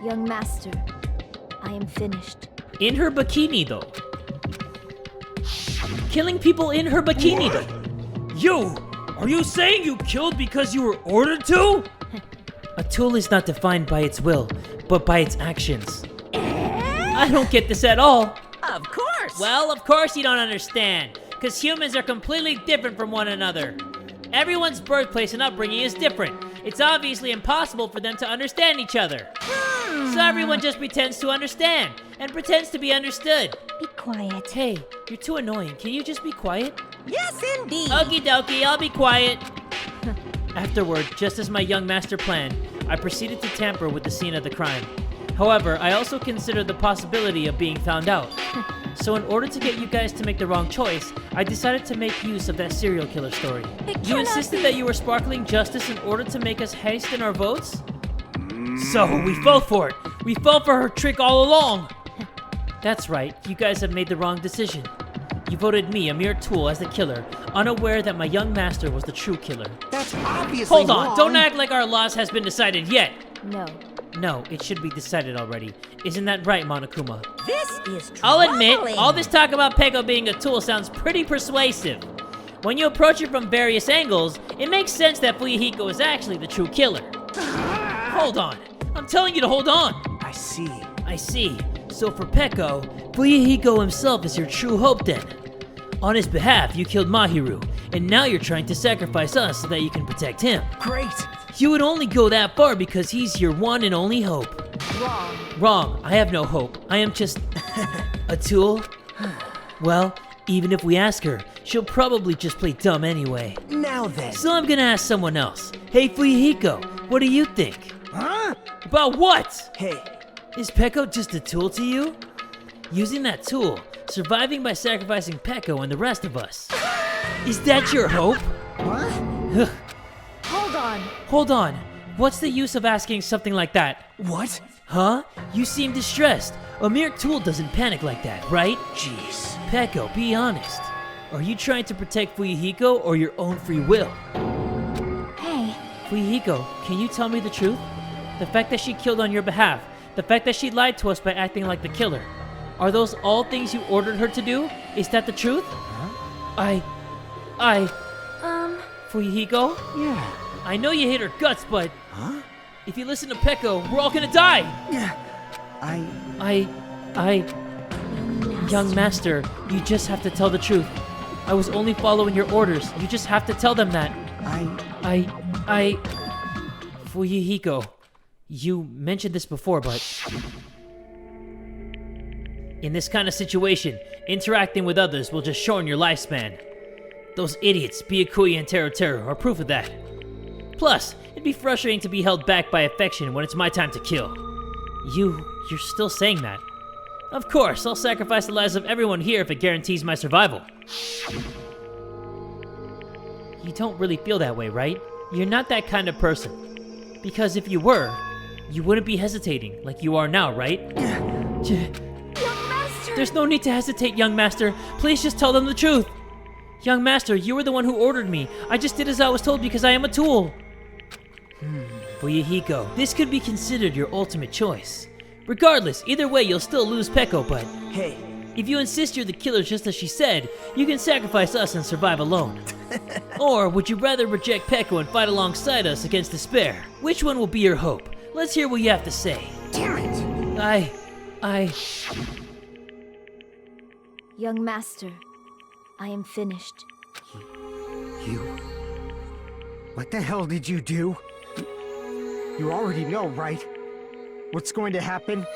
Young master, I am finished. In her bikini, though. Killing people in her bikini, though. You! Are you saying you killed because you were ordered to? A tool is not defined by its will, but by its actions. I don't get this at all. Of course! Well, of course you don't understand, because humans are completely different from one another. Everyone's birthplace and upbringing is different. It's obviously impossible for them to understand each other. So everyone just pretends to understand, and pretends to be understood. Be quiet. Hey, you're too annoying. Can you just be quiet? Yes, indeed! Okie dokie, I'll be quiet. Afterward, just as my young master planned, I proceeded to tamper with the scene of the crime. However, I also considered the possibility of being found out. So in order to get you guys to make the wrong choice, I decided to make use of that serial killer story. You insisted that you were sparkling justice in order to make us haste in our votes? So we fell for it. We fell for her trick all along. That's right, you guys have made the wrong decision. You voted me, a mere tool, as the killer, unaware that my young master was the true killer. That's obviously Hold on, wrong. don't act like our loss has been decided yet. No. No, it should be decided already. Isn't that right, Monokuma? This is I'll admit, troubling. all this talk about Peko being a tool sounds pretty persuasive. When you approach it from various angles, it makes sense that Fuyuhiko is actually the true killer. Hold on. I'm telling you to hold on. I see. I see. So for Peko, Fuyuhiko himself is your true hope then. On his behalf, you killed Mahiru, and now you're trying to sacrifice us so that you can protect him. Great. You would only go that far because he's your one and only hope. Wrong. Wrong. I have no hope. I am just a tool. Well, even if we ask her, she'll probably just play dumb anyway. Now then. So I'm gonna ask someone else. Hey, Fuyuhiko, what do you think? Huh? About what? Hey, Is Peko just a tool to you? Using that tool, surviving by sacrificing Peko and the rest of us. Is that your hope? what? Hold on. Hold on. What's the use of asking something like that? What? Huh? You seem distressed. A mere tool doesn't panic like that, right? Jeez. Peko, be honest. Are you trying to protect Fuyuhiko or your own free will? Hey, Fuyuhiko, can you tell me the truth? The fact that she killed on your behalf, the fact that she lied to us by acting like the killer, are those all things you ordered her to do? Is that the truth? Fuyuhiko? Yeah. I know you hate her guts, but Huh? if you listen to Peko, we're all gonna die! I... Young master, you just have to tell the truth. I was only following your orders. You just have to tell them that. Fuyuhiko, you mentioned this before, but... in this kind of situation, interacting with others will just shorten your lifespan. Those idiots, Byakuya and Teru, are proof of that. Plus, it'd be frustrating to be held back by affection when it's my time to kill. You're still saying that. Of course, I'll sacrifice the lives of everyone here if it guarantees my survival. You don't really feel that way, right? You're not that kind of person. Because if you were, you wouldn't be hesitating like you are now, right? Young Master! There's no need to hesitate, young master. Please just tell them the truth. Young master, you were the one who ordered me. I just did as I was told because I am a tool. Fuyuhiko, this could be considered your ultimate choice. Regardless, either way, you'll still lose Peko, but... Hey, if you insist you're the killer just as she said, you can sacrifice us and survive alone. Or would you rather reject Peko and fight alongside us against despair? Which one will be your hope? Let's hear what you have to say. damn it! I... Young Master, I am finished. You? What the hell did you do? You already know, right? What's going to happen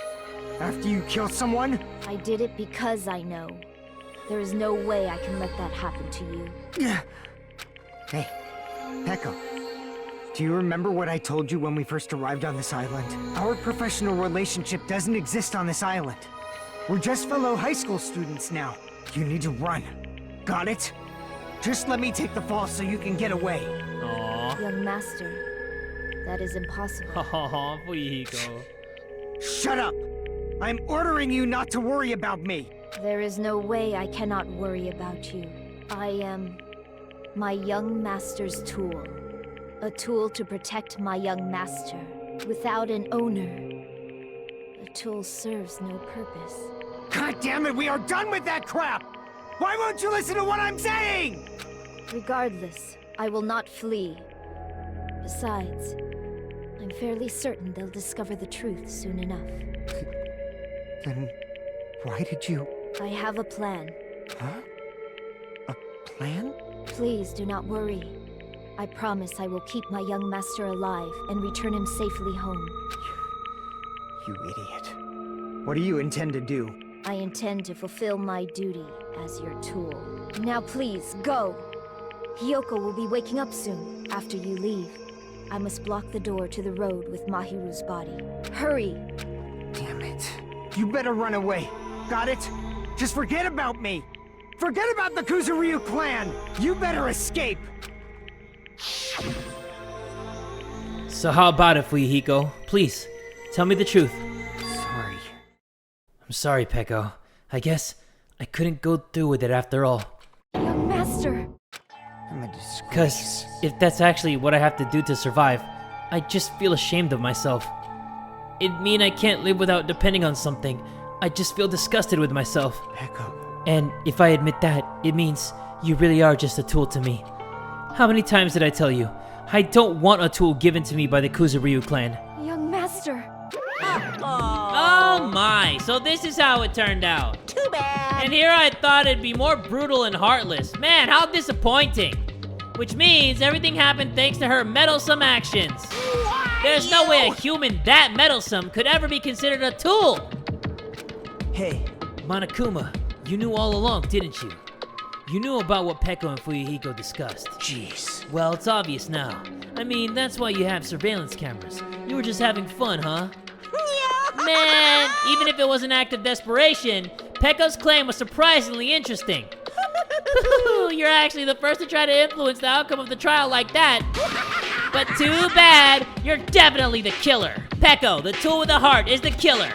after you kill someone? I did it because I know. There is no way I can let that happen to you. Hey, Peko. Do you remember what I told you when we first arrived on this island? Our professional relationship doesn't exist on this island. We're just fellow high school students now. You need to run. Got it? Just let me take the fall so you can get away. Aww. Young Master, that is impossible. Aw, Fuyuhiko. Shut up! I'm ordering you not to worry about me! There is no way I cannot worry about you. I am my young master's tool. A tool to protect my young master. Without an owner, a tool serves no purpose. God damn it, we are done with that crap! Why won't you listen to what I'm saying? Regardless, I will not flee. Besides, I'm fairly certain they'll discover the truth soon enough. Then why did you... I have a plan. Huh? A plan? Please do not worry. I promise I will keep my young master alive and return him safely home. You idiot. What do you intend to do? I intend to fulfill my duty as your tool. Now please, go! Hiyoko will be waking up soon, after you leave. I must block the door to the road with Mahiru's body. Hurry! Damn it. You better run away. Got it? Just forget about me! Forget about the Kuzuryu clan! You better escape! So how about it, Fuyuhiko? Please, tell me the truth. Sorry. I'm sorry, Peko. I guess I couldn't go through with it after all. Young Master! I'm a disgrace. Because if that's actually what I have to do to survive, I just feel ashamed of myself. It'd mean I can't live without depending on something. I just feel disgusted with myself. Peko. And if I admit that, it means you really are just a tool to me. How many times did I tell you? I don't want a tool given to me by the Kuzuryu clan. Young Master! Oh my, so this is how it turned out. Too bad. And here I thought it'd be more brutal and heartless. Man, how disappointing. Which means everything happened thanks to her meddlesome actions. There's no way a human that meddlesome could ever be considered a tool. Hey, Monokuma, you knew all along, didn't you? You knew about what Peko and Fuyuhiko discussed. jeez. Well, it's obvious now. I mean, that's why you have surveillance cameras. You were just having fun, huh? Man, even if it was an act of desperation, Peko's claim was surprisingly interesting. You're actually the first to try to influence the outcome of the trial like that. But too bad, you're definitely the killer. Peko, the tool with a heart, is the killer.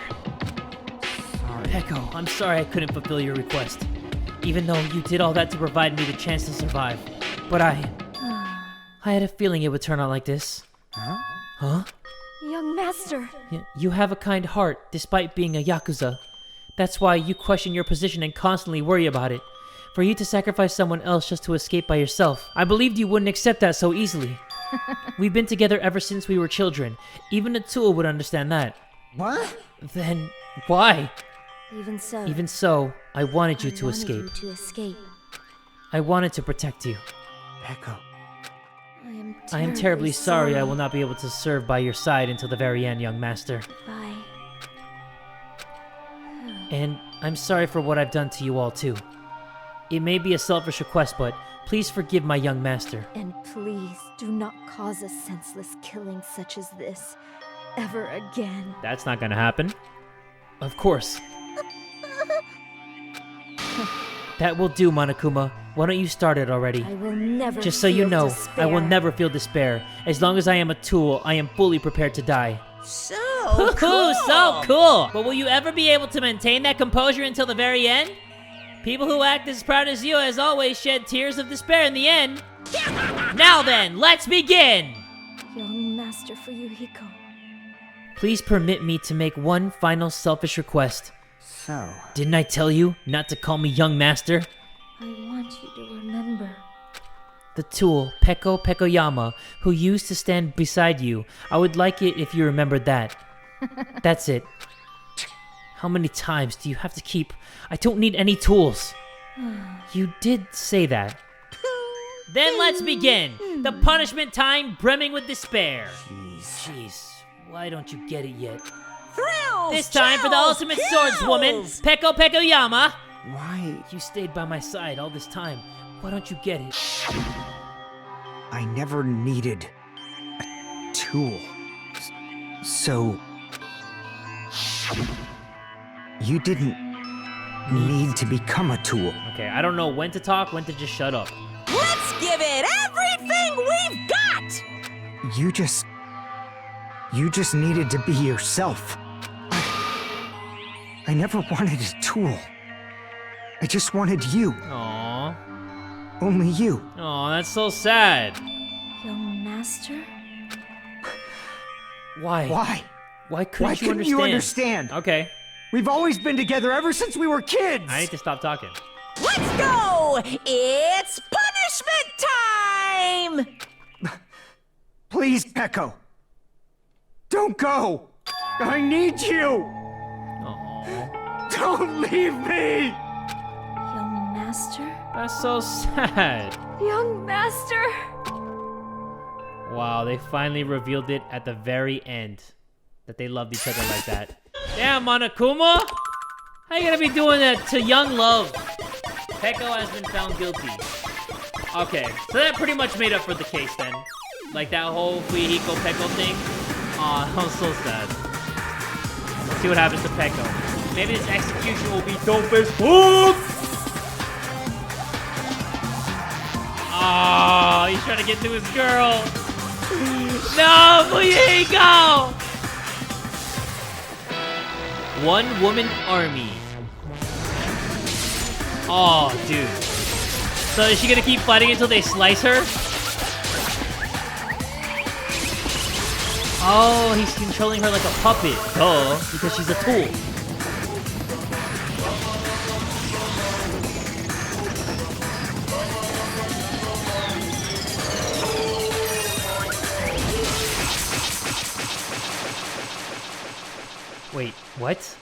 Sorry. Peko, I'm sorry I couldn't fulfill your request. Even though you did all that to provide me the chance to survive. But I had a feeling it would turn out like this. Huh? Huh? Young Master! You have a kind heart, despite being a Yakuza. That's why you question your position and constantly worry about it. For you to sacrifice someone else just to escape by yourself. I believed you wouldn't accept that so easily. We've been together ever since we were children. Even a tool would understand that. What? Then, why? Even so, Even so, I wanted you I to wanted escape. you to escape. I wanted to protect you. Echo. I am terribly sorry I will not be able to serve by your side until the very end, young master. Bye. And I'm sorry for what I've done to you all, too. It may be a selfish request, but please forgive my young master. And please do not cause a senseless killing such as this ever again. That's not gonna happen. Of course. That will do, Monokuma. Why don't you start it already? I will never Just so you feel know, despair. I will never feel despair. As long as I am a tool, I am fully prepared to die. So Cool, so cool! But will you ever be able to maintain that composure until the very end? People who act as proud as you, as always, shed tears of despair in the end. Now then, let's begin! Young Master Fuyuhiko. Please permit me to make one final selfish request. So, Didn't I tell you not to call me young master? I want you to remember. The tool, Peko Pekoyama, who used to stand beside you. I would like it if you remembered that. That's it. How many times do you have to keep? I don't need any tools. You did say that. Then let's begin. The punishment time brimming with despair. Jeez, why don't you get it yet? thrills. This time for the chills, ultimate kills. swordswoman, Peko Pekoyama. why? You stayed by my side all this time. Why don't you get it? I never needed a tool. So. You didn't need to become a tool. Okay, I don't know when to talk, when to just shut up. Let's give it everything we've got. You just needed to be yourself. I never wanted a tool. I just wanted you. Aww. Only you. Aw, that's so sad. Young Master? Why? Why? Why couldn't Why you couldn't understand? you understand? Okay, We've always been together ever since we were kids. I need to stop talking. Let's go. It's punishment time. Please, Peko. Don't go. I need you. Aww. Don't leave me. Young Master? That's so sad. Young Master! Wow, they finally revealed it at the very end. That they loved each other like that. Damn, Monokuma! How you gonna be doing that to young love? Peko has been found guilty. Okay, so that pretty much made up for the case then. Like that whole Fuyuhiko Peko thing. Aw, that was so sad. Let's see what happens to Peko. Maybe this execution will be dope as fuck! Oh, he's trying to get to his girl. No, Fuyuhiko! One woman army. Oh, dude. So is she gonna keep fighting until they slice her? Oh, he's controlling her like a puppet. Duh, because she's a tool. Wait, what?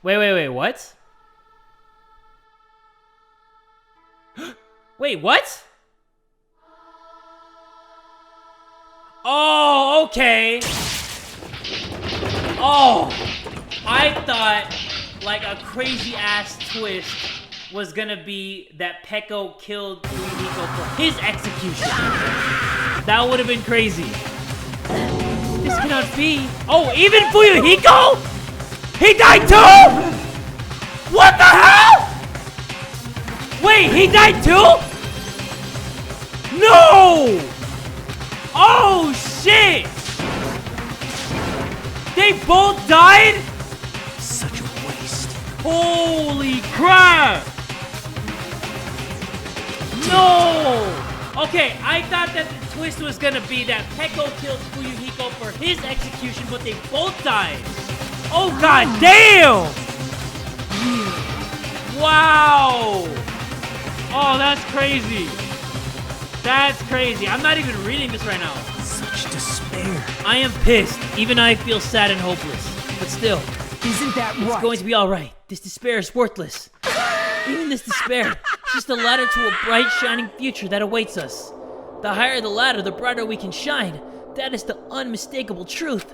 Wait, what? Wait, what? Oh, okay. Oh, I thought like a crazy ass twist was gonna be that Peko killed Fuyuhiko for his execution. That would have been crazy. This cannot be. Oh, even Fuyuhiko? He died too? What the hell? Wait, he died too? No! Oh, shit! They both died? Such a waste. Holy crap! No! Okay, I thought that the twist was gonna be that Peko killed Fuyuhiko for his execution, but they both died. Oh god damn! Wow! Oh, that's crazy. That's crazy. I'm not even reading this right now. Such despair. I am pissed. Even I feel sad and hopeless. But still, Isn't that it's right? going to be alright. This despair is worthless. Even this despair, just a ladder to a bright, shining future that awaits us. The higher the ladder, the brighter we can shine. That is the unmistakable truth.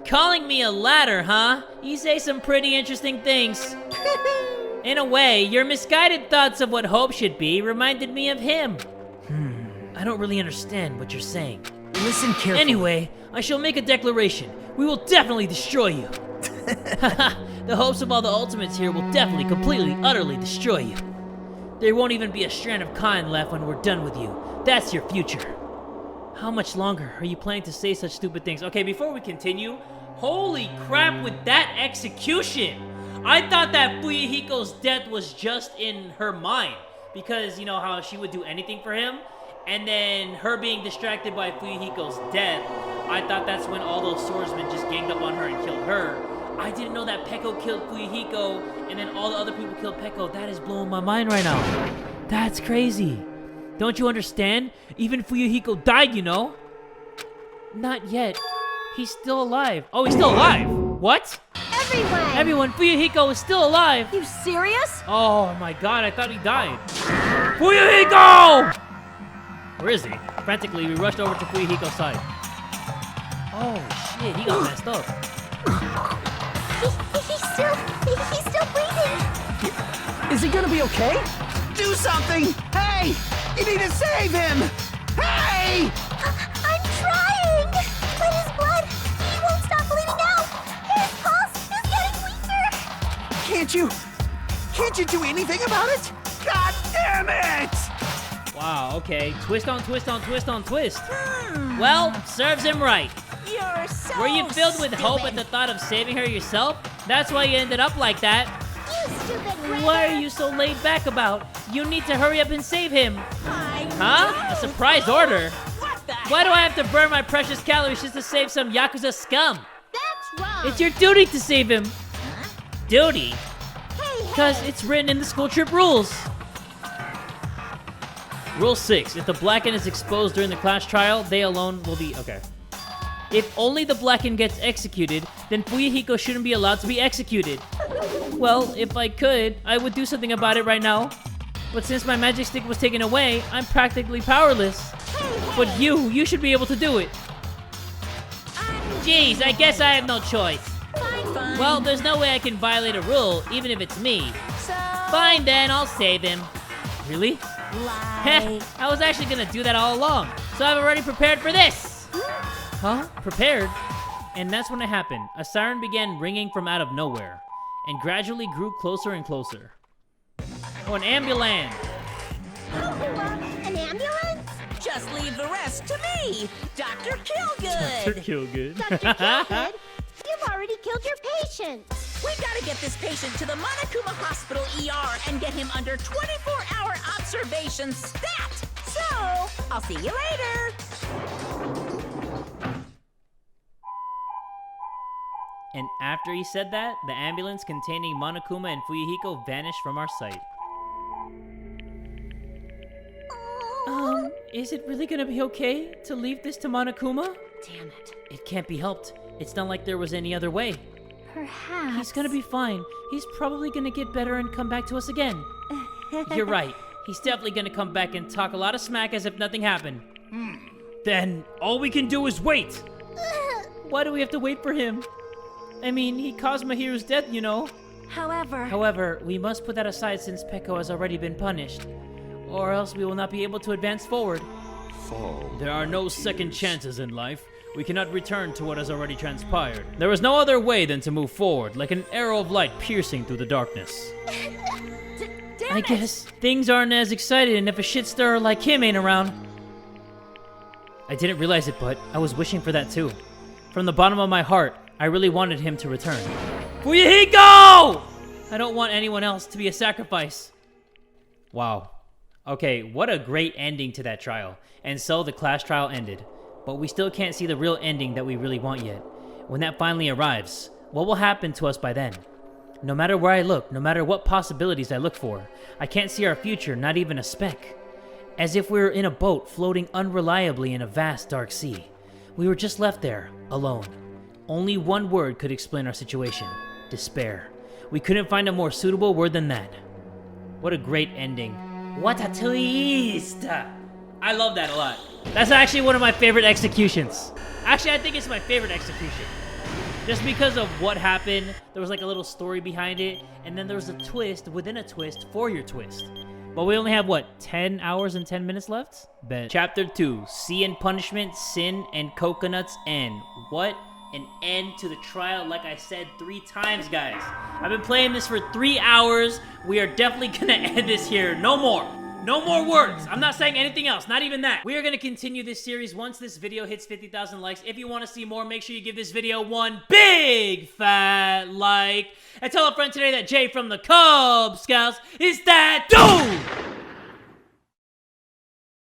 Calling me a ladder, huh? You say some pretty interesting things. In a way, your misguided thoughts of what hope should be reminded me of him. I don't really understand what you're saying. Listen carefully. Anyway, I shall make a declaration. We will definitely destroy you. The hopes of all the ultimates here will definitely, completely, utterly destroy you. There won't even be a strand of kind left when we're done with you. That's your future. How much longer are you planning to say such stupid things? Okay, before we continue, holy crap with that execution! I thought that Fuyuhiko's death was just in her mind. Because, you know how she would do anything for him? And then her being distracted by Fuyuhiko's death, I thought that's when all those swordsmen just ganged up on her and killed her. I didn't know that Peko killed Fuyuhiko, and then all the other people killed Peko. That is blowing my mind right now. That's crazy. Don't you understand? Even Fuyuhiko died, you know? Not yet. He's still alive. Oh, he's still alive. What? Everyone, Fuyuhiko is still alive. You serious? Oh my god, I thought he died. Fuyuhiko! Where is he? Frantically, we rushed over to Fuyuhiko's side. Oh shit, he got messed up. He's still breathing. Is he gonna be okay? Do something! Hey! You need to save him! Hey! I'm trying! But his blood, he won't stop bleeding out! His pulse is getting weaker! Can't you do anything about it? God damn it! Wow, okay. Twist on twist on twist on twist. Well, serves him right. You're so Were you filled with hope at stupid. the thought of saving her yourself? That's why you ended up like that. You stupid brother! What are you so laid back about? You need to hurry up and save him. I Huh? know. A surprise order? What the Why do I have to burn my precious calories just to save some Yakuza scum? That's wrong! It's your duty to save him. Duty? Hey, Because it's written in the school trip rules. Rule 6. If the Blacken is exposed during the class trial, they alone will be... Okay. If only the Blacken gets executed, then Fuyuhiko shouldn't be allowed to be executed. Well, if I could, I would do something about it right now. But since my magic stick was taken away, I'm practically powerless. But you should be able to do it. Jeez, I guess I have no choice. Fine. Well, there's no way I can violate a rule, even if it's me. So, Fine then, I'll save him. Really? lie. I was actually gonna do that all along, so I've already prepared for this! Huh? Prepared? And that's when it happened. A siren began ringing from out of nowhere, and gradually grew closer and closer. Oh, an ambulance! an ambulance? Just leave the rest to me, Dr. Killgood. Killgood. Dr. Killgood, you've already killed your patient. We gotta get this patient to the Monokuma Hospital ER and get him under 24-hour observation stat. So, I'll see you later. And after he said that, the ambulance containing Monokuma and Fuyuhiko vanished from our sight. Is it really gonna be okay to leave this to Monokuma? Damn it. It can't be helped. It's not like there was any other way. Perhaps. He's gonna be fine. He's probably gonna get better and come back to us again. You're right. He's definitely gonna come back and talk a lot of smack as if nothing happened. Then all we can do is wait. Why do we have to wait for him? I mean, he caused Mahiru's death, you know. However, we must put that aside since Peko has already been punished. Or else we will not be able to advance forward. There are no second chances in life. We cannot return to what has already transpired. There is no other way than to move forward, like an arrow of light piercing through the darkness. I guess things aren't as exciting if a shit stirrer like him ain't around. I didn't realize it, but I was wishing for that too. From the bottom of my heart, I really wanted him to return. Fuyuhiko! I don't want anyone else to be a sacrifice. Wow. Okay, what a great ending to that trial. And so the class trial ended. But we still can't see the real ending that we really want yet. When that finally arrives, what will happen to us by then? No matter where I look, no matter what possibilities I look for, I can't see our future, not even a speck. As if we were in a boat floating unreliably in a vast dark sea. We were just left there, alone. Only one word could explain our situation. Despair. We couldn't find a more suitable word than that. What a great ending. What a twist! I love that a lot. That's actually one of my favorite executions. Actually, I think it's my favorite execution. Just because of what happened, there was like a little story behind it, and then there was a twist within a twist for your twist. But we only have, what, 10 hours and 10 minutes left? Bet. Chapter 2, Sea and Punishment, Sin and Coconuts End. What an end to the trial, like I said 3 times, guys. I've been playing this for 3 hours. We are definitely gonna end this here. No more. No more words. I'm not saying anything else, not even that. We are going to continue this series once this video hits 50,000 likes. If you want to see more, make sure you give this video one big fat like. And tell a friend today that Jay from the Kubz Scouts is that dude!